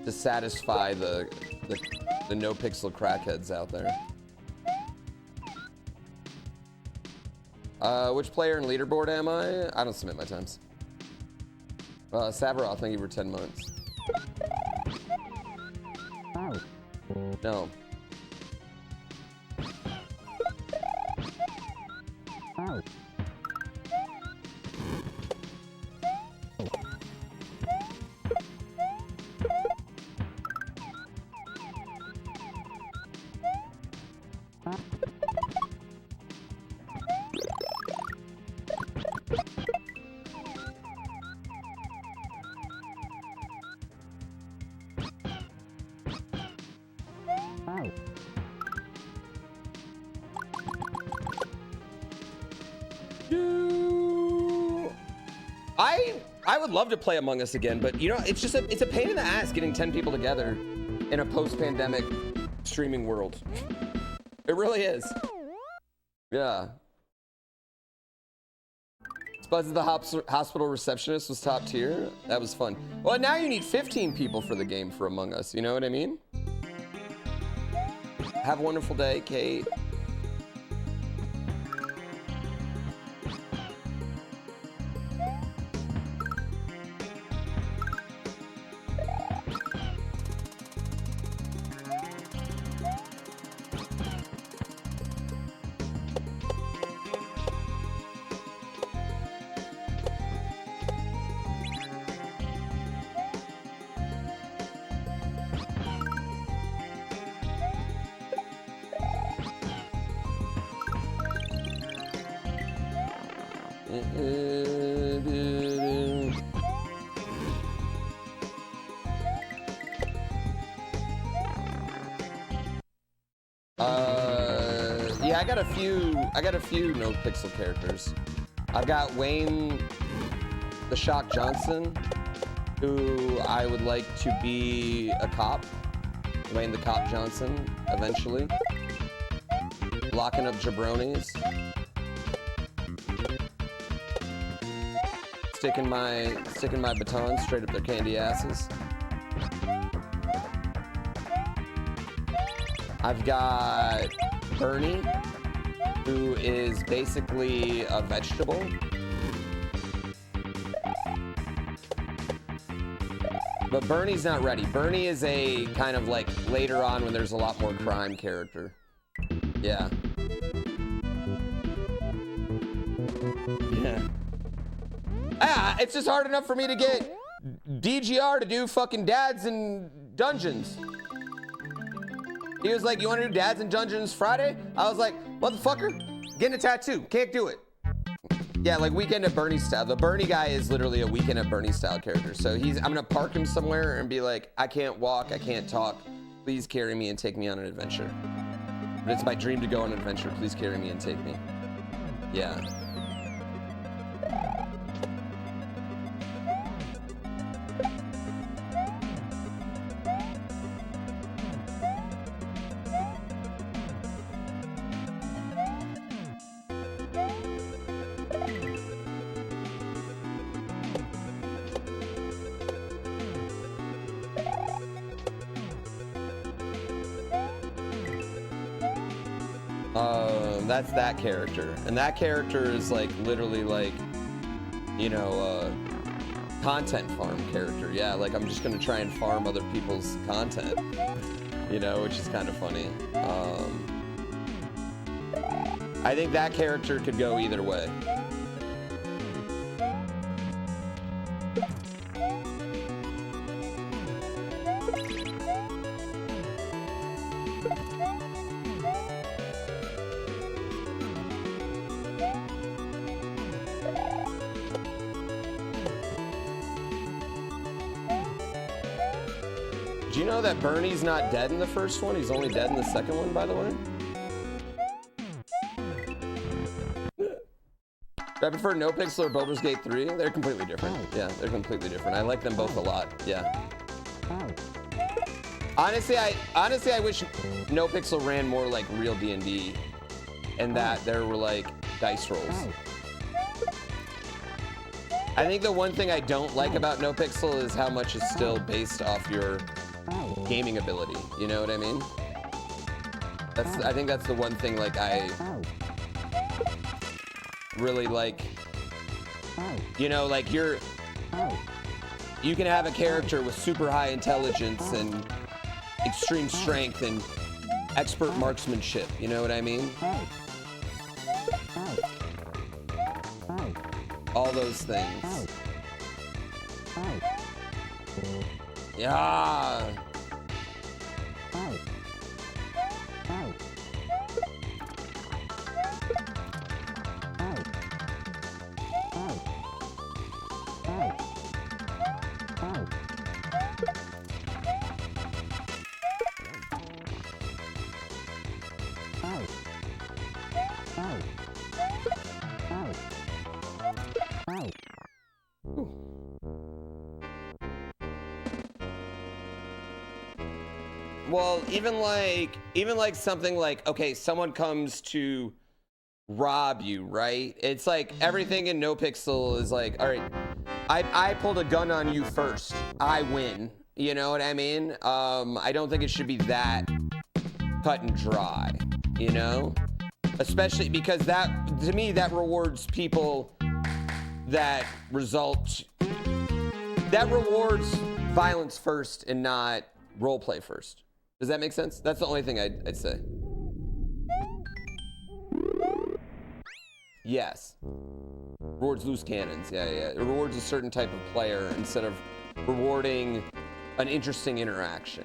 to satisfy the no-pixel crackheads out there. Which player and leaderboard am I? I don't submit my times. Savroth, thank you for 10 months. No. I would love to play Among Us again, but you know, it's just it's a pain in the ass getting 10 people together in a post-pandemic streaming world. It really is. Yeah. Spuzz the hospital receptionist was top tier. That was fun. Well, now you need 15 people for the game for Among Us. You know what I mean? Have a wonderful day, Kate. Yeah, I got a few no pixel characters. I've got Wayne the Shock Johnson, who I would like to be a cop. Wayne the Cop Johnson, eventually. Locking up jabronis. Sticking my baton straight up their candy asses. I've got Bernie, who is basically a vegetable. But Bernie's not ready. Bernie is a kind of like later on when there's a lot more crime character. Yeah. Yeah. Ah, it's just hard enough for me to get DGR to do fucking dads in dungeons. He was like, you want to do dads in dungeons Friday? I was like, motherfucker, getting a tattoo. Can't do it. Yeah, like Weekend at Bernie style. The Bernie guy is literally a Weekend at Bernie style character. So I'm gonna park him somewhere and be like, I can't walk, I can't talk. Please carry me and take me on an adventure. But it's my dream to go on an adventure. Please carry me and take me. Yeah. That's that character, and that character is like literally like, you know, content farm character. Yeah, like I'm just gonna try and farm other people's content, you know, which is kind of funny. I think that character could go either way. Do you know that Bernie's not dead in the first one? He's only dead in the second one, by the way? Do I prefer No Pixel or Baldur's Gate 3? They're completely different. Yeah, they're completely different. I like them both a lot. Yeah. Honestly, I wish No Pixel ran more like real D&D, and that there were like dice rolls. I think the one thing I don't like about No Pixel is how much is still based off your gaming ability. You know what I mean? I think that's the one thing like I really like. You know, like you can have a character with super high intelligence and extreme strength and expert marksmanship. You know what I mean? All those things. Yeah. Well, even like something like, okay, someone comes to rob you, right? It's like everything in No Pixel is like, all right, I pulled a gun on you first, I win. You know what I mean? I don't think it should be that cut and dry, you know? Especially because that, to me, that rewards people that rewards violence first and not roleplay first. Does that make sense? That's the only thing I'd say. Yes. Rewards loose cannons. Yeah. It rewards a certain type of player instead of rewarding an interesting interaction.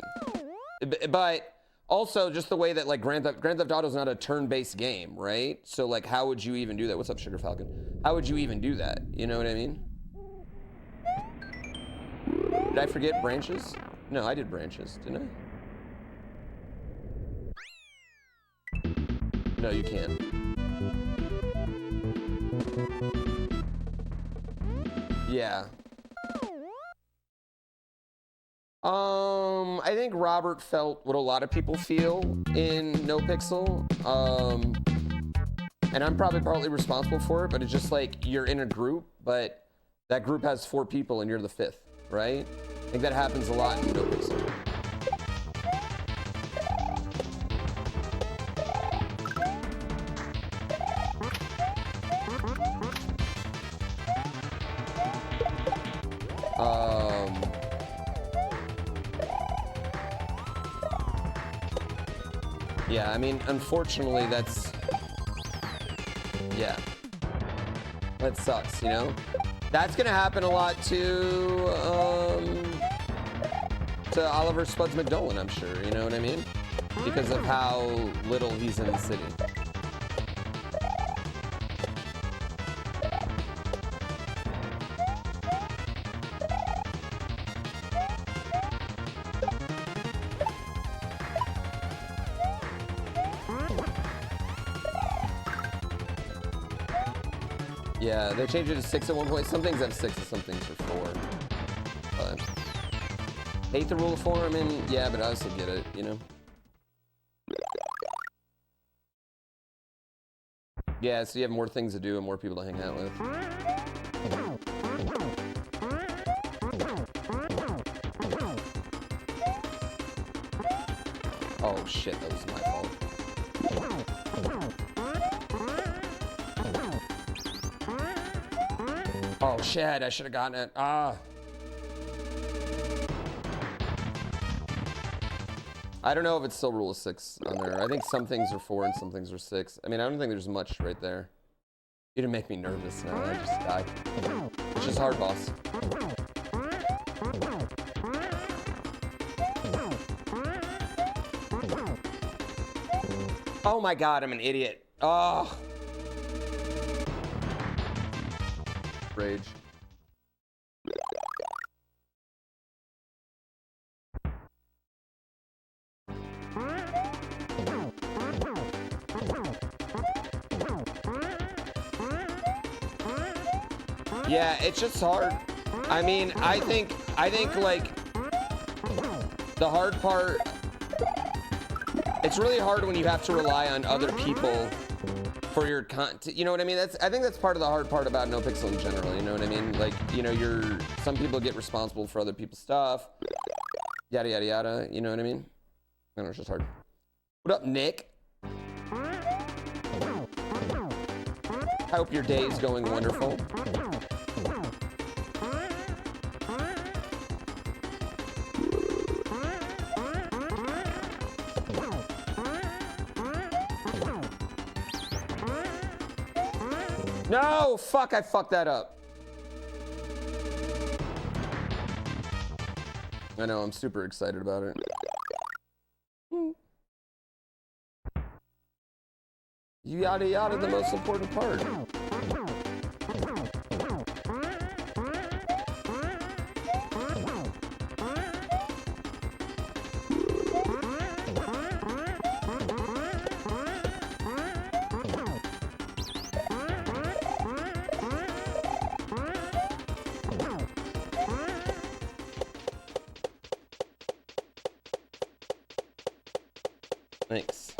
But also just the way that like Grand Theft Auto is not a turn-based game, right? So like, how would you even do that? What's up, Sugar Falcon? How would you even do that? You know what I mean? Did I forget branches? No, I did branches, didn't I? No, you can't. Yeah. I think Robert felt what a lot of people feel in No Pixel. And I'm probably partly responsible for it, but it's just like you're in a group, but that group has 4 people and you're the 5th, right? I think that happens a lot in No Pixel. Yeah, I mean, unfortunately, that's, yeah, that sucks, you know? That's gonna happen a lot to Oliver Spuds McDolan, I'm sure, you know what I mean? Because of how little he's in the city. Yeah, they changed it to 6 at one point. Some things have 6 and some things are 4. But hate the rule of 4, I mean, yeah, but I also get it, you know? Yeah, so you have more things to do and more people to hang out with. Oh shit, that was my fault. Oh shit, I should have gotten it. Ah. I don't know if it's still rule of 6 on there. I think some things are 4 and some things are 6. I mean, I don't think there's much right there. You didn't make me nervous now. I just died. It's just hard, boss. Oh my god, I'm an idiot. Oh. Rage. Yeah, it's just hard. I mean, I think like the hard part, it's really hard when you have to rely on other people for your content. You know what I mean? I think that's part of the hard part about NoPixel in general. You know what I mean? Like, you know, some people get responsible for other people's stuff, yada, yada, yada. You know what I mean? I don't know, it's just hard. What up, Nick? I hope your day is going wonderful. No, fuck, I fucked that up. I know, I'm super excited about it. Yada yada, the most important part. Thanks.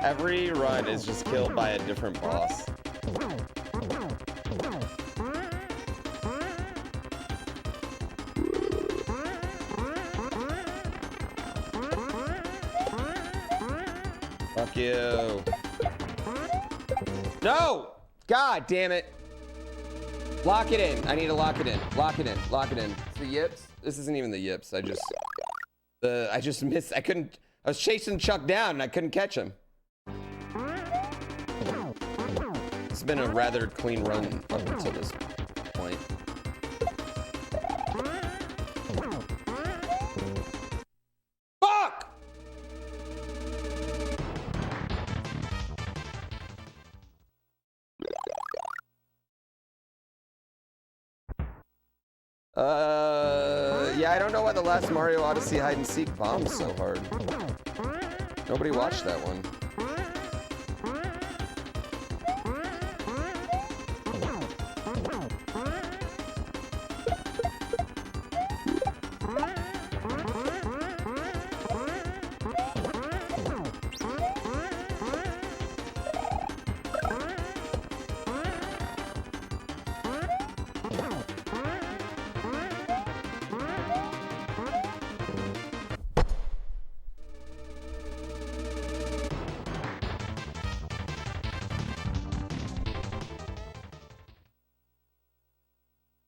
Every run is just killed by a different boss. Fuck you. No! God damn it. Lock it in. I need to lock it in. Lock it in. Lock it in. It's the yips? This isn't even the yips. I just missed. I was chasing Chuck down and I couldn't catch him. It's been a rather clean run up until this point. Fuck! Yeah, I don't know why the last Mario Odyssey hide and seek bombed so hard. Nobody watched that one.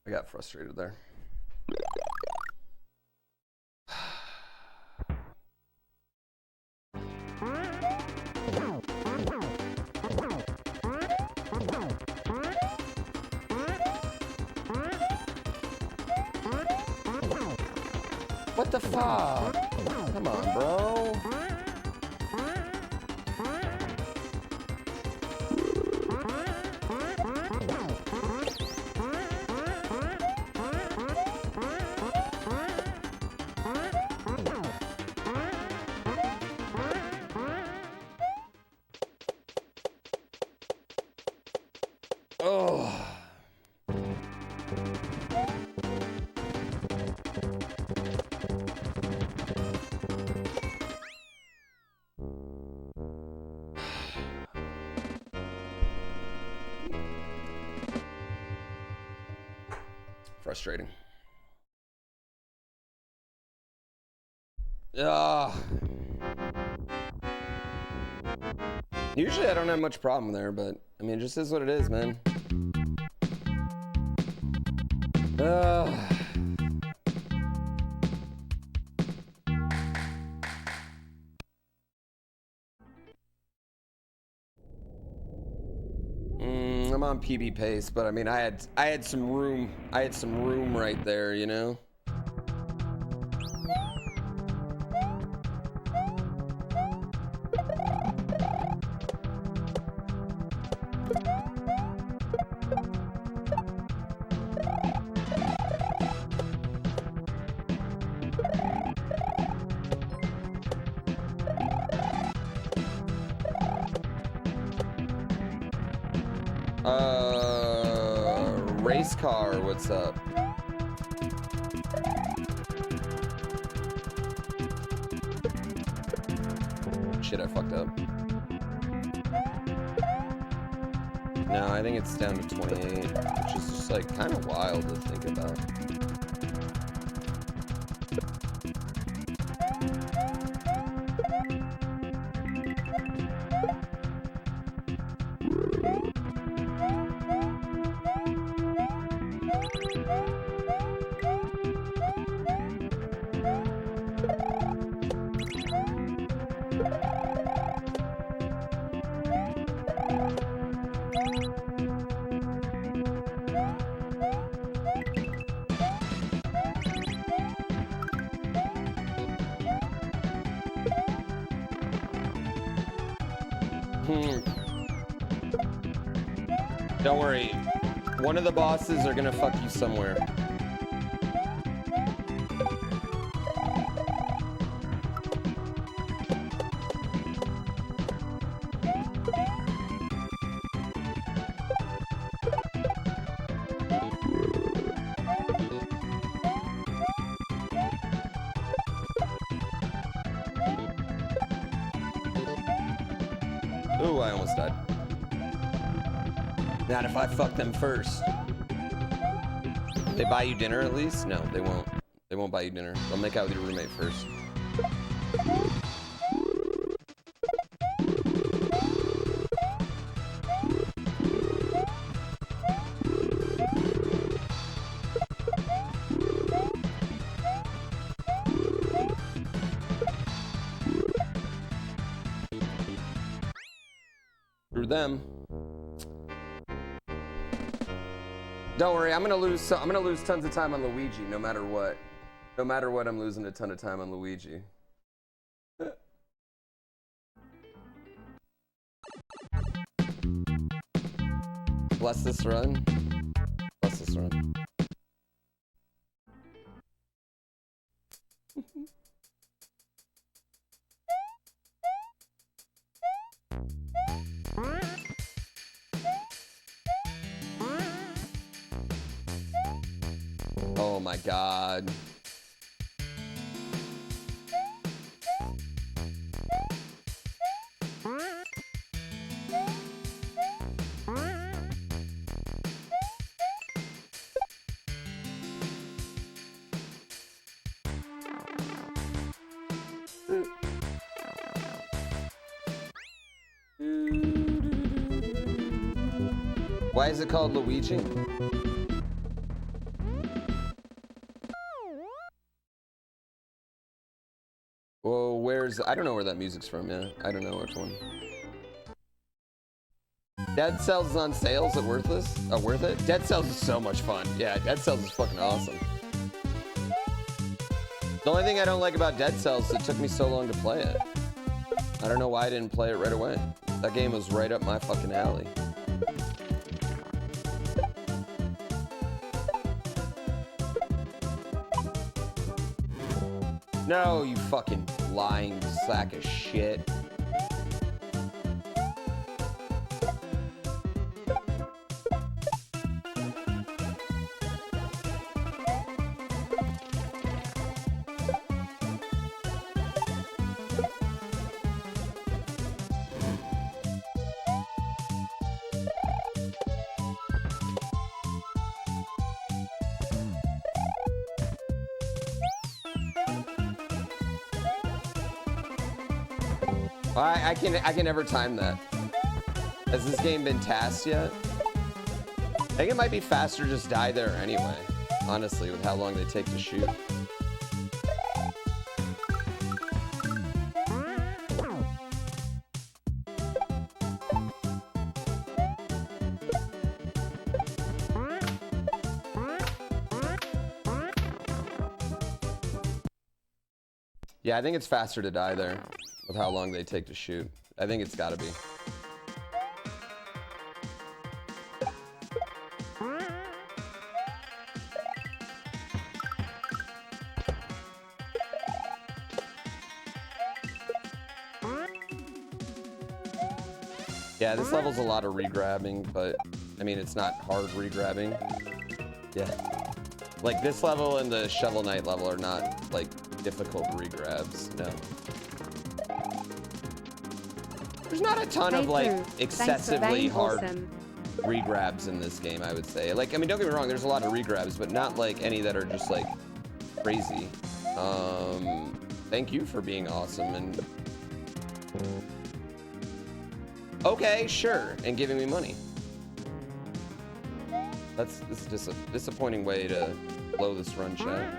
I got frustrated there. What the fuck? Come on, bro. Frustrating. Usually I don't have much problem there, but I mean, it just is what it is, man. I'm on PB pace, but I mean, I had some room. I had some room right there, you know. Race car, what's up? Shit, I fucked up. No, I think it's down to 28, which is just like kind of wild to think about. Don't worry. One of the bosses are gonna fuck you somewhere. Ooh, I almost died. Not if I fuck them first. They buy you dinner at least? No, they won't. They won't buy you dinner. They'll make out with your roommate first. Through them. Don't worry, I'm gonna lose tons of time on Luigi, no matter what. No matter what, I'm losing a ton of time on Luigi. Bless this run. Bless this run. Oh my God. Why is it called Luigi? Whoa, I don't know where that music's from, yeah. I don't know which one. Dead Cells is on sale, is it worthless? Oh, worth it? Dead Cells is so much fun. Yeah, Dead Cells is fucking awesome. The only thing I don't like about Dead Cells is it took me so long to play it. I don't know why I didn't play it right away. That game was right up my fucking alley. No, you fucking lying sack of shit. I can never time that. Has this game been tasked yet? I think it might be faster to just die there anyway, honestly, with how long they take to shoot. Yeah, I think it's faster to die there with how long they take to shoot. I think it's gotta be. Yeah, this level's a lot of re-grabbing, but I mean, it's not hard re-grabbing. Yeah. Like this level and the Shovel Knight level are not like difficult re-grabs, no. There's not a ton of like excessively hard re-grabs in this game, I would say. Like, I mean, don't get me wrong, there's a lot of re-grabs, but not like any that are just like crazy. Thank you for being awesome and okay, sure, and giving me money. This is just a disappointing way to blow this run, chat.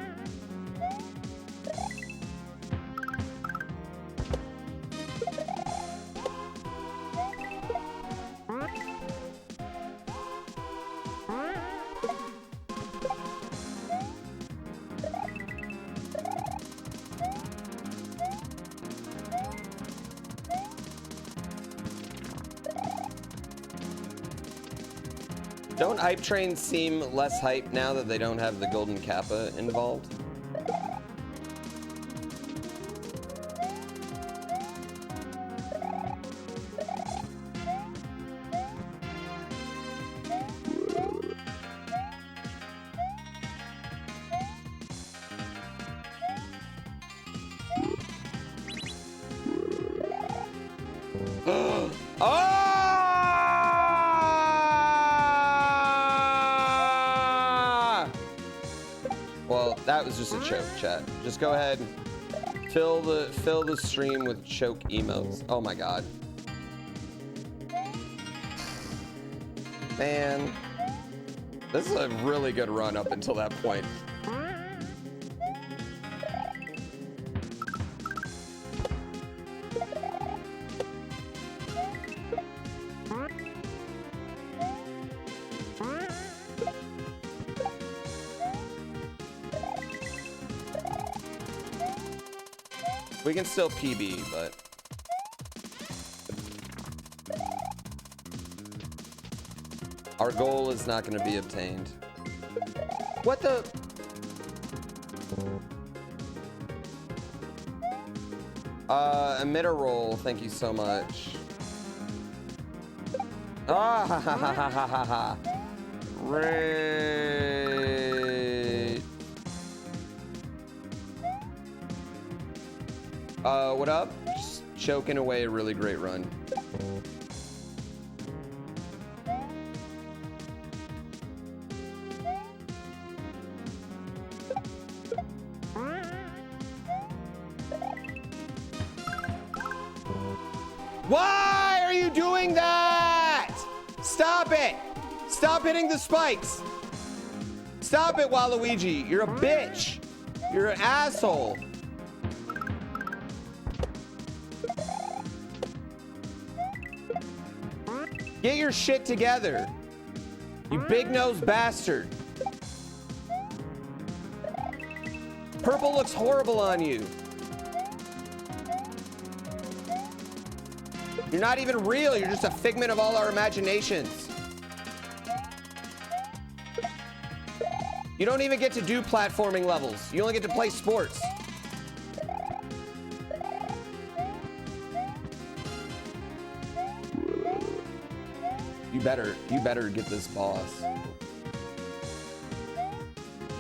Don't hype trains seem less hype now that they don't have the golden kappa involved? That was just a choke, chat. Just go ahead and fill the stream with choke emotes. Oh my god. Man. This is a really good run up until that point. We can still PB, but our goal is not going to be obtained. What the? Emitter roll, thank you so much. Ah ha ha ha ha ha ha. What up? Just choking away a really great run. Why are you doing that? Stop it! Stop hitting the spikes! Stop it, Waluigi! You're a bitch! You're an asshole! Get your shit together, you big-nosed bastard. Purple looks horrible on you. You're not even real, you're just a figment of all our imaginations. You don't even get to do platforming levels. You only get to play sports. You better get this boss.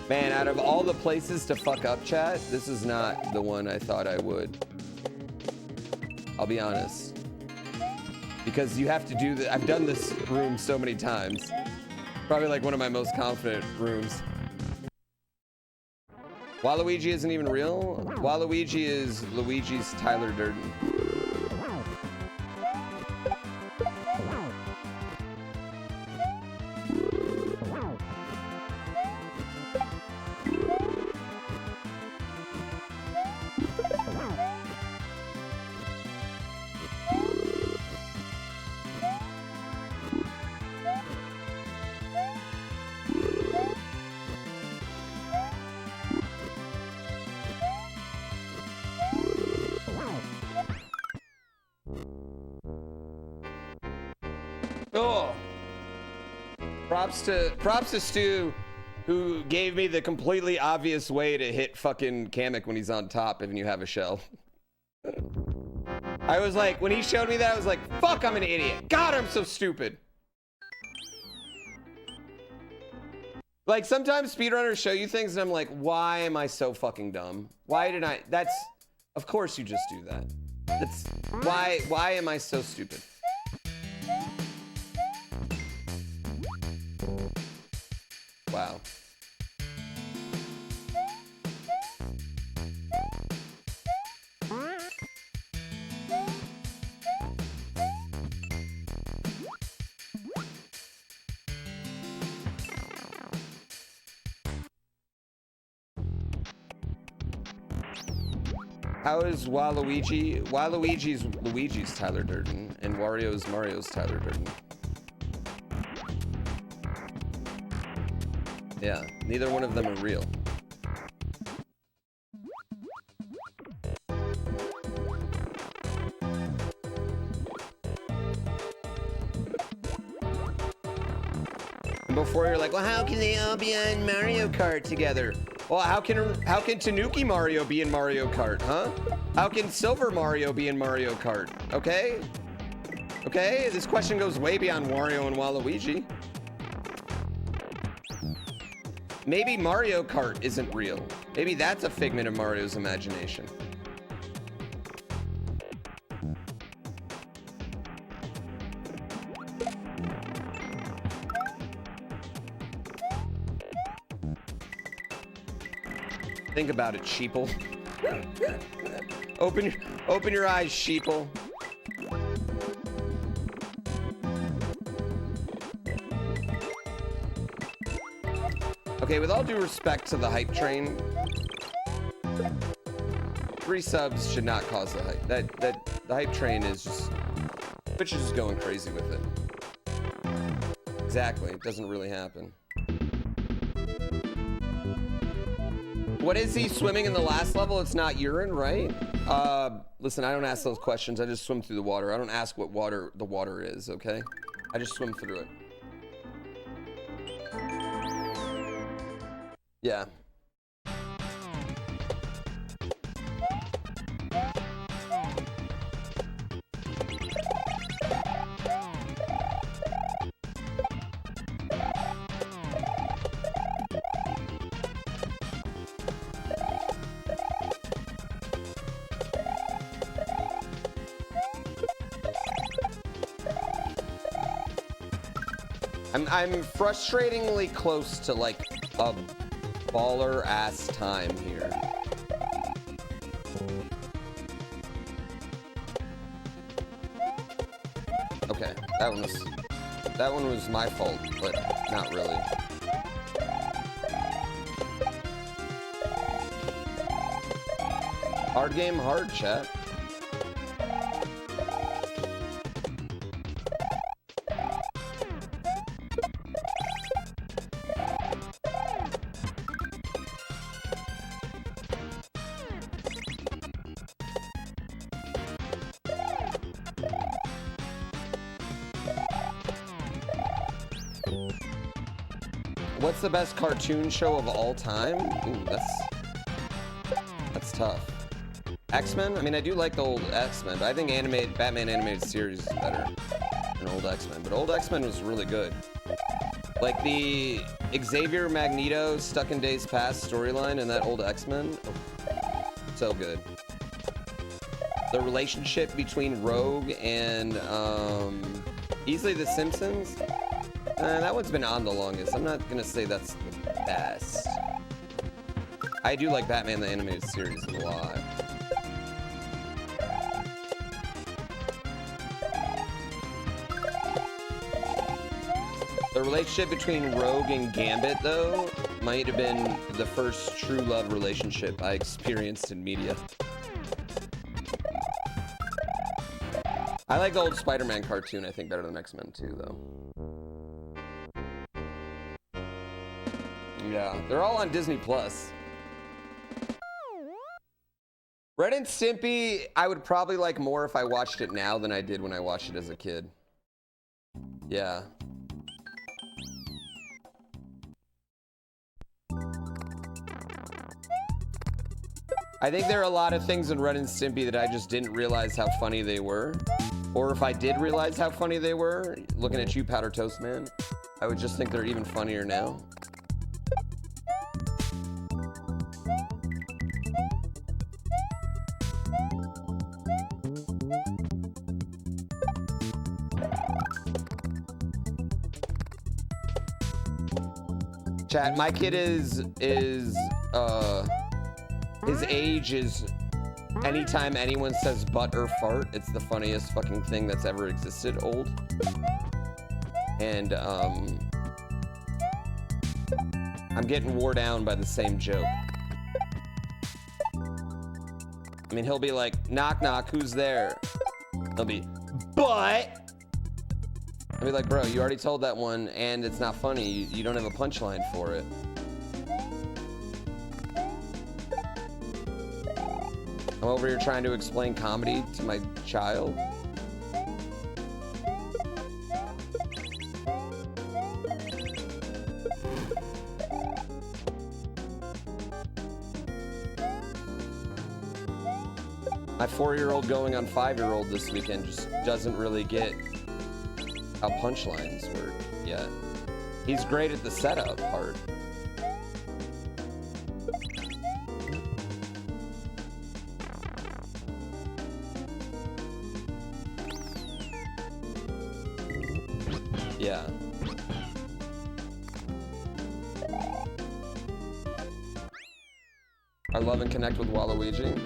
Man, out of all the places to fuck up, chat, this is not the one I thought I would. I'll be honest. Because you have to do the, I've done this room so many times. Probably like one of my most confident rooms. Waluigi isn't even real? Waluigi is Luigi's Tyler Durden. props to Stu, who gave me the completely obvious way to hit fucking Kamek when he's on top if you have a shell. I was like, when he showed me that, I was like, fuck, I'm an idiot. God, I'm so stupid. Like, sometimes speedrunners show you things and I'm like, why am I so fucking dumb? Why did I, that's, of course you just do that. That's, why am I so stupid? Wow. How is Waluigi? Waluigi's Luigi's Tyler Durden, and Wario's Mario's Tyler Durden. Yeah, neither one of them are real. And before you're like, well, how can they all be on Mario Kart together? Well, how can Tanuki Mario be in Mario Kart, huh? How can Silver Mario be in Mario Kart? Okay? Okay, this question goes way beyond Wario and Waluigi. Maybe Mario Kart isn't real. Maybe that's a figment of Mario's imagination. Think about it, sheeple. Open your eyes, sheeple. Okay, with all due respect to the hype train, 3 subs should not cause the hype. The hype train is just, Twitch is just going crazy with it. Exactly, it doesn't really happen. What is he swimming in the last level? It's not urine, right? Listen, I don't ask those questions. I just swim through the water. I don't ask what the water is, okay? I just swim through it. Yeah. I'm frustratingly close to like a baller ass time here. Okay, that one was my fault, but not really. Hard game, hard, chat. What's the best cartoon show of all time? Ooh, that's tough. X-Men? I mean, I do like the old X-Men, but I think Batman animated series is better than old X-Men. But old X-Men was really good. Like the Xavier Magneto Stuck in Days Past storyline in that old X-Men. Oh, so good. The relationship between Rogue and easily the Simpsons. That one's been on the longest. I'm not gonna say that's the best. I do like Batman the Animated Series a lot. The relationship between Rogue and Gambit, though, might have been the first true love relationship I experienced in media. I like the old Spider-Man cartoon, I think, better than X-Men 2, though. Yeah, they're all on Disney Plus. Ren and Stimpy, I would probably like more if I watched it now than I did when I watched it as a kid. Yeah. I think there are a lot of things in Ren and Stimpy that I just didn't realize how funny they were. Or if I did realize how funny they were, looking at you, Powder Toast Man, I would just think they're even funnier now. Chat, my kid is his age is anytime anyone says butt or fart, it's the funniest fucking thing that's ever existed, old. And I'm getting wore down by the same joke. I mean, he'll be like, knock knock, who's there? He'll be, butt! I'll be like, bro, you already told that one and it's not funny. You don't have a punchline for it. I'm over here trying to explain comedy to my child. My 4-year-old going on 5-year-old this weekend just doesn't really get how punchlines work yet. He's great at the setup part. Yeah. I love and connect with Waluigi.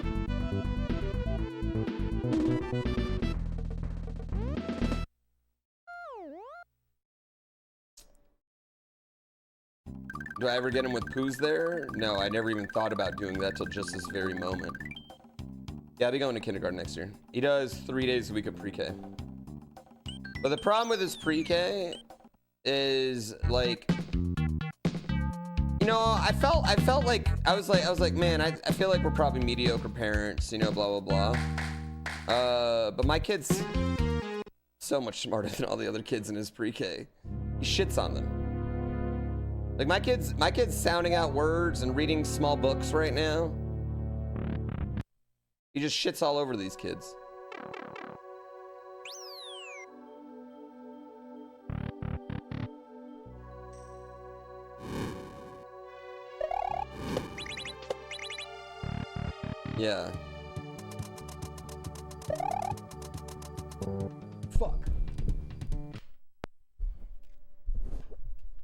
Do I ever get him with Pooh's there? No, I never even thought about doing that till just this very moment. Yeah, I'll be going to kindergarten next year. He does 3 days a week of pre-K. But the problem with his pre-K is like, you know, I felt like I was like, man, I feel like we're probably mediocre parents, you know, blah blah blah. But my kid's so much smarter than all the other kids in his pre-K. He shits on them. Like my kid's sounding out words and reading small books right now. He just shits all over these kids. Yeah. Fuck.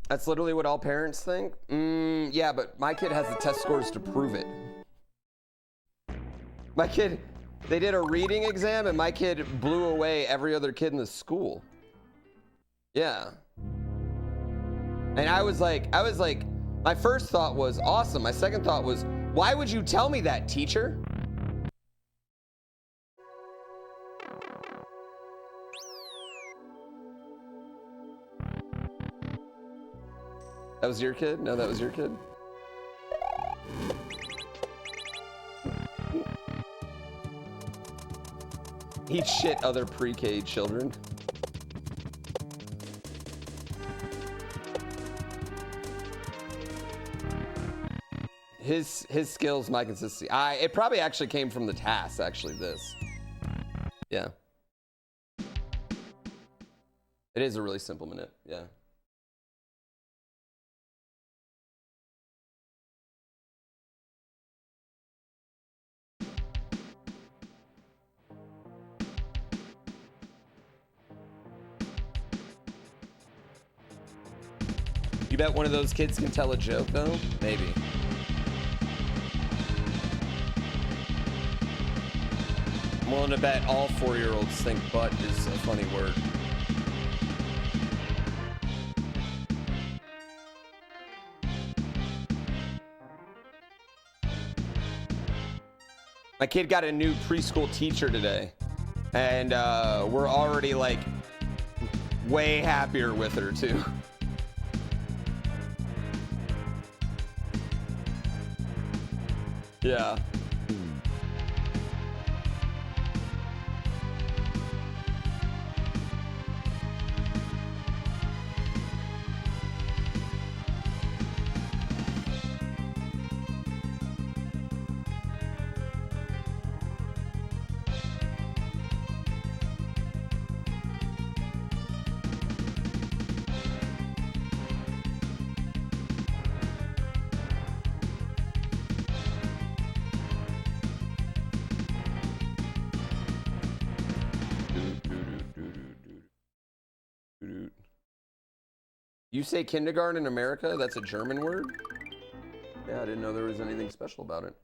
That's literally what all parents think? Yeah, but my kid has the test scores to prove it. My kid, they did a reading exam and my kid blew away every other kid in the school. Yeah. And I was like, my first thought was awesome. My second thought was, why would you tell me that, teacher? That was your kid? No, that was your kid? Eat shit other pre-K children. His skills, my consistency. It probably actually came from the task, actually, this. Yeah. It is a really simple minute, yeah. You bet one of those kids can tell a joke, though? Maybe. I'm willing to bet all 4-year-olds think butt is a funny word. My kid got a new preschool teacher today, and we're already, like, way happier with her, too. Yeah. You say kindergarten in America? That's a German word? Yeah, I didn't know there was anything special about it.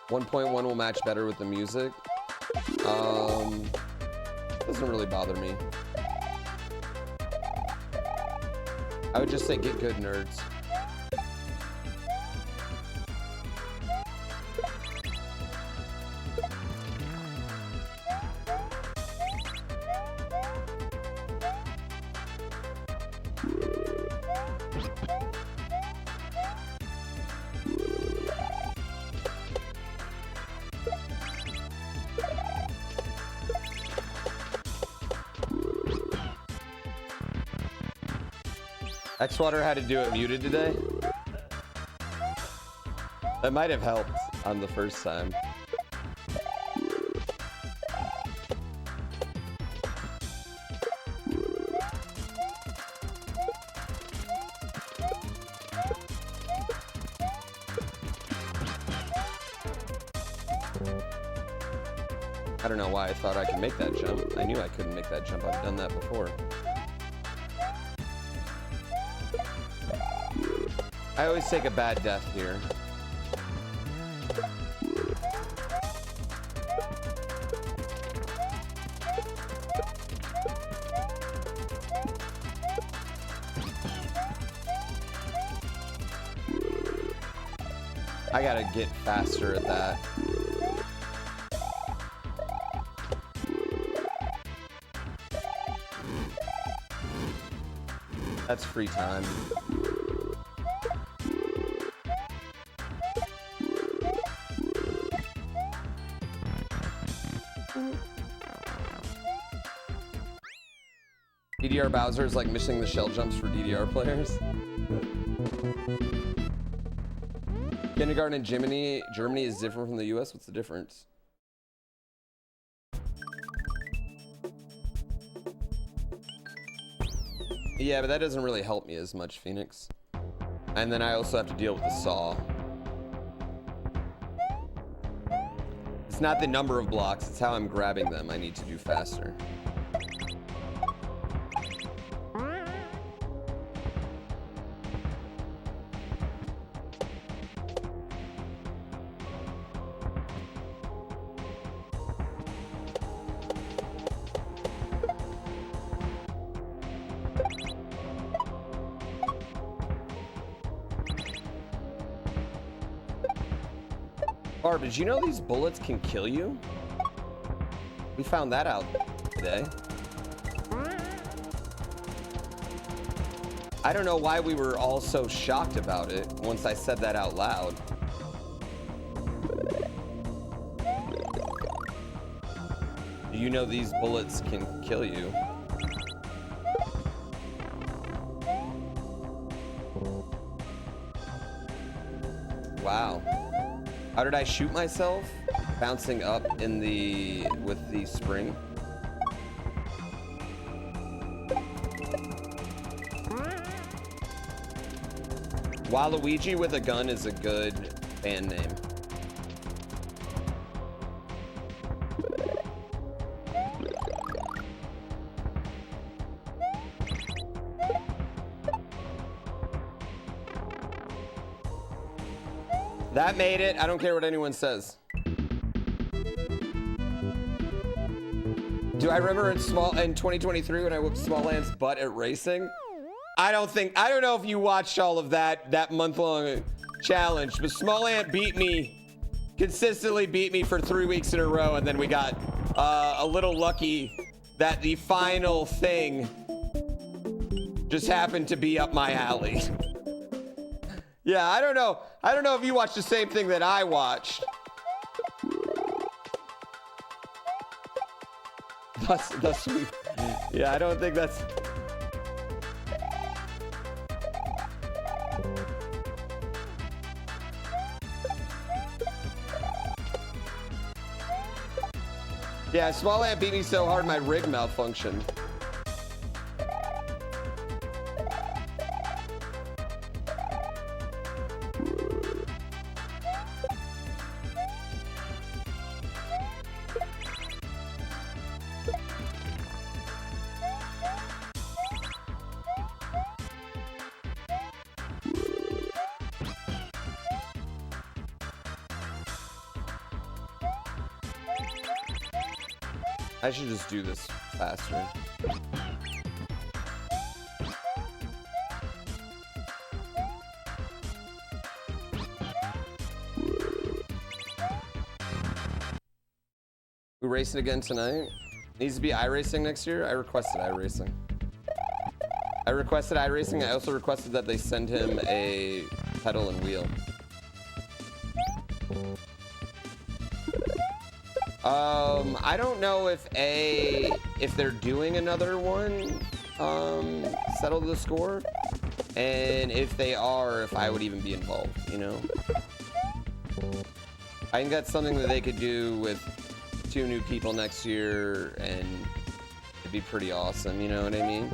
.1 will match better with the music. Doesn't really bother me. I would just say get good, nerds. Xwater had to do it muted today. That might have helped on the first time. I don't know why I thought I could make that jump. I knew I couldn't make that jump. I've done that before. I always take a bad death here. I gotta get faster at that. That's free time. DDR Bowser is like missing the shell jumps for DDR players. Kindergarten in Germany is different from the US. What's the difference? Yeah, but that doesn't really help me as much, Phoenix. And then I also have to deal with the saw. It's not the number of blocks, it's how I'm grabbing them. I need to do faster. Barb, did you know these bullets can kill you? We found that out today. I don't know why we were all so shocked about it once I said that out loud. Do you know these bullets can kill you? Wow. How did I shoot myself? Bouncing up in with the spring. Waluigi with a gun is a good band name. That made it. I don't care what anyone says. Do I remember in 2023 when I whooped Smallland's butt at racing? I don't know if you watched all of that month-long challenge, but Smallland consistently beat me for 3 weeks in a row, and then we got a little lucky that the final thing just happened to be up my alley. Yeah, I don't know if you watched the same thing that I watched. Thus we, yeah, I don't think that's. Yeah, Smallland beat me so hard my rig malfunctioned. I should just do this faster. We racing again tonight? Needs to be iRacing next year? I requested iRacing. I also requested that they send him a pedal and wheel. I don't know if they're doing another one, settle the score, and if they are, if I would even be involved, you know? I think that's something that they could do with 2 new people next year, and it'd be pretty awesome, you know what I mean?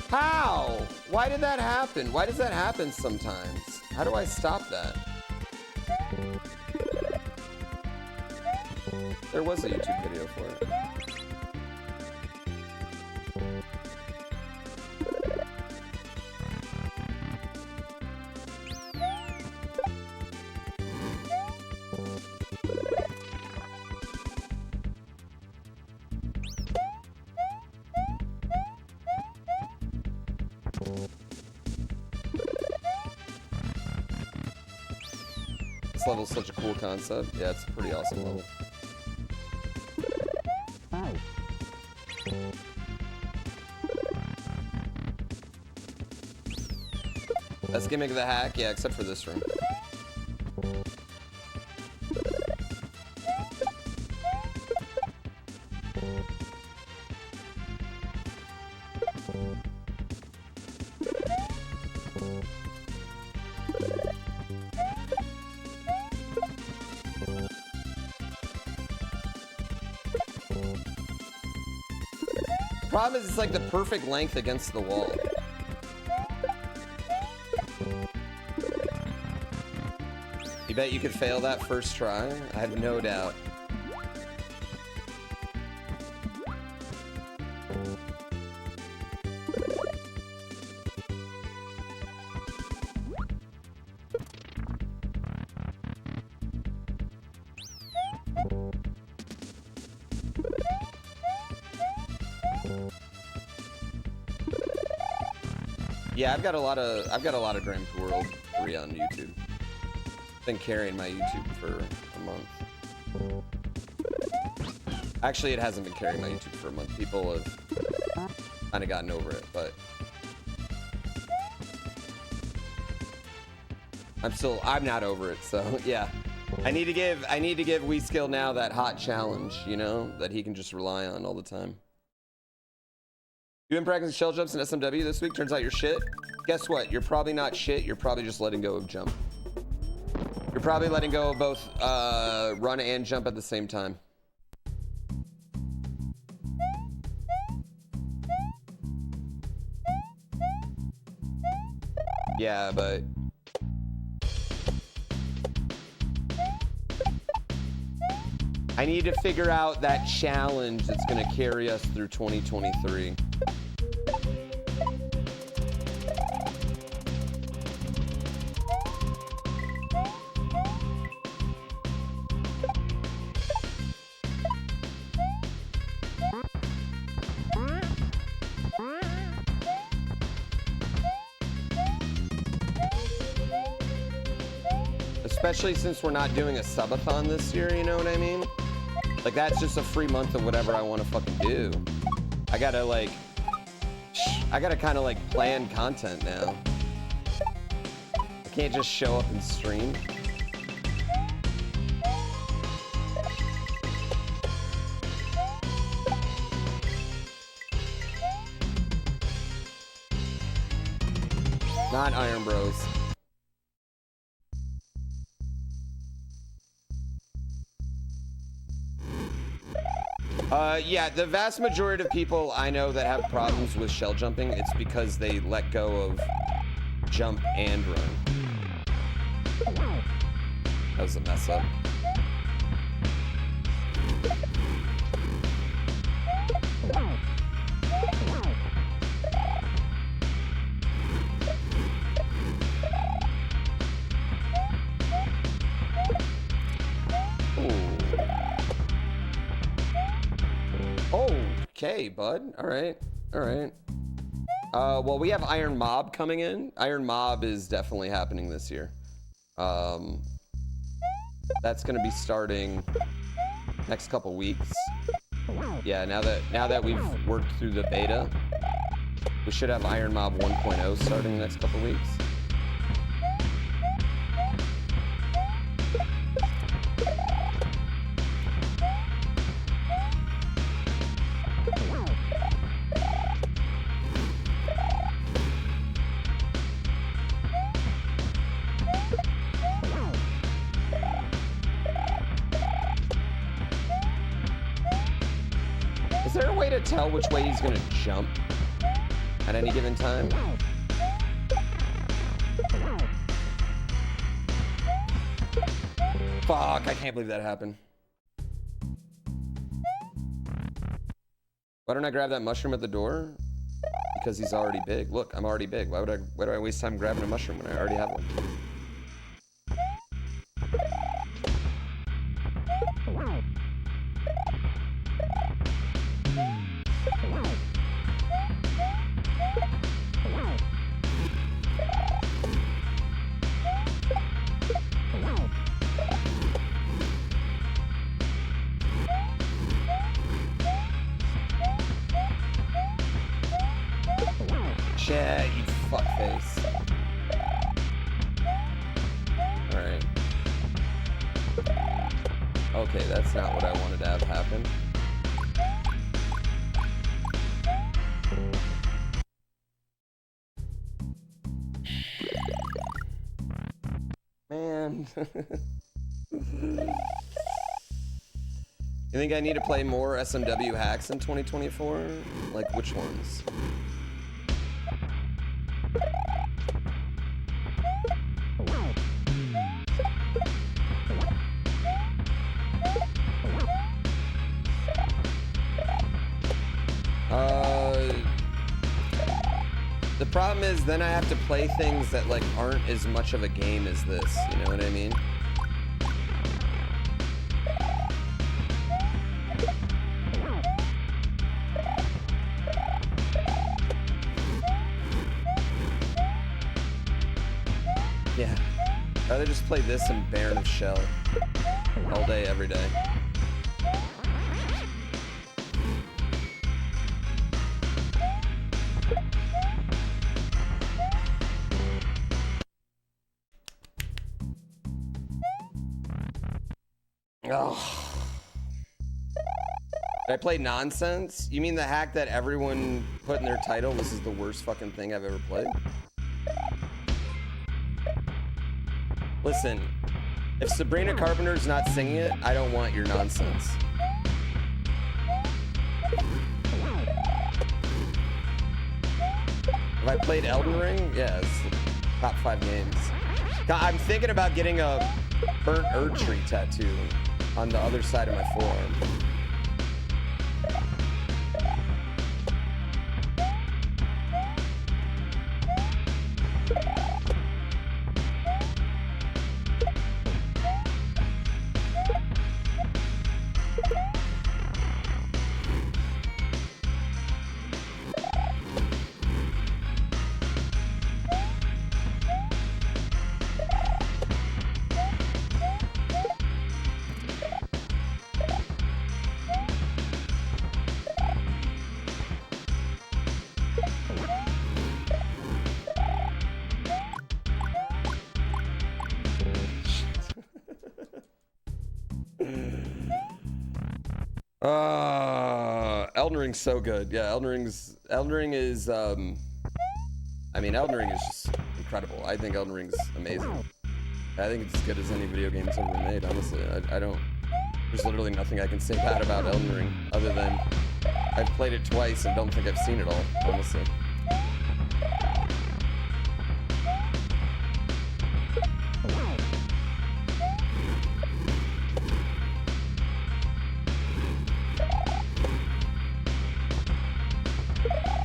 How? Why did that happen? Why does that happen sometimes? How do I stop that? There was a YouTube video for it. This level's such a cool concept. Yeah, it's a pretty awesome level. Best gimmick of the hack? Yeah, except for this room. Problem is, it's like the perfect length against the wall. You bet you could fail that first try? I have no doubt. Yeah, I've got a lot of GrandPooBear on YouTube. Been carrying my YouTube for a month. Actually, it hasn't been carrying my YouTube for a month. People have kind of gotten over it, but I'm not over it. So yeah, I need to give WeSkill now that hot challenge, you know, that he can just rely on all the time. You been practicing shell jumps in SMW this week? Turns out you're shit. Guess what? You're probably not shit. You're probably just letting go of jump. You're probably letting go of both run and jump at the same time. Yeah, but I need to figure out that challenge that's going to carry us through 2023. Especially since we're not doing a subathon this year, you know what I mean? Like, that's just a free month of whatever I want to fucking do. I gotta kind of like plan content now. I can't just show up and stream. Not Iron Bros. Yeah, the vast majority of people I know that have problems with shell jumping, it's because they let go of jump and run. That was a mess up. Okay, bud. All right. All right. Well, we have Iron Mob coming in. Iron Mob is definitely happening this year. That's going to be starting next couple weeks. Yeah, now that we've worked through the beta, we should have Iron Mob 1.0 starting the next couple weeks. Is there a way to tell which way he's gonna jump at any given time? Fuck, I can't believe that happened. Why don't I grab that mushroom at the door? Because he's already big. Look, I'm already big. Why do I waste time grabbing a mushroom when I already have one? Shit, you fuckface. Alright. Okay, that's not what I wanted to have happen. Man. You think I need to play more SMW hacks in 2024? Like, which ones? The problem is then I have to play things that like aren't as much of a game as this, you know what I mean? Yeah, I'd rather just play this and Baron of Shell all day, every day. Oh. Did I play nonsense? You mean the hack that everyone put in their title? This is the worst fucking thing I've ever played. Listen, if Sabrina Carpenter's not singing it, I don't want your nonsense. Have I played Elden Ring? Yeah, it's top 5 games. I'm thinking about getting a burnt Erd tree tattoo on the other side of my forearm. Elden Ring's so good. Yeah, Elden Ring is I mean, Elden Ring is just incredible. I think Elden Ring's amazing. I think it's as good as any video game that's ever been made, honestly. I don't, there's literally nothing I can say bad about Elden Ring other than I've played it twice and don't think I've seen it all, honestly.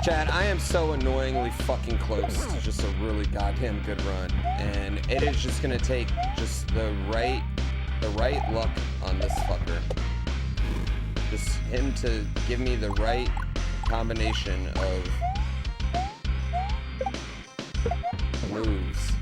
Chad, I am so annoyingly fucking close to just a really goddamn good run, and it is just gonna take just the right luck on this fucker. Just him to give me the right combination of moves.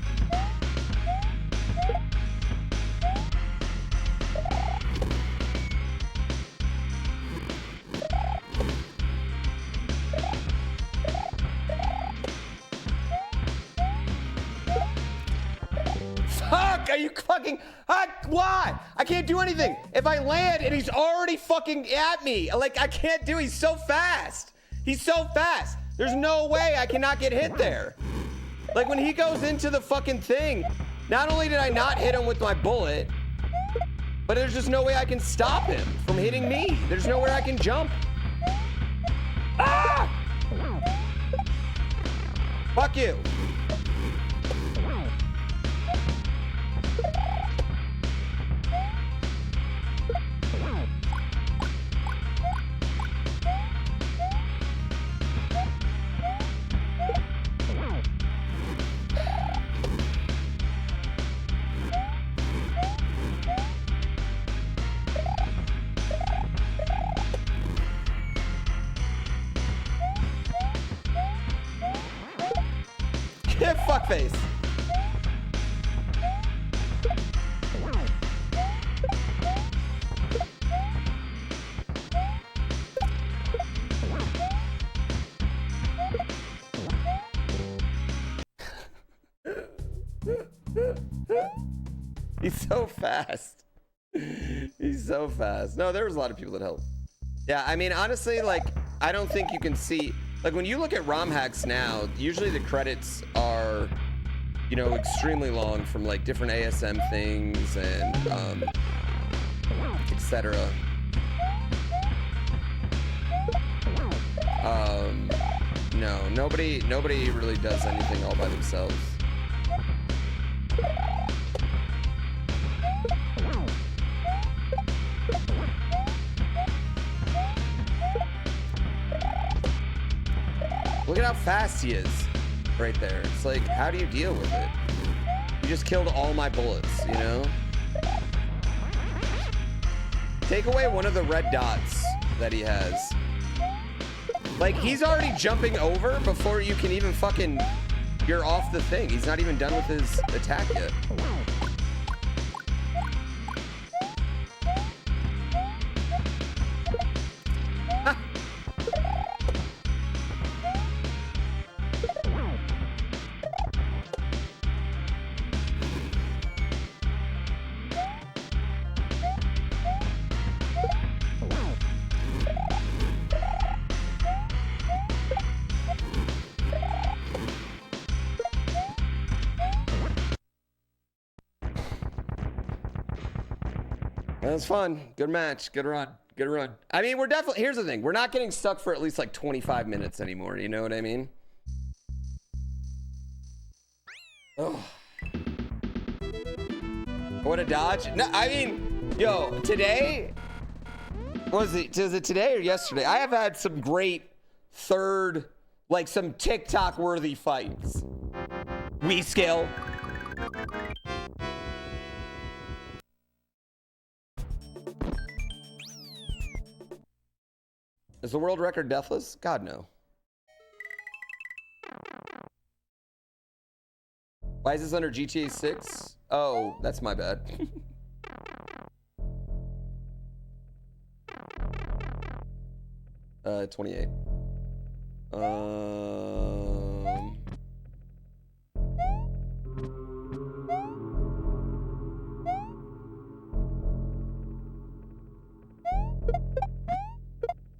Fuck, are you fucking, why? I can't do anything. If I land and he's already fucking at me, like I can't do, he's so fast. He's so fast. There's no way I cannot get hit there. Like when he goes into the fucking thing, not only did I not hit him with my bullet, but there's just no way I can stop him from hitting me. There's nowhere I can jump. Ah! Fuck you. Fuckface. He's so fast. He's so fast. No, there was a lot of people that helped. Yeah, I mean, honestly, like, I don't think you can see, like, when you look at ROM hacks now, usually the credits are, you know, extremely long from, like, different ASM things and, etc. No, nobody really does anything all by themselves. Look at how fast he is right there. It's like, how do you deal with it? You just killed all my bullets, you know? Take away one of the red dots that he has. Like, he's already jumping over before you can even fucking, you're off the thing. He's not even done with his attack yet. That was fun. Good match. Good run. Good run. I mean, we're definitely, here's the thing. We're not getting stuck for at least like 25 minutes anymore. You know what I mean? Oh. What a dodge. No, I mean, yo, today, was it today or yesterday? I have had some great third, like some TikTok worthy fights. We skill. Is the world record deathless? God, no. Why is this under GTA 6? Oh, that's my bad. 28.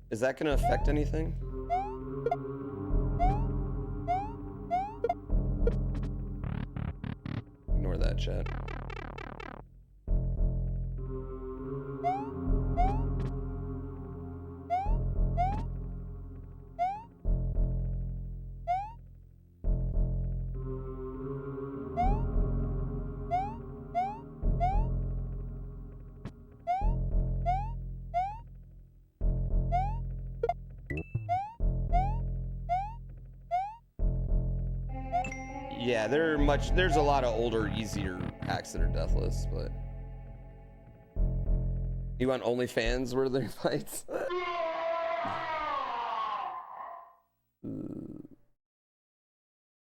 Is that gonna affect anything? Ignore that, chat. Yeah, there's a lot of older, easier hacks that are deathless, but you want OnlyFans where there fights?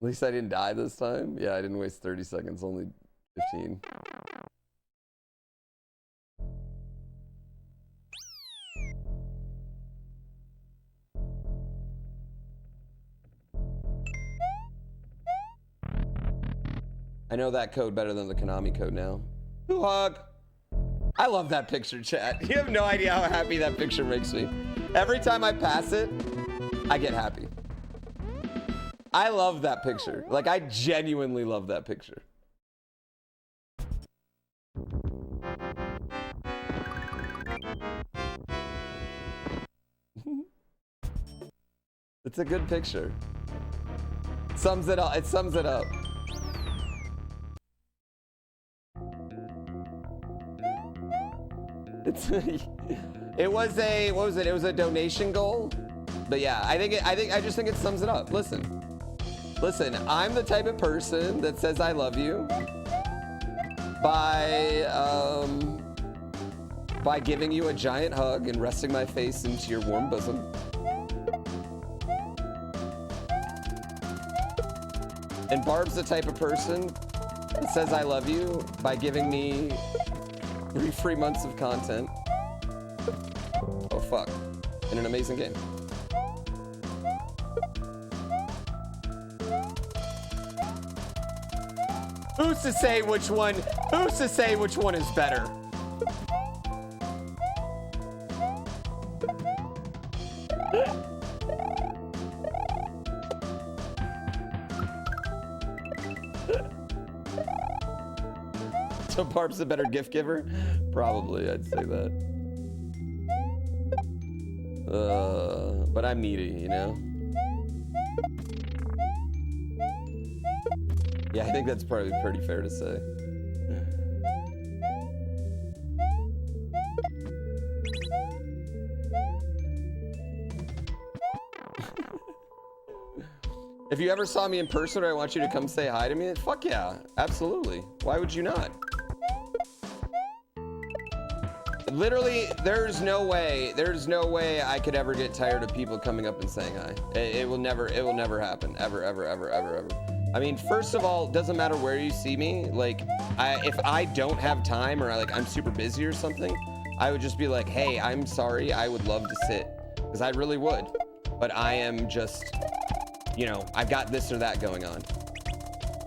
least I didn't die this time. Yeah, I didn't waste 30 seconds, only 15. I know that code better than the Konami code now. Ooh, hug. I love that picture, chat. You have no idea how happy that picture makes me. Every time I pass it, I get happy. I love that picture. Like, I genuinely love that picture. It's a good picture. Sums it up. It sums it up. It was a, what was it? It was a donation goal. But yeah, I just think it sums it up. Listen, I'm the type of person that says I love you by giving you a giant hug and resting my face into your warm bosom. And Barb's the type of person that says I love you by giving me 3 free months of content. Oh fuck. In an amazing game. Who's to say which one is better? So Barb's a better gift giver? Probably, I'd say that. But I'm needy, you know? Yeah, I think that's probably pretty fair to say. If you ever saw me in person or I want you to come say hi to me, fuck yeah, absolutely. Why would you not? Literally, there's no way I could ever get tired of people coming up and saying hi. It will never happen, ever. I mean, first of all, it doesn't matter where you see me. Like, if I don't have time or I'm super busy or something, I would just be like, hey, I'm sorry, I would love to sit, because I really would. But I am just, you know, I've got this or that going on.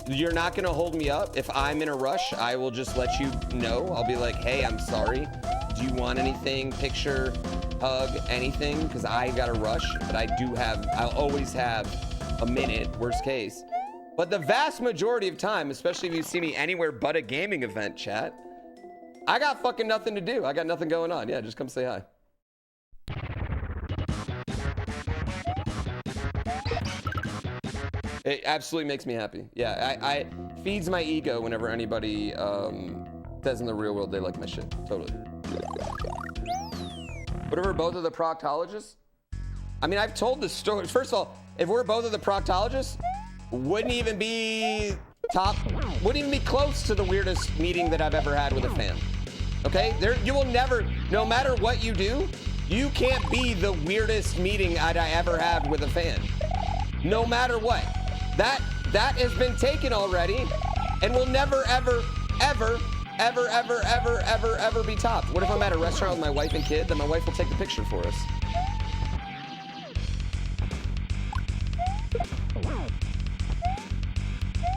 You're not gonna hold me up. If I'm in a rush, I will just let you know. I'll be like, hey, I'm sorry. Do you want anything, picture, hug, anything? Because I got a rush, but I'll always have a minute, worst case. But the vast majority of time, especially if you see me anywhere but a gaming event, chat, I got fucking nothing to do. I got nothing going on. Yeah, just come say hi. It absolutely makes me happy. Yeah, I feeds my ego whenever anybody says in the real world they like my shit. Totally. What if we're both of the proctologists? I mean, I've told this story. First of all, if we're both of the proctologists, wouldn't even be close to the weirdest meeting that I've ever had with a fan. Okay? You will never, no matter what you do, you can't be the weirdest meeting I ever had with a fan. No matter what. That has been taken already and will never, ever be topped. What if I'm at a restaurant with my wife and kid? Then my wife will take the picture for us.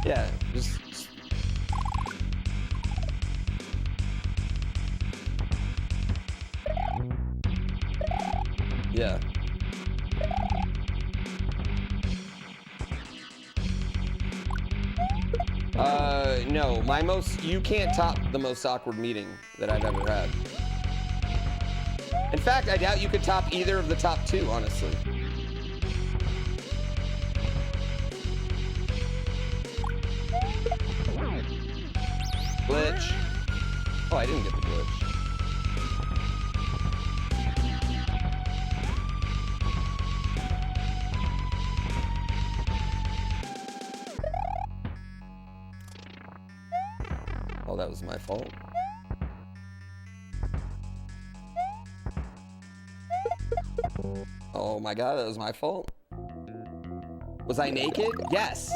Yeah, just... Yeah. No, you can't top the most awkward meeting that I've ever had. In fact, I doubt you could top either of the top 2, honestly. Glitch. Oh, I didn't get the glitch. Oh, that was my fault. Oh my god, that was my fault. Was I naked? Yes.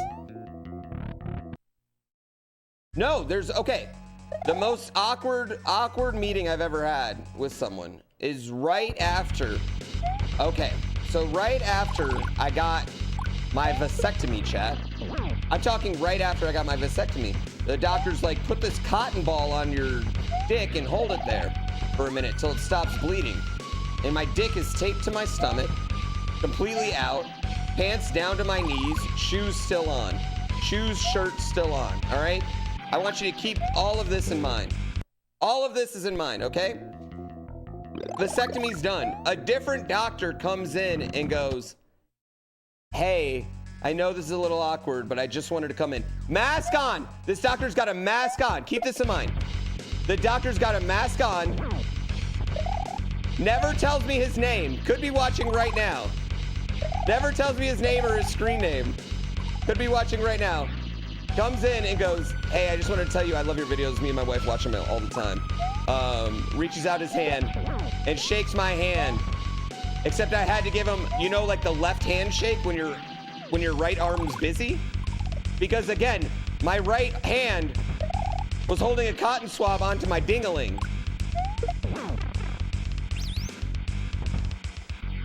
No, there's, okay. The most awkward meeting I've ever had with someone is right after, okay. So right after I got my vasectomy, chat. I'm talking right after I got my vasectomy. The doctor's like, put this cotton ball on your dick and hold it there for a minute till it stops bleeding. And my dick is taped to my stomach, completely out, pants down to my knees, shoes still on. Shoes, shirt still on, all right? I want you to keep all of this in mind. All of this is in mind, okay? Vasectomy's done. A different doctor comes in and goes, hey, I know this is a little awkward, but I just wanted to come in. Mask on! This doctor's got a mask on. Keep this in mind. The doctor's got a mask on. Never tells me his name. Could be watching right now. Never tells me his name or his screen name. Could be watching right now. Comes in and goes, hey, I just wanted to tell you I love your videos. Me and my wife watch them all the time. Reaches out his hand and shakes my hand. Except I had to give him, you know, like the left hand shake when your right arm's busy? Because again, my right hand was holding a cotton swab onto my ding-a-ling.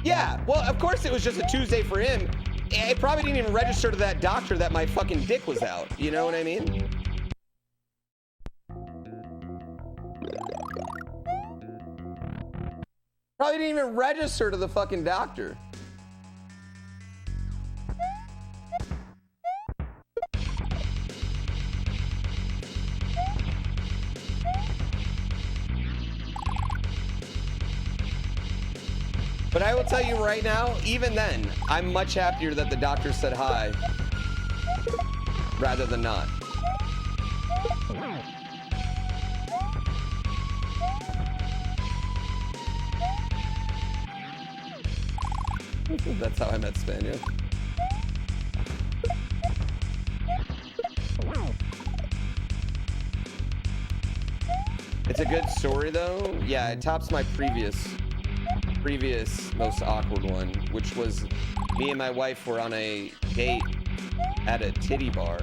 Yeah, well, of course it was just a Tuesday for him. It probably didn't even register to that doctor that my fucking dick was out. You know what I mean? Probably didn't even register to the fucking doctor. But I will tell you right now, even then, I'm much happier that the doctor said hi rather than not. That's how I met Spaniel. It's a good story though. Yeah, it tops my previous most awkward one, which was me and my wife were on a date at a titty bar.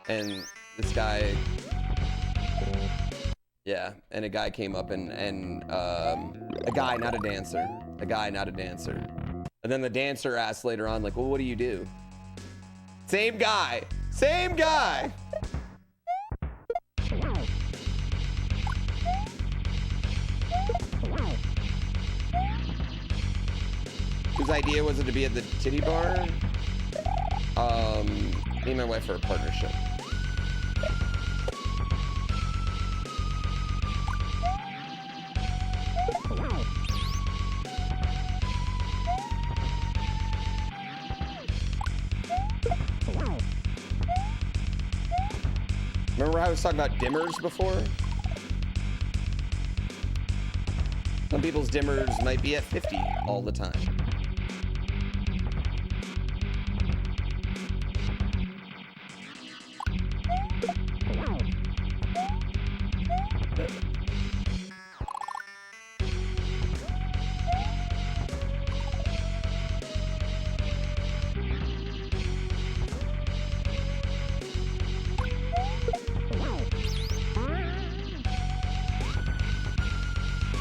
And this guy, yeah, and a guy came up and a guy, not a dancer. And then the dancer asked later on, like, well, what do you do? Same guy. Whose idea was it to be at the titty bar? Me and my wife are a partnership. Remember how I was talking about dimmers before? Some people's dimmers might be at 50 all the time.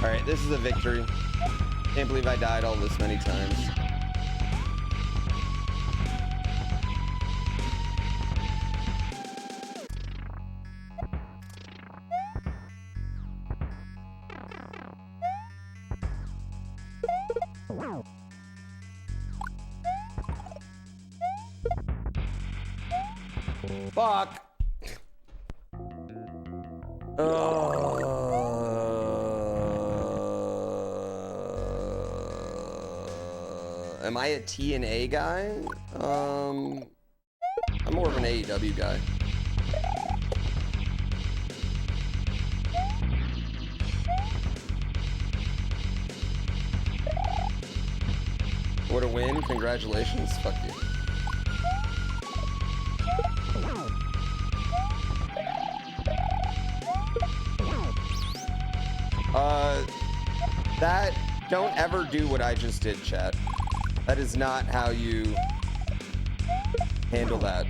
All right, this is a victory. Can't believe I died all this many times. Fuck. Am I a TNA guy? I'm more of an AEW guy. What a win, congratulations. Fuck you. Don't ever do what I just did, chat. That is not how you handle that.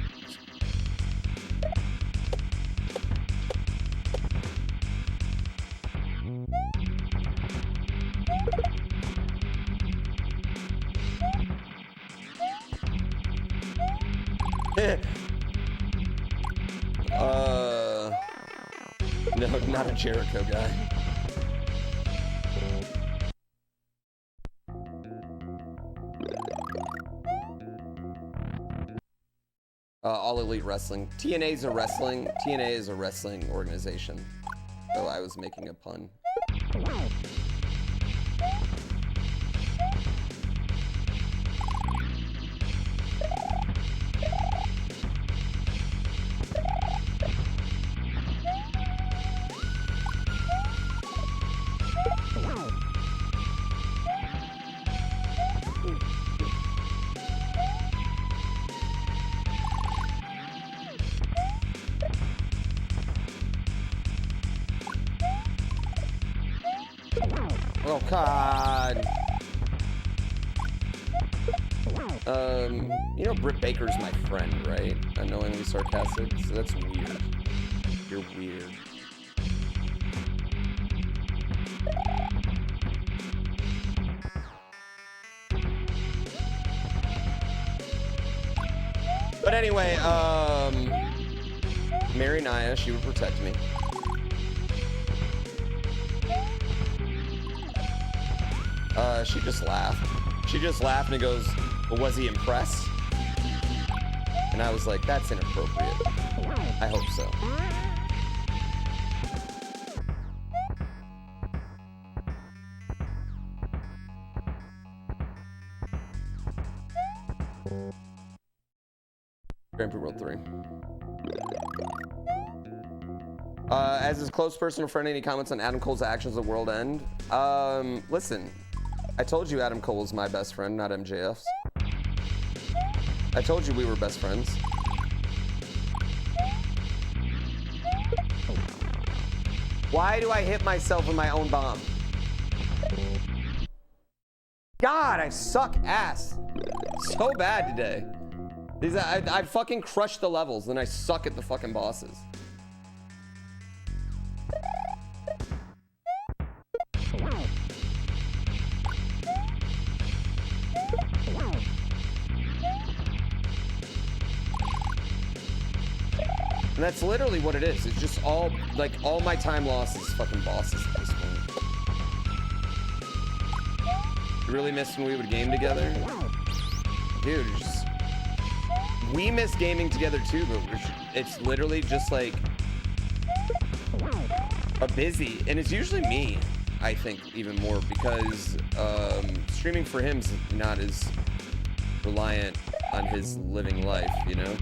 No, not a Jericho guy. All Elite Wrestling. TNA is a wrestling organization. So I was making a pun. Oh God. You know Britt Baker's my friend, right? Unknowingly sarcastic, so that's weird. You're weird. But anyway, Mary Naya, she would protect me. She just laughed. She just laughed and goes, well, was he impressed? And I was like, that's inappropriate. I hope so. GrandPooBear 3. As his close personal friend, any comments on Adam Cole's actions at World End? Listen, I told you Adam Cole was my best friend, not MJF's. I told you we were best friends. Why do I hit myself with my own bomb? God, I suck ass. So bad today. I fucking crushed the levels, and I suck at the fucking bosses. And that's literally what it is. It's just all my time lost is fucking bosses at this point. You really missed when we would game together? Dude, we miss gaming together too, but it's literally just like a busy, and it's usually me, I think, even more, because streaming for him's not as reliant on his living life, you know?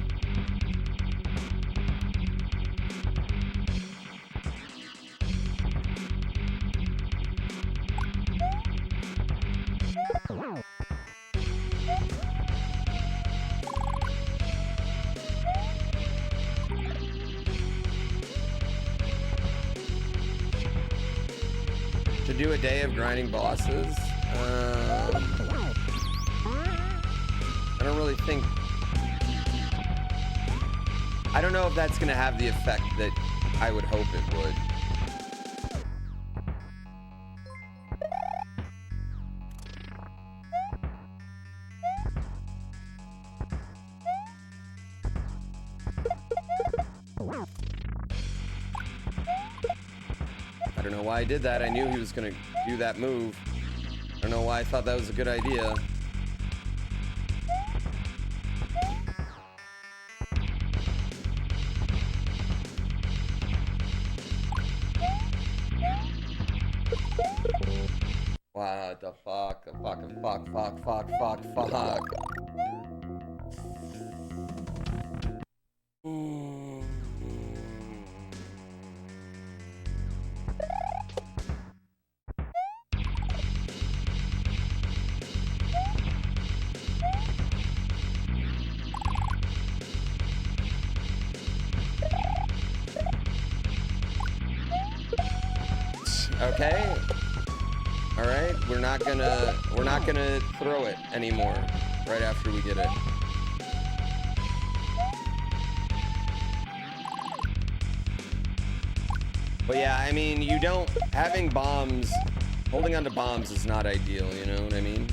To do a day of grinding bosses? I don't really think... I don't know if that's gonna have the effect that I would hope it would. I don't know why I did that. I knew he was gonna do that move. I don't know why I thought that was a good idea. What the fuck? Fuck. Okay. All right. We're not gonna throw it anymore right after we get it. But yeah, I mean, having bombs, holding onto bombs is not ideal, you know what I mean?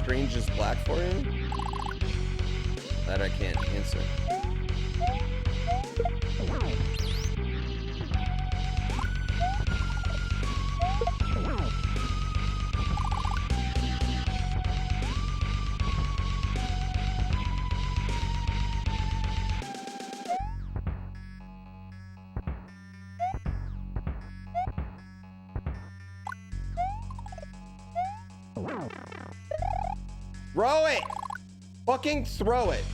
screen just black for you? That I can't answer. Throw it! Fucking throw it.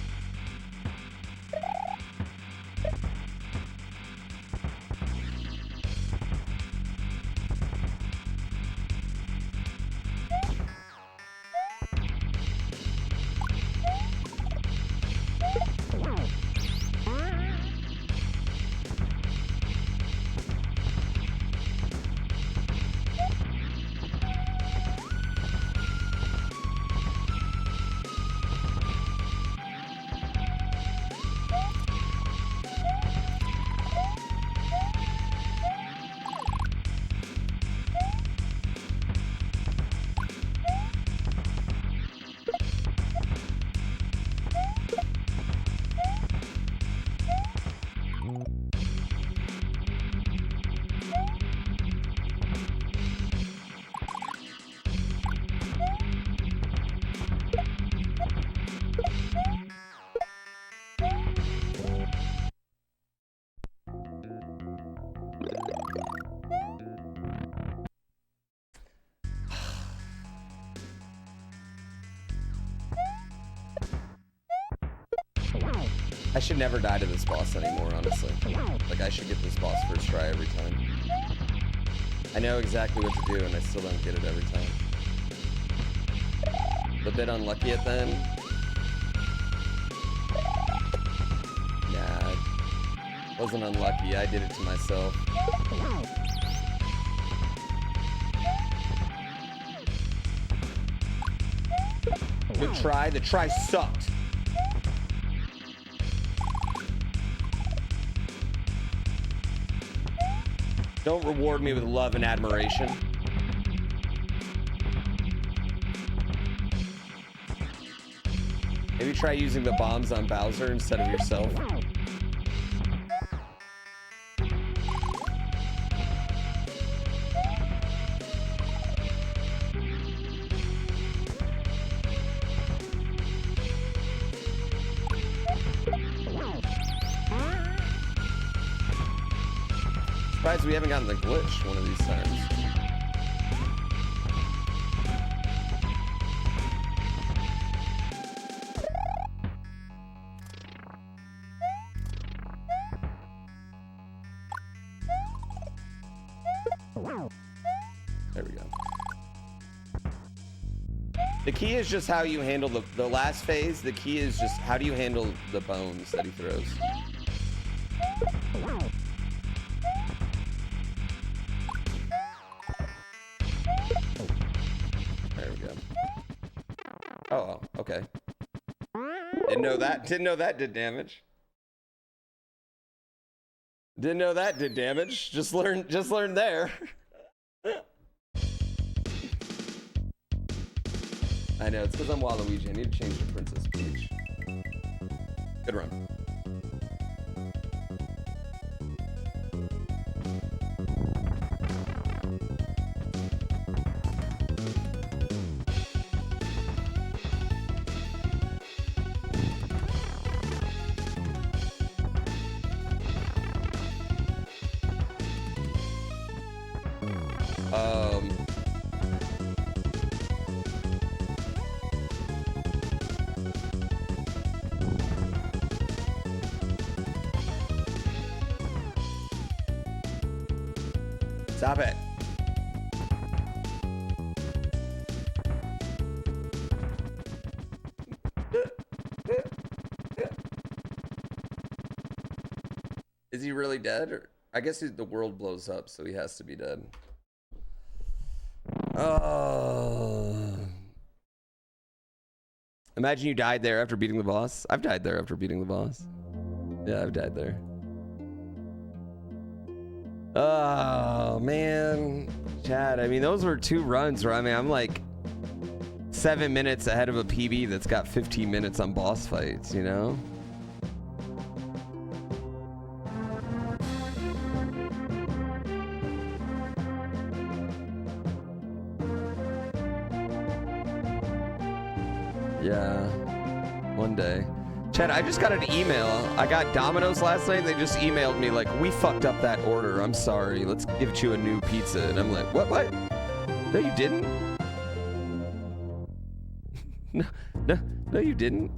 I should never die to this boss anymore, honestly. Like, I should get this boss first try every time. I know exactly what to do, and I still don't get it every time. A bit unlucky at the end. Nah, wasn't unlucky. I did it to myself. Good try. The try sucked. Don't reward me with love and admiration. Maybe try using the bombs on Bowser instead of yourself. Surprised we haven't gotten the glitch one of these times. There we go. The key is just how you handle the last phase. The key is just how do you handle the bones that he throws. There we go. Oh, okay. Didn't know that. Didn't know that did damage. Didn't know that did damage. Just learned there. I know, it's because I'm Waluigi. I need to change to Princess Peach. Good run. Stop it. Is he really dead? Or I guess the world blows up, so he has to be dead. Oh. Imagine you died there after beating the boss. I've died there after beating the boss. Yeah, I've died there. Oh man, Chad, I mean those were 2 runs where I'm like 7 minutes ahead of a PB that's got 15 minutes on boss fights, you know? Yeah, one day. Chad, I just got an email. I got Domino's last night. They just emailed me like, we fucked up that order. I'm sorry. Let's give you a new pizza. And I'm like, what? No, you didn't. No, you didn't.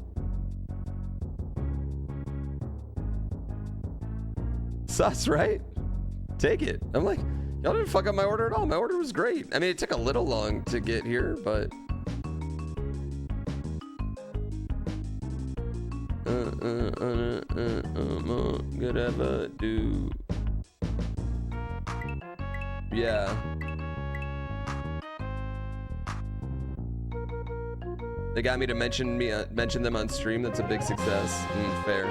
Sus, right? Take it. I'm like, y'all didn't fuck up my order at all. My order was great. I mean, it took a little long to get here, but... Whatever do. Yeah. They got me to mention them on stream. That's a big success. Fair.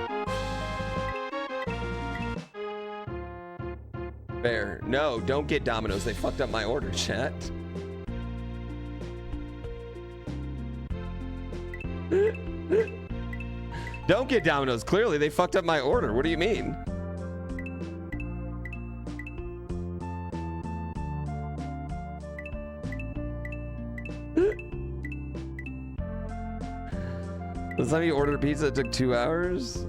Fair. No, don't get Domino's. They fucked up my order, chat. Don't get Domino's. Clearly, they fucked up my order. What do you mean? Last time you ordered a pizza, it took 2 hours?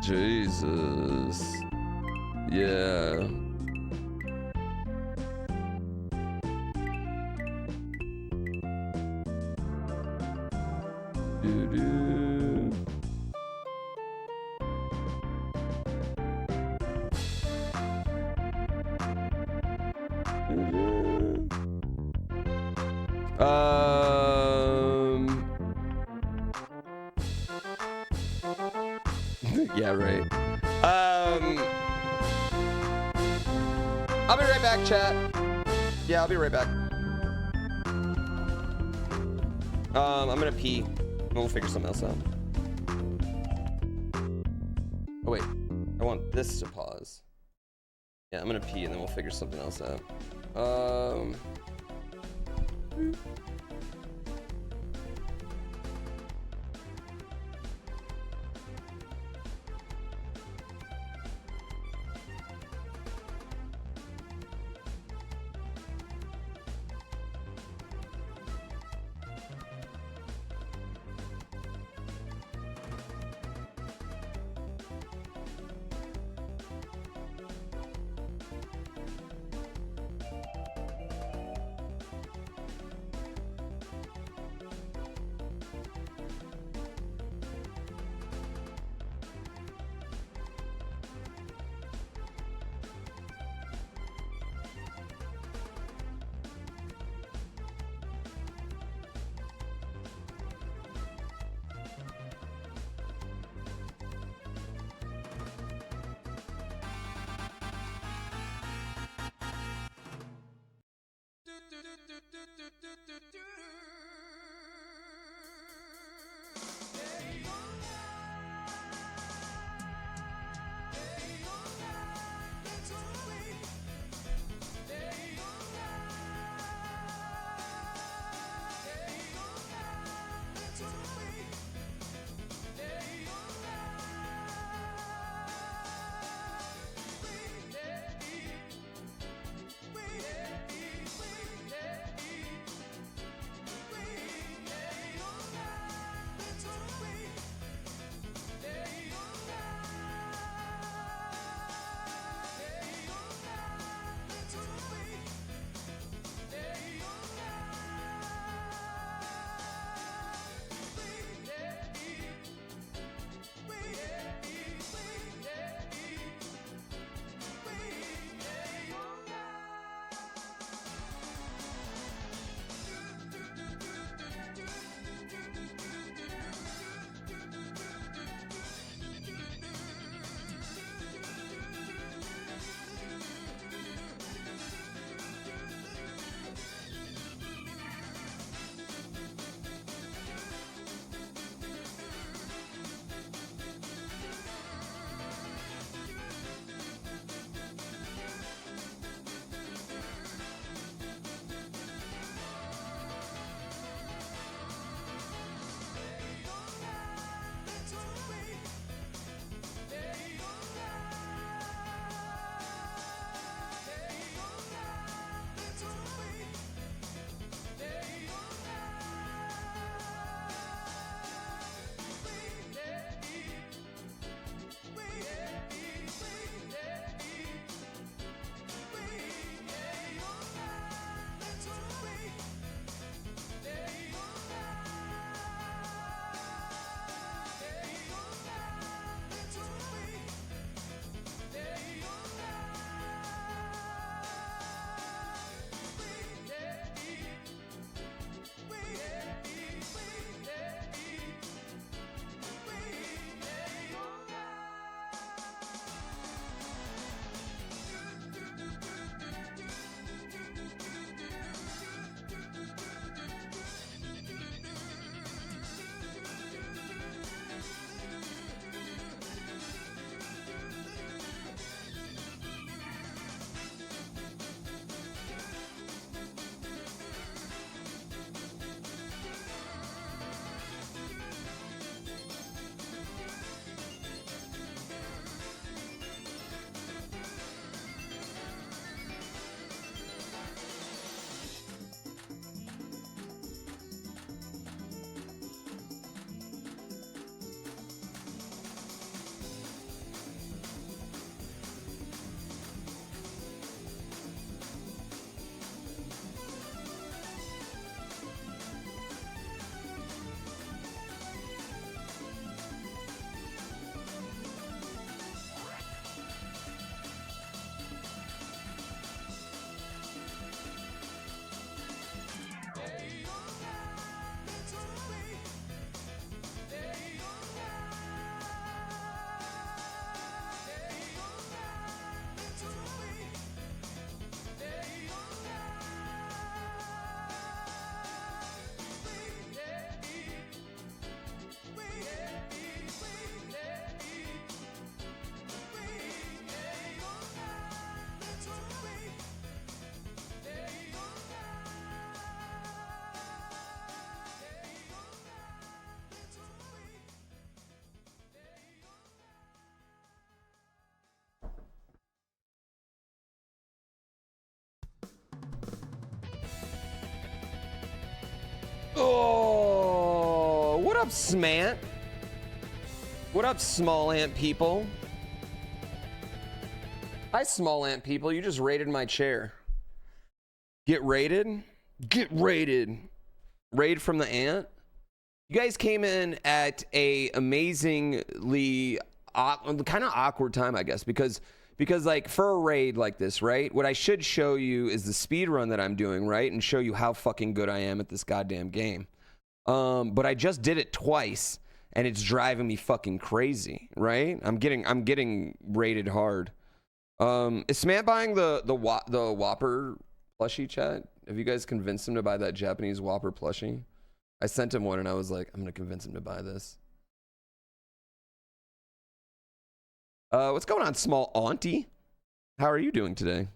Jesus. Yeah. Doo-doo. Yeah, right. I'll be right back, chat. Yeah, I'll be right back. I'm gonna pee. We'll figure something else out. Oh wait, I want this to pause. Yeah, I'm gonna pee and then we'll figure something else out. Oh, what up, Smant? What up, small ant people? Hi, small ant people. You just raided my chair. Get raided? Get raided. Raid from the ant? You guys came in at a amazingly kind of awkward time, I guess, because like for a raid like this, right? What I should show you is the speed run that I'm doing, right? And show you how fucking good I am at this goddamn game. But I just did it twice and it's driving me fucking crazy, right? I'm getting raided hard. Is Smant buying the Whopper plushie, chat? Have you guys convinced him to buy that Japanese Whopper plushie? I sent him one and I was like, I'm gonna convince him to buy this. What's going on, small auntie? How are you doing today?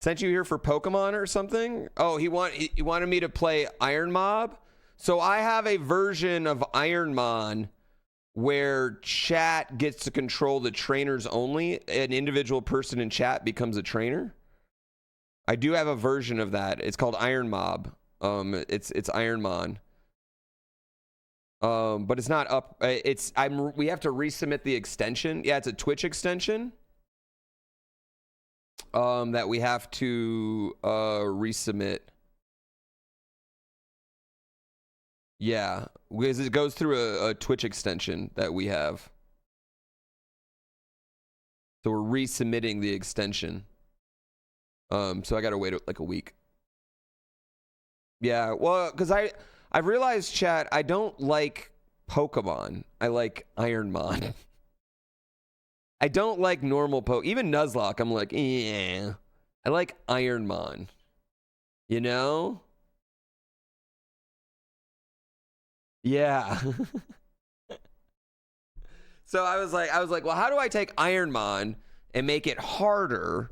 Sent you here for Pokemon or something? Oh, he wanted me to play Iron Mob. So I have a version of Iron Mon where chat gets to control the trainers only. An individual person in chat becomes a trainer. I do have a version of that. It's called Iron Mob. It's Iron Mon. But it's not up. We have to resubmit the extension. Yeah, it's a Twitch extension. That we have to resubmit. Yeah, because it goes through a Twitch extension that we have. So we're resubmitting the extension. So I gotta wait like a week. Yeah, well, because I've realized, chat, I don't like Pokemon. I like Ironmon. I don't like normal even Nuzlocke, I'm like, yeah. I like Ironmon. You know? Yeah. So I was like, well, how do I take Ironmon and make it harder,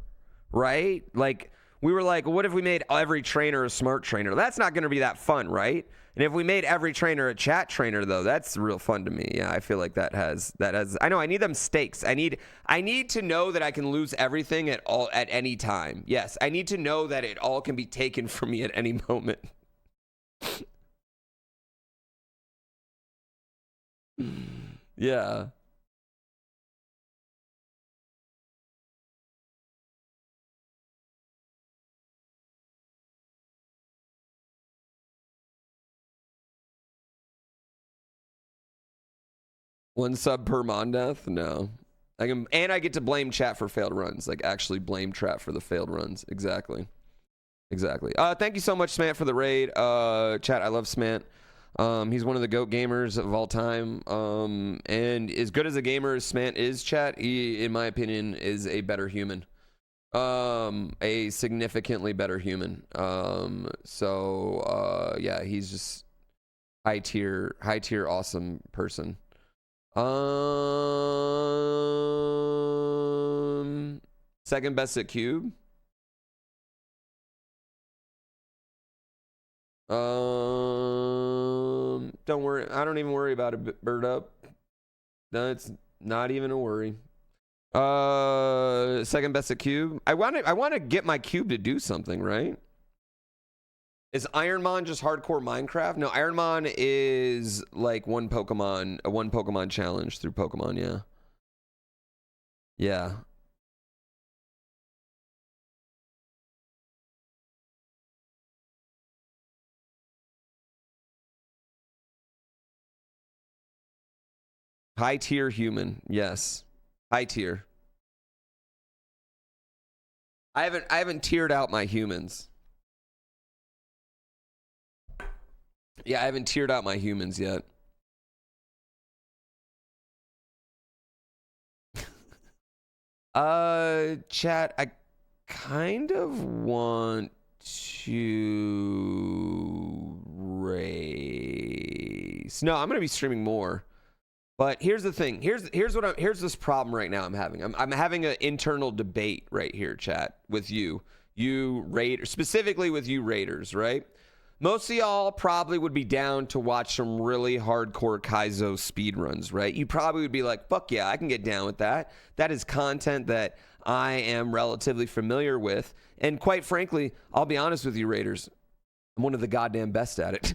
right? Like, we were like, what if we made every trainer a smart trainer? That's not going to be that fun, right? And if we made every trainer a chat trainer, though, that's real fun to me. Yeah, I feel like that has. I know I need them stakes. I need to know that I can lose everything at any time. Yes, I need to know that it all can be taken from me at any moment. Yeah. One sub per Mondeath? No. I get to blame chat for failed runs. Like, actually blame chat for the failed runs. Exactly. Thank you so much, Smant, for the raid. Chat, I love Smant. He's one of the GOAT gamers of all time. And as good as a gamer as Smant is, chat, he, in my opinion, is a better human. A significantly better human. Yeah, he's just high tier, awesome person. Second best at Cube. Don't worry. I don't even worry about it, Bird Up. No, it's not even a worry. Second best at Cube. I want to get my Cube to do something, right? Is Ironmon just hardcore Minecraft? No, Ironmon is like one Pokemon challenge through Pokemon, yeah. Yeah. High tier human, yes. High tier. I haven't tiered out my humans. Yeah, I haven't tiered out my humans yet. Chat, I kind of want to race. No, I'm gonna be streaming more. But here's the thing. Here's this problem right now I'm having. I'm having an internal debate right here, chat, with you raiders, specifically with you raiders, right? Most of y'all probably would be down to watch some really hardcore Kaizo speedruns, right? You probably would be like, fuck yeah, I can get down with that. That is content that I am relatively familiar with. And quite frankly, I'll be honest with you, raiders, I'm one of the goddamn best at it.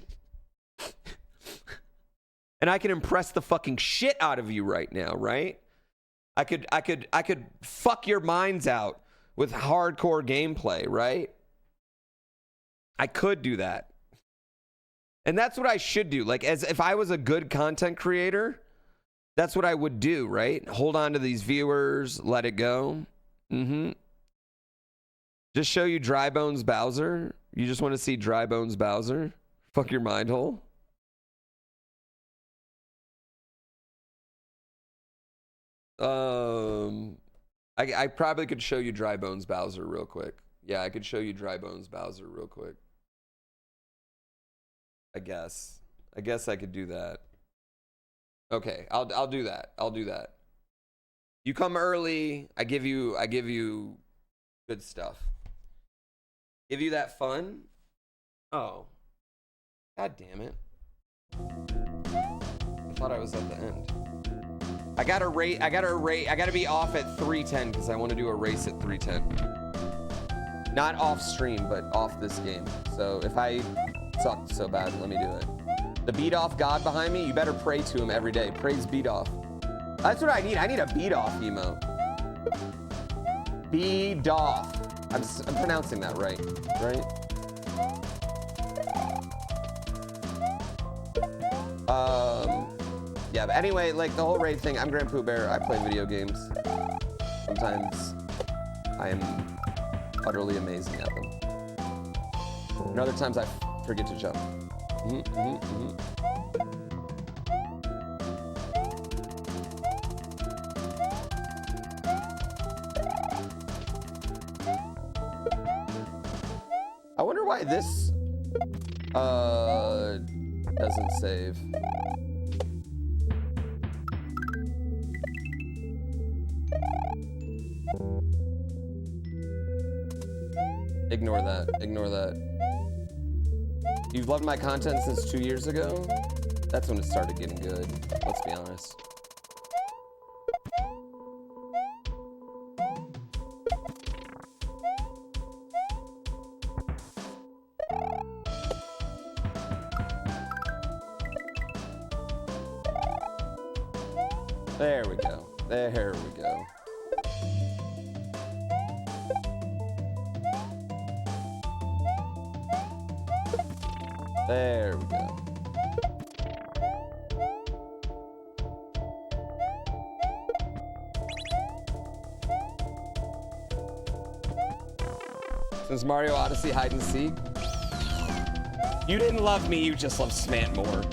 And I can impress the fucking shit out of you right now, right? I could fuck your minds out with hardcore gameplay, right? I could do that. And that's what I should do. Like, as if I was a good content creator, that's what I would do, right? Hold on to these viewers, let it go. Just show you Dry Bones Bowser. You just want to see Dry Bones Bowser? Fuck your mind hole. I probably could show you Dry Bones Bowser real quick. Yeah, I could show you Dry Bones Bowser real quick. I guess I could do that. Okay, I'll do that. I'll do that. You come early, I give you good stuff. Give you that fun? Oh. God damn it. I thought I was at the end. I gotta be off at 3:10 because I want to do a race at 3:10. Not off stream, but off this game. So if I sucked so bad, let me do it. The beat off god behind me, you better pray to him every day. Praise beat off. That's what I need. I need a beat off emote. Beat off. I'm pronouncing that right? Yeah, but anyway, like the whole raid thing, I'm GrandPooBear. I play video games. Sometimes I am utterly amazing at them. And other times I forget to jump. I wonder why this doesn't save. Ignore that. Ignore that. You've loved my content since 2 years ago? That's when it started getting good. Let's be honest. There we go. There we go. There we go. Since Mario Odyssey hide and seek. You didn't love me, you just love Smant more.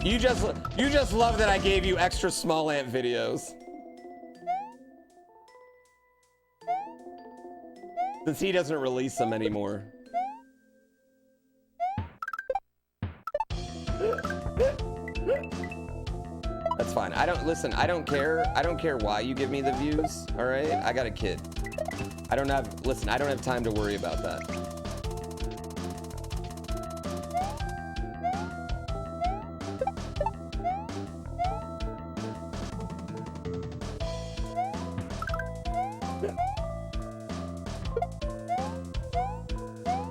You just love that I gave you extra small ant videos. Since he doesn't release them anymore. That's fine. I don't care why you give me the views, all right? I got a kid. I don't have time to worry about that.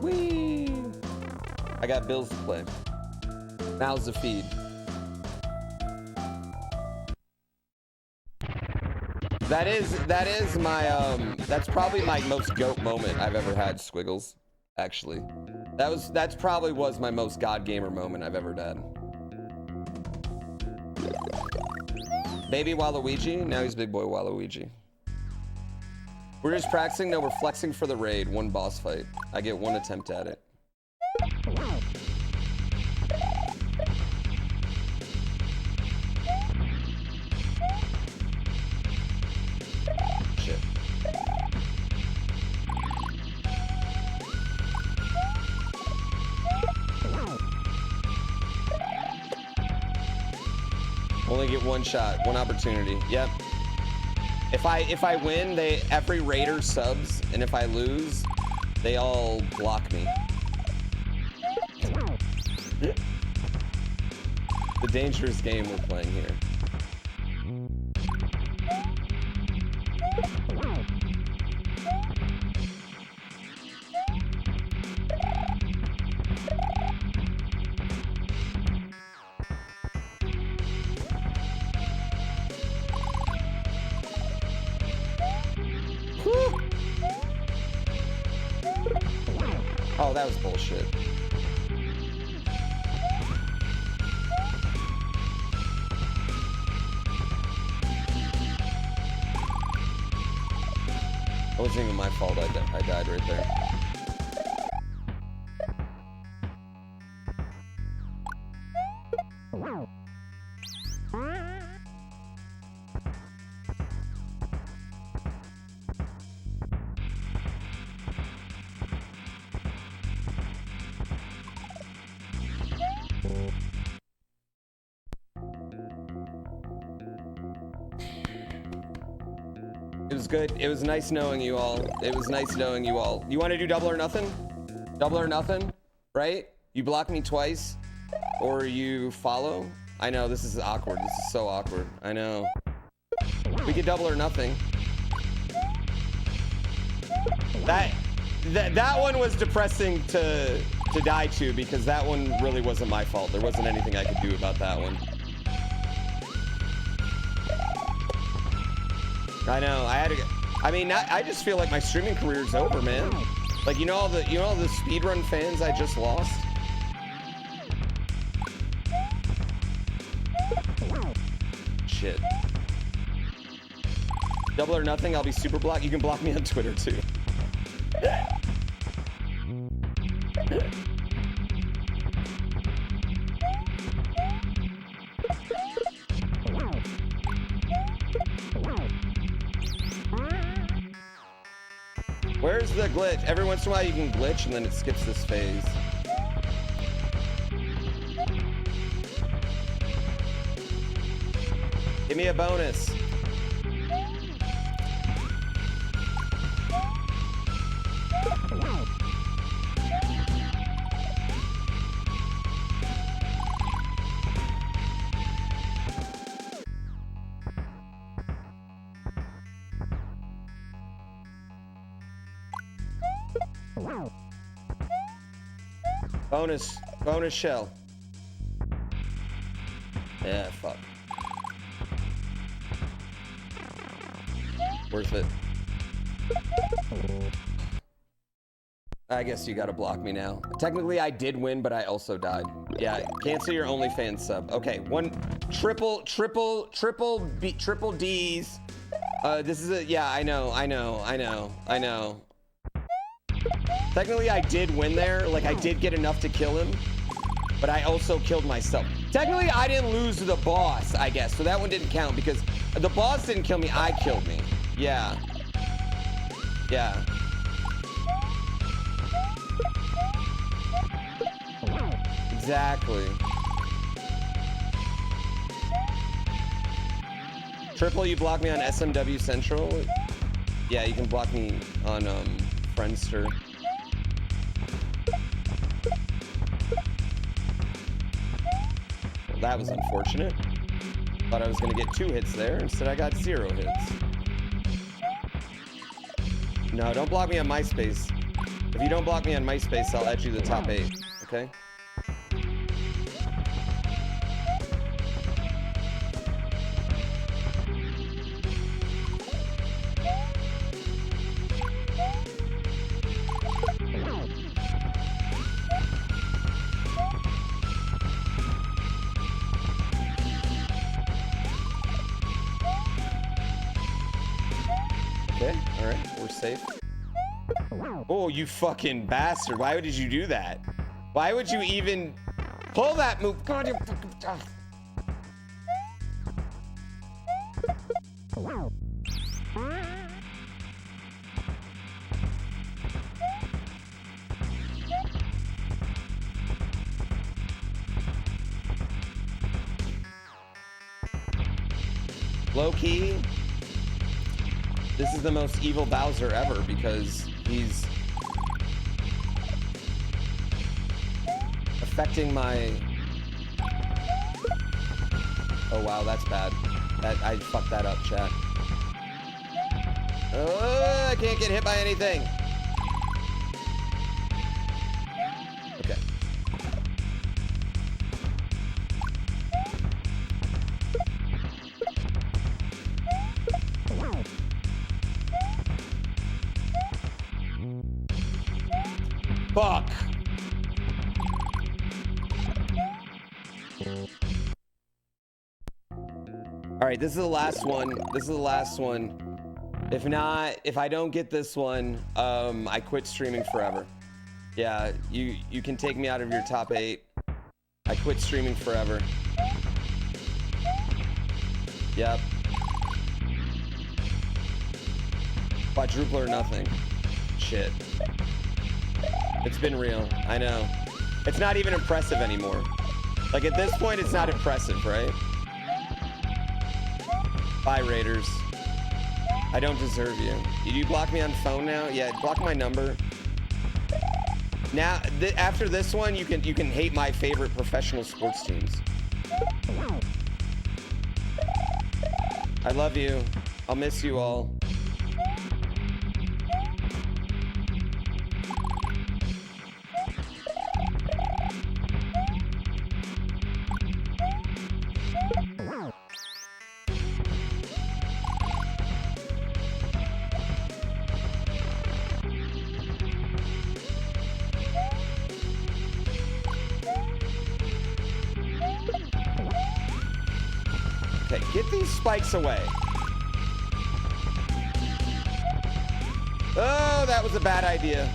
Whee! I got bills to play. Now's the feed. That is my that's probably my most goat moment I've ever had, Squiggles. Actually, that's probably was my most God gamer moment I've ever had. Baby Waluigi, now he's big boy Waluigi. We're just practicing. No, we're flexing for the raid. One boss fight. I get one attempt at it. Only get one shot, one opportunity. Yep. If I win, every raider subs, and if I lose, they all block me. The dangerous game we're playing here. that was bullshit. It wasn't even my fault. I died right there. It was good. It was nice knowing you all. It was nice knowing you all. You want to do double or nothing? Double or nothing, right? You block me twice, or you follow. I know, this is awkward. This is so awkward. I know. We could double or nothing. That one was depressing to die to, because that one really wasn't my fault. There wasn't anything I could do about that one. I know. I mean, I just feel like my streaming career is over, man. Like, you know all the speedrun fans I just lost? Shit. Double or nothing, I'll be super blocked. You can block me on Twitter too. Where's the glitch? Every once in a while you can glitch and then it skips this phase. Give me a bonus. Bonus shell. Yeah, fuck. Worth it. I guess you gotta block me now. Technically, I did win, but I also died. Yeah, cancel your OnlyFans sub. Okay, one triple D's. This is a, yeah, I know. Technically, I did win there. Like, I did get enough to kill him, but I also killed myself. Technically, I didn't lose to the boss, I guess, so that one didn't count because the boss didn't kill me, I killed me. Yeah. Yeah. Exactly. Triple, you block me on SMW Central? Yeah, you can block me on Friendster. Well, that was unfortunate. Thought I was gonna get 2 hits there. Instead, I got 0 hits. No, don't block me on MySpace. If you don't block me on MySpace, I'll add you to the top 8, okay? Okay, all right, we're safe. Oh, you fucking bastard. Why did you do that? Why would you even pull that move? God, you fucking... Low key, this is the most evil Bowser ever because he's affecting my... Oh wow, that's bad. I fucked that up, chat. I can't get hit by anything. Okay. Fuck. All right, this is the last one. This is the last one. If not, if I don't get this one, I quit streaming forever. Yeah, you can take me out of your top 8. I quit streaming forever. Yep. Quadruple or nothing. Shit. It's been real. I know. It's not even impressive anymore. Like at this point, it's not impressive, right? Bye, Raiders. I don't deserve you. Did you block me on phone now? Yeah, block my number. Now, after this one, you can hate my favorite professional sports teams. I love you. I'll miss you all. Okay, get these spikes away. Oh, that was a bad idea.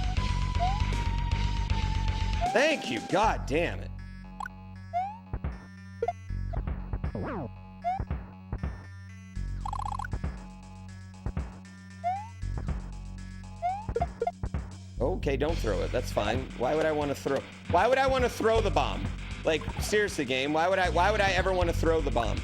Thank you. God damn it. Okay, don't throw it. That's fine. Why would I want to throw? Why would I want to throw the bomb? Like, seriously, game. Why would I ever want to throw the bomb?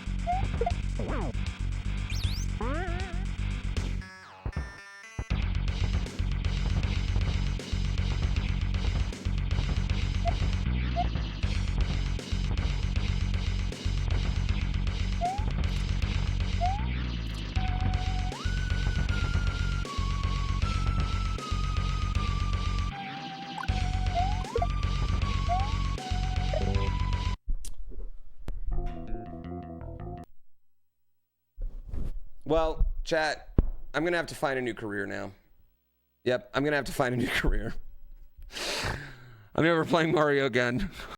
Well, chat, I'm gonna have to find a new career now. Yep, I'm gonna have to find a new career. I'm never playing Mario again.